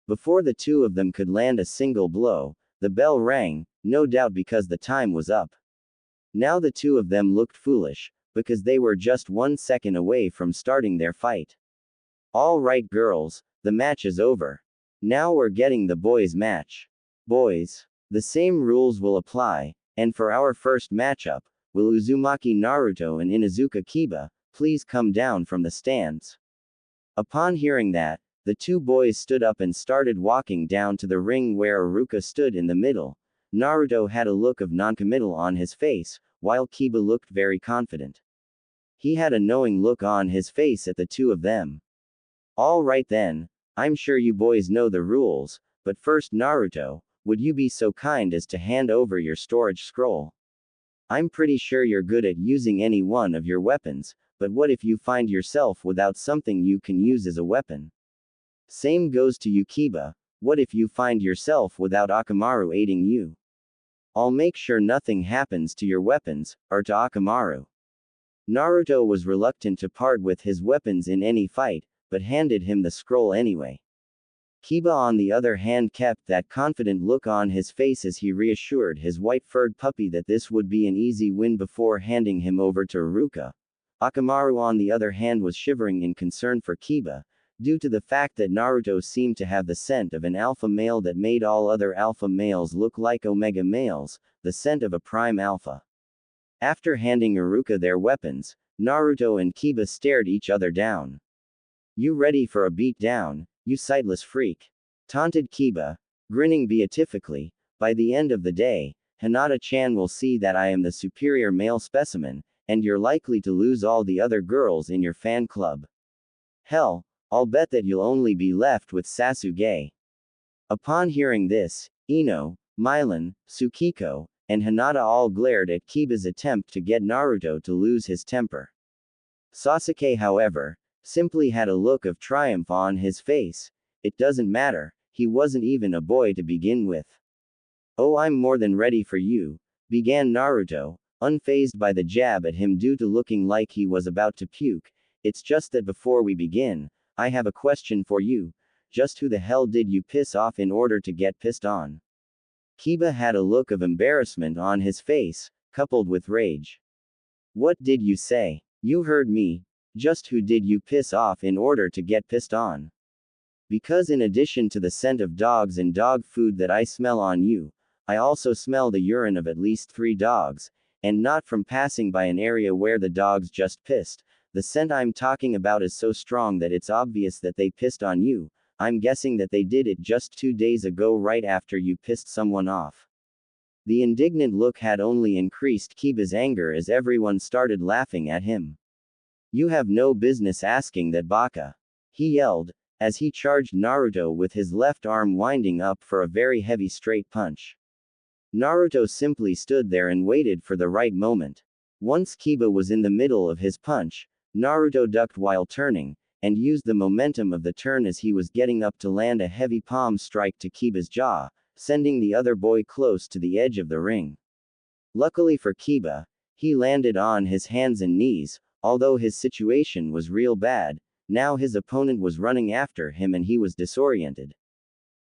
Before the two of them could land a single blow, the bell rang, no doubt because the time was up. Now the two of them looked foolish, because they were just 1 second away from starting their fight. All right girls, the match is over. Now we're getting the boys' match. Boys, the same rules will apply, and for our first matchup, will Uzumaki Naruto and Inuzuka Kiba please come down from the stands? Upon hearing that, the two boys stood up and started walking down to the ring where Iruka stood in the middle. Naruto had a look of noncommittal on his face, while Kiba looked very confident. He had a knowing look on his face at the two of them. All right then, I'm sure you boys know the rules, but first Naruto, would you be so kind as to hand over your storage scroll? I'm pretty sure you're good at using any one of your weapons, but what if you find yourself without something you can use as a weapon? Same goes to you Kiba, what if you find yourself without Akamaru aiding you? I'll make sure nothing happens to your weapons, or to Akamaru. Naruto was reluctant to part with his weapons in any fight, but handed him the scroll anyway. Kiba on the other hand kept that confident look on his face as he reassured his white-furred puppy that this would be an easy win before handing him over to Iruka. Akamaru on the other hand was shivering in concern for Kiba, due to the fact that Naruto seemed to have the scent of an alpha male that made all other alpha males look like omega males, the scent of a prime alpha. After handing Iruka their weapons, Naruto and Kiba stared each other down. You ready for a beatdown, you sightless freak? Taunted Kiba, grinning beatifically. By the end of the day, Hinata-chan will see that I am the superior male specimen, and you're likely to lose all the other girls in your fan club. Hell, I'll bet that you'll only be left with Sasuke. Upon hearing this, Ino, Milan, Tsukiko, and Hinata all glared at Kiba's attempt to get Naruto to lose his temper. Sasuke, however, simply had a look of triumph on his face. It doesn't matter, he wasn't even a boy to begin with. Oh, I'm more than ready for you, began Naruto, unfazed by the jab at him due to looking like he was about to puke. It's just that before we begin, I have a question for you. Just who the hell did you piss off in order to get pissed on? Kiba had a look of embarrassment on his face, coupled with rage. What did you say? You heard me. Just who did you piss off in order to get pissed on? Because in addition to the scent of dogs and dog food that I smell on you, I also smell the urine of at least 3 dogs, and not from passing by an area where the dogs just pissed. The scent I'm talking about is so strong that it's obvious that they pissed on you. I'm guessing that they did it just 2 days ago right after you pissed someone off. The indignant look had only increased Kiba's anger as everyone started laughing at him. You have no business asking that baka, he yelled, as he charged Naruto with his left arm winding up for a very heavy straight punch. Naruto simply stood there and waited for the right moment. Once Kiba was in the middle of his punch, Naruto ducked while turning, and used the momentum of the turn as he was getting up to land a heavy palm strike to Kiba's jaw, sending the other boy close to the edge of the ring. Luckily for Kiba, he landed on his hands and knees. Although his situation was real bad, now his opponent was running after him and he was disoriented.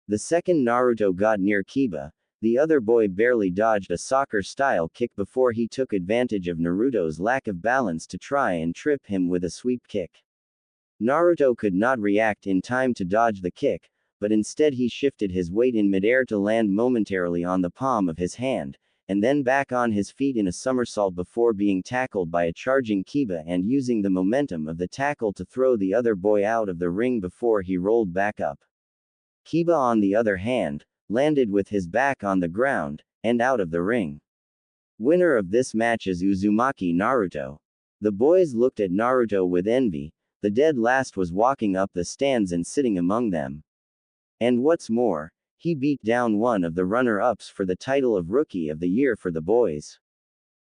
The second Naruto got near Kiba, the other boy barely dodged a soccer-style kick before he took advantage of Naruto's lack of balance to try and trip him with a sweep kick. Naruto could not react in time to dodge the kick, but instead he shifted his weight in midair to land momentarily on the palm of his hand, and then back on his feet in a somersault before being tackled by a charging Kiba and using the momentum of the tackle to throw the other boy out of the ring before he rolled back up. Kiba on the other hand, landed with his back on the ground, and out of the ring. Winner of this match is Uzumaki Naruto. The boys looked at Naruto with envy. The dead last was walking up the stands and sitting among them. And what's more, he beat down one of the runner-ups for the title of Rookie of the Year for the boys.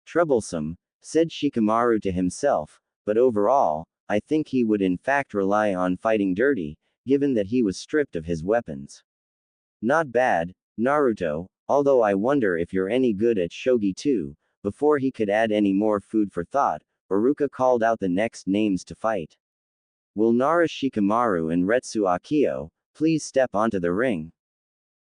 Troublesome, said Shikamaru to himself, but overall, I think he would in fact rely on fighting dirty, given that he was stripped of his weapons. Not bad, Naruto, although I wonder if you're any good at shogi too. Before he could add any more food for thought, Iruka called out the next names to fight. Will Nara Shikamaru and Retsu Akio please step onto the ring?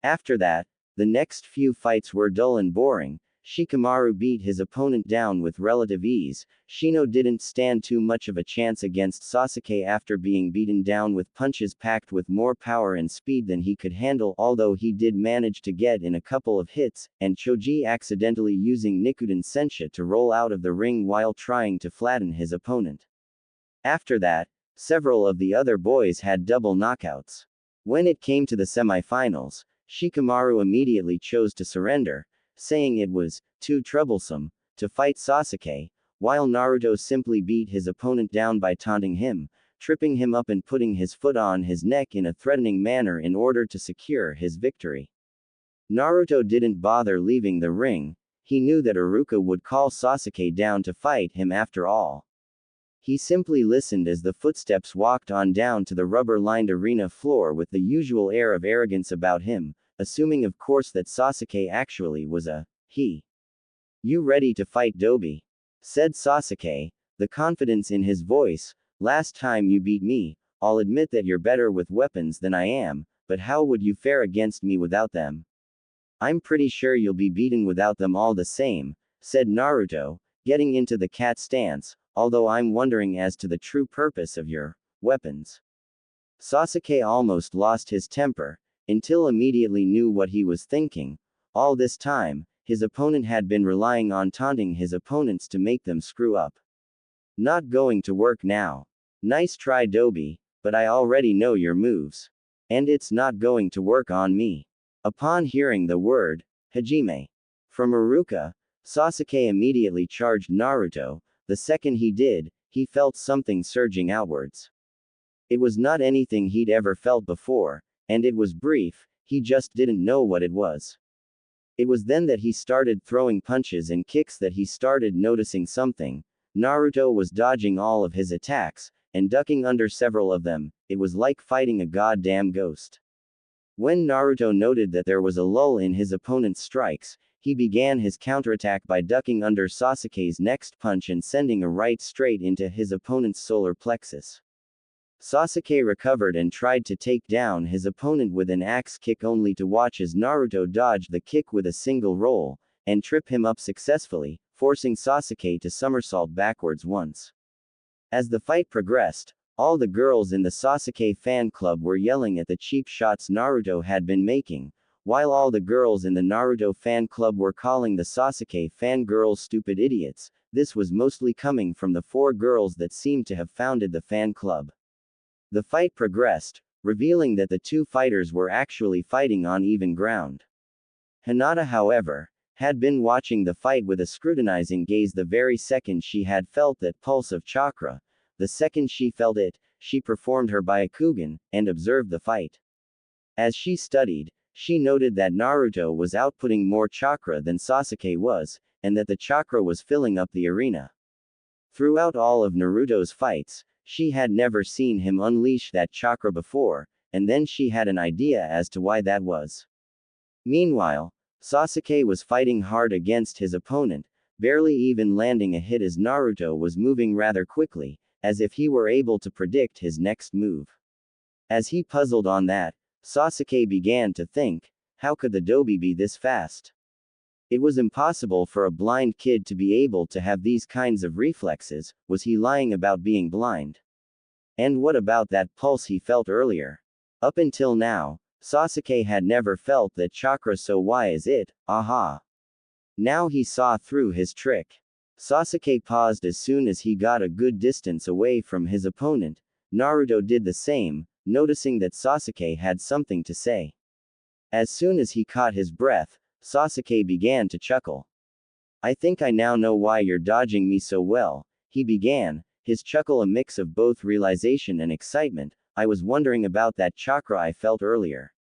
After that, the next few fights were dull and boring. Shikamaru beat his opponent down with relative ease. Shino didn't stand too much of a chance against Sasuke after being beaten down with punches packed with more power and speed than he could handle, although he did manage to get in a couple of hits, and Choji accidentally using Nikuden Sensha to roll out of the ring while trying to flatten his opponent. After that, several of the other boys had double knockouts. When it came to the semifinals, Shikamaru immediately chose to surrender, saying it was too troublesome to fight Sasuke, while Naruto simply beat his opponent down by taunting him, tripping him up and putting his foot on his neck in a threatening manner in order to secure his victory. Naruto didn't bother leaving the ring. He knew that Iruka would call Sasuke down to fight him after all. He simply listened as the footsteps walked on down to the rubber-lined arena floor with the usual air of arrogance about him, assuming of course that Sasuke actually was a he. You ready to fight Dobi? Said Sasuke, the confidence in his voice. Last time you beat me, I'll admit that you're better with weapons than I am, but how would you fare against me without them? I'm pretty sure you'll be beaten without them all the same, said Naruto, getting into the cat stance, although I'm wondering as to the true purpose of your weapons. Sasuke almost lost his temper, until immediately knew what he was thinking. All this time, his opponent had been relying on taunting his opponents to make them screw up. Not going to work now. Nice try Dobi, but I already know your moves. And it's not going to work on me. Upon hearing the word, Hajime, from Iruka, Sasuke immediately charged Naruto. The second he did, he felt something surging outwards. It was not anything he'd ever felt before, and it was brief, he just didn't know what it was. It was then that he started throwing punches and kicks that he started noticing something. Naruto was dodging all of his attacks, and ducking under several of them. It was like fighting a goddamn ghost. When Naruto noted that there was a lull in his opponent's strikes, he began his counterattack by ducking under Sasuke's next punch and sending a right straight into his opponent's solar plexus. Sasuke recovered and tried to take down his opponent with an axe kick only to watch as Naruto dodged the kick with a single roll, and trip him up successfully, forcing Sasuke to somersault backwards once. As the fight progressed, all the girls in the Sasuke fan club were yelling at the cheap shots Naruto had been making, while all the girls in the Naruto fan club were calling the Sasuke fangirls stupid idiots. This was mostly coming from the 4 girls that seemed to have founded the fan club. The fight progressed, revealing that the 2 fighters were actually fighting on even ground. Hinata, however, had been watching the fight with a scrutinizing gaze the very second she had felt that pulse of chakra. The second she felt it, she performed her Byakugan, and observed the fight. As she studied, she noted that Naruto was outputting more chakra than Sasuke was, and that the chakra was filling up the arena. Throughout all of Naruto's fights, she had never seen him unleash that chakra before, and then she had an idea as to why that was. Meanwhile, Sasuke was fighting hard against his opponent, barely even landing a hit as Naruto was moving rather quickly, as if he were able to predict his next move. As he puzzled on that, Sasuke began to think, how could the Dobi be this fast? It was impossible for a blind kid to be able to have these kinds of reflexes. Was he lying about being blind? And what about that pulse he felt earlier? Up until now, Sasuke had never felt that chakra, so why is it? Aha! Now he saw through his trick. Sasuke paused as soon as he got a good distance away from his opponent. Naruto did the same, noticing that Sasuke had something to say. As soon as he caught his breath, Sasuke began to chuckle. I think I now know why you're dodging me so well, he began, his chuckle a mix of both realization and excitement. I was wondering about that chakra I felt earlier.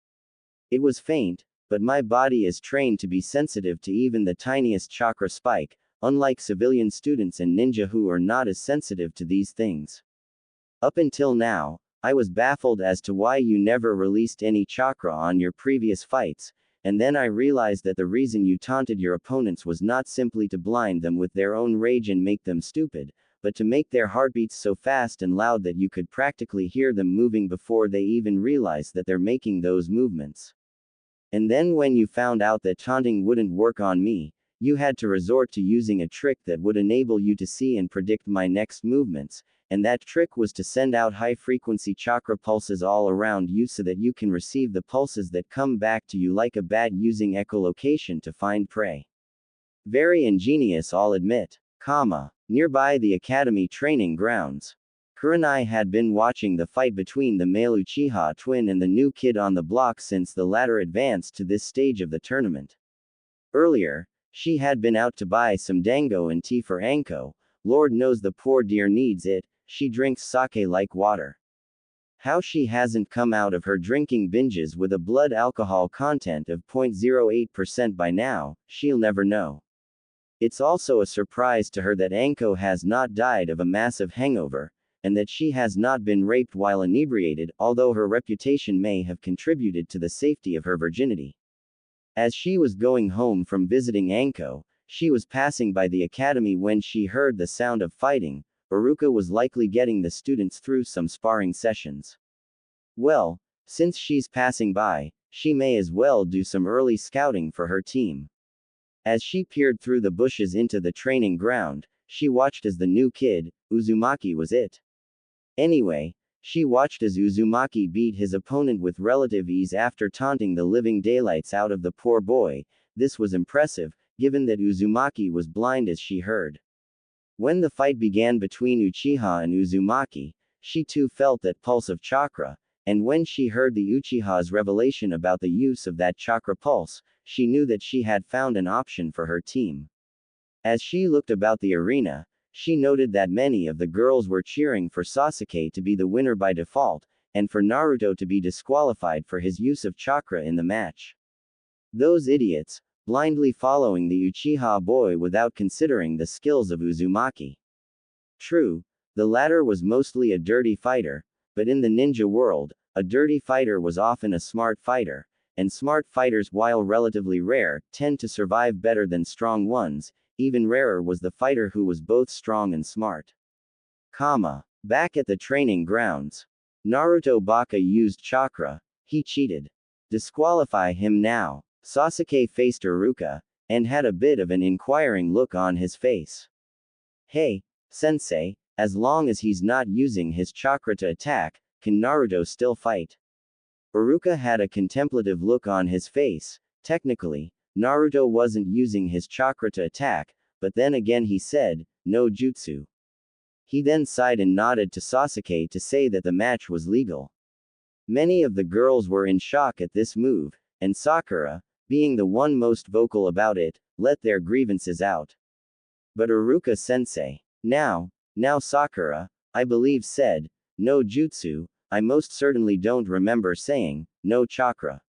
It was faint, but my body is trained to be sensitive to even the tiniest chakra spike, unlike civilian students and ninja who are not as sensitive to these things. Up until now, I was baffled as to why you never released any chakra on your previous fights, and then I realized that the reason you taunted your opponents was not simply to blind them with their own rage and make them stupid, but to make their heartbeats so fast and loud that you could practically hear them moving before they even realize that they're making those movements. And then when you found out that taunting wouldn't work on me, you had to resort to using a trick that would enable you to see and predict my next movements, and that trick was to send out high-frequency chakra pulses all around you so that you can receive the pulses that come back to you like a bat using echolocation to find prey. Very ingenious, I'll admit. Nearby the academy training grounds. Kurenai had been watching the fight between the male Uchiha twin and the new kid on the block since the latter advanced to this stage of the tournament. Earlier, she had been out to buy some dango and tea for Anko. Lord knows the poor dear needs it, she drinks sake like water. How she hasn't come out of her drinking binges with a blood alcohol content of 0.08% by now, she'll never know. It's also a surprise to her that Anko has not died of a massive hangover, and that she has not been raped while inebriated, although her reputation may have contributed to the safety of her virginity. As she was going home from visiting Anko, she was passing by the academy when she heard the sound of fighting. Iruka was likely getting the students through some sparring sessions. Well, since she's passing by, she may as well do some early scouting for her team. As she peered through the bushes into the training ground, she watched as the new kid, Uzumaki was it. Anyway, she watched as Uzumaki beat his opponent with relative ease after taunting the living daylights out of the poor boy. This was impressive, given that Uzumaki was blind as she heard. When the fight began between Uchiha and Uzumaki, she too felt that pulse of chakra, and when she heard the Uchiha's revelation about the use of that chakra pulse, she knew that she had found an option for her team. As she looked about the arena, she noted that many of the girls were cheering for Sasuke to be the winner by default, and for Naruto to be disqualified for his use of chakra in the match. Those idiots, blindly following the Uchiha boy without considering the skills of Uzumaki. True, the latter was mostly a dirty fighter, but in the ninja world, a dirty fighter was often a smart fighter, and smart fighters, while relatively rare, tend to survive better than strong ones. Even rarer was the fighter who was both strong and smart. Back at the training grounds. Naruto Baka used chakra. He cheated. Disqualify him now. Sasuke faced Iruka, and had a bit of an inquiring look on his face. Hey, sensei, as long as he's not using his chakra to attack, can Naruto still fight? Iruka had a contemplative look on his face. Technically, Naruto wasn't using his chakra to attack, but then again he said, no jutsu. He then sighed and nodded to Sasuke to say that the match was legal. Many of the girls were in shock at this move, and Sakura, being the one most vocal about it, let their grievances out. But Iruka-sensei, now Sakura, I believe said, no jutsu. I most certainly don't remember saying, no chakra.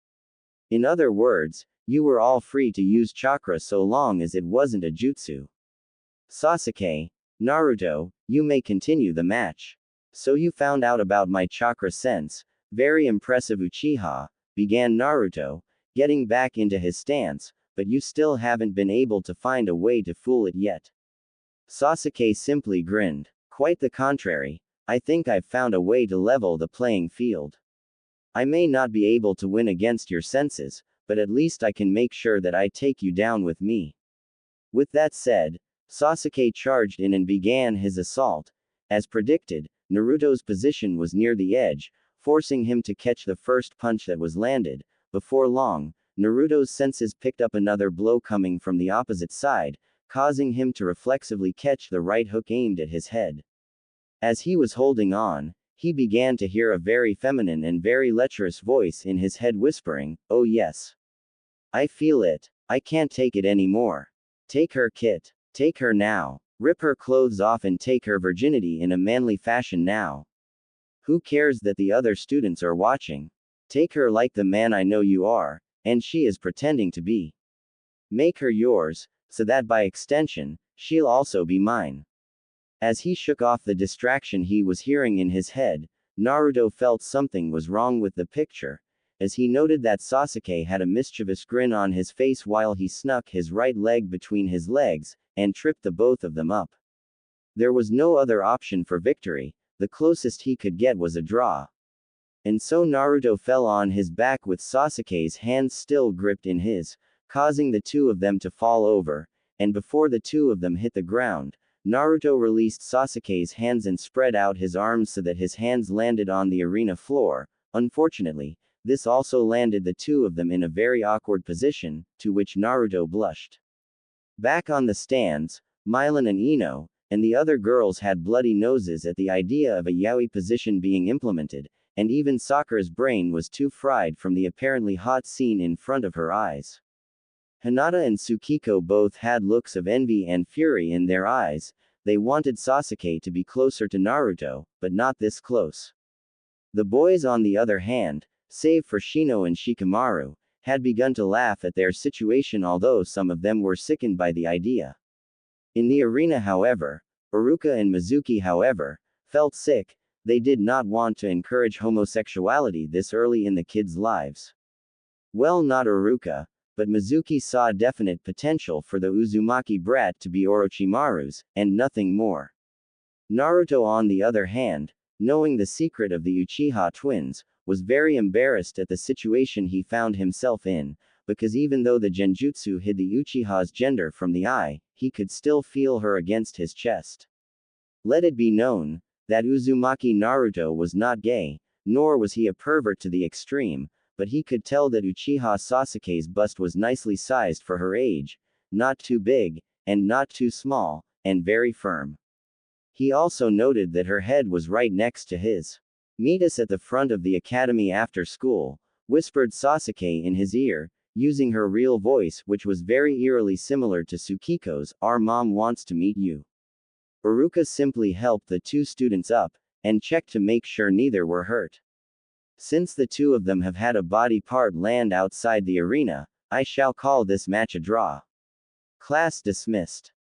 In other words, you were all free to use chakra so long as it wasn't a jutsu. Sasuke, Naruto, you may continue the match. So you found out about my chakra sense, very impressive Uchiha, began Naruto, getting back into his stance, but you still haven't been able to find a way to fool it yet. Sasuke simply grinned. Quite the contrary, I think I've found a way to level the playing field. I may not be able to win against your senses, but at least I can make sure that I take you down with me. With that said, Sasuke charged in and began his assault. As predicted, Naruto's position was near the edge, forcing him to catch the first punch that was landed. Before long, Naruto's senses picked up another blow coming from the opposite side, causing him to reflexively catch the right hook aimed at his head. As he was holding on, he began to hear a very feminine and very lecherous voice in his head whispering, oh yes. I feel it. I can't take it anymore. Take her, Kit. Take her now. Rip her clothes off and take her virginity in a manly fashion now. Who cares that the other students are watching? Take her like the man I know you are, and she is pretending to be. Make her yours, so that by extension, she'll also be mine. As he shook off the distraction he was hearing in his head, Naruto felt something was wrong with the picture, as he noted that Sasuke had a mischievous grin on his face while he snuck his right leg between his legs, and tripped the both of them up. There was no other option for victory, the closest he could get was a draw. And so Naruto fell on his back with Sasuke's hands still gripped in his, causing the two of them to fall over, and before the two of them hit the ground, Naruto released Sasuke's hands and spread out his arms so that his hands landed on the arena floor. Unfortunately, this also landed the two of them in a very awkward position, to which Naruto blushed. Back on the stands, Milan and Ino, and the other girls had bloody noses at the idea of a yaoi position being implemented, and even Sakura's brain was too fried from the apparently hot scene in front of her eyes. Hinata and Tsukiko both had looks of envy and fury in their eyes. They wanted Sasuke to be closer to Naruto, but not this close. The boys on the other hand, save for Shino and Shikamaru, had begun to laugh at their situation, although some of them were sickened by the idea. In the arena, however, Iruka and Mizuki, however, felt sick. They did not want to encourage homosexuality this early in the kids' lives. Well, not Iruka, but Mizuki saw definite potential for the Uzumaki brat to be Orochimaru's, and nothing more. Naruto, on the other hand, knowing the secret of the Uchiha twins, was very embarrassed at the situation he found himself in, because even though the genjutsu hid the Uchiha's gender from the eye, he could still feel her against his chest. Let it be known that Uzumaki Naruto was not gay, nor was he a pervert to the extreme, but he could tell that Uchiha Sasuke's bust was nicely sized for her age, not too big, and not too small, and very firm. He also noted that her head was right next to his. Meet us at the front of the academy after school, whispered Sasuke in his ear, using her real voice, which was very eerily similar to Tsukiko's. Our mom wants to meet you. Iruka simply helped the two students up, and checked to make sure neither were hurt. Since the two of them have had a body part land outside the arena, I shall call this match a draw. Class dismissed.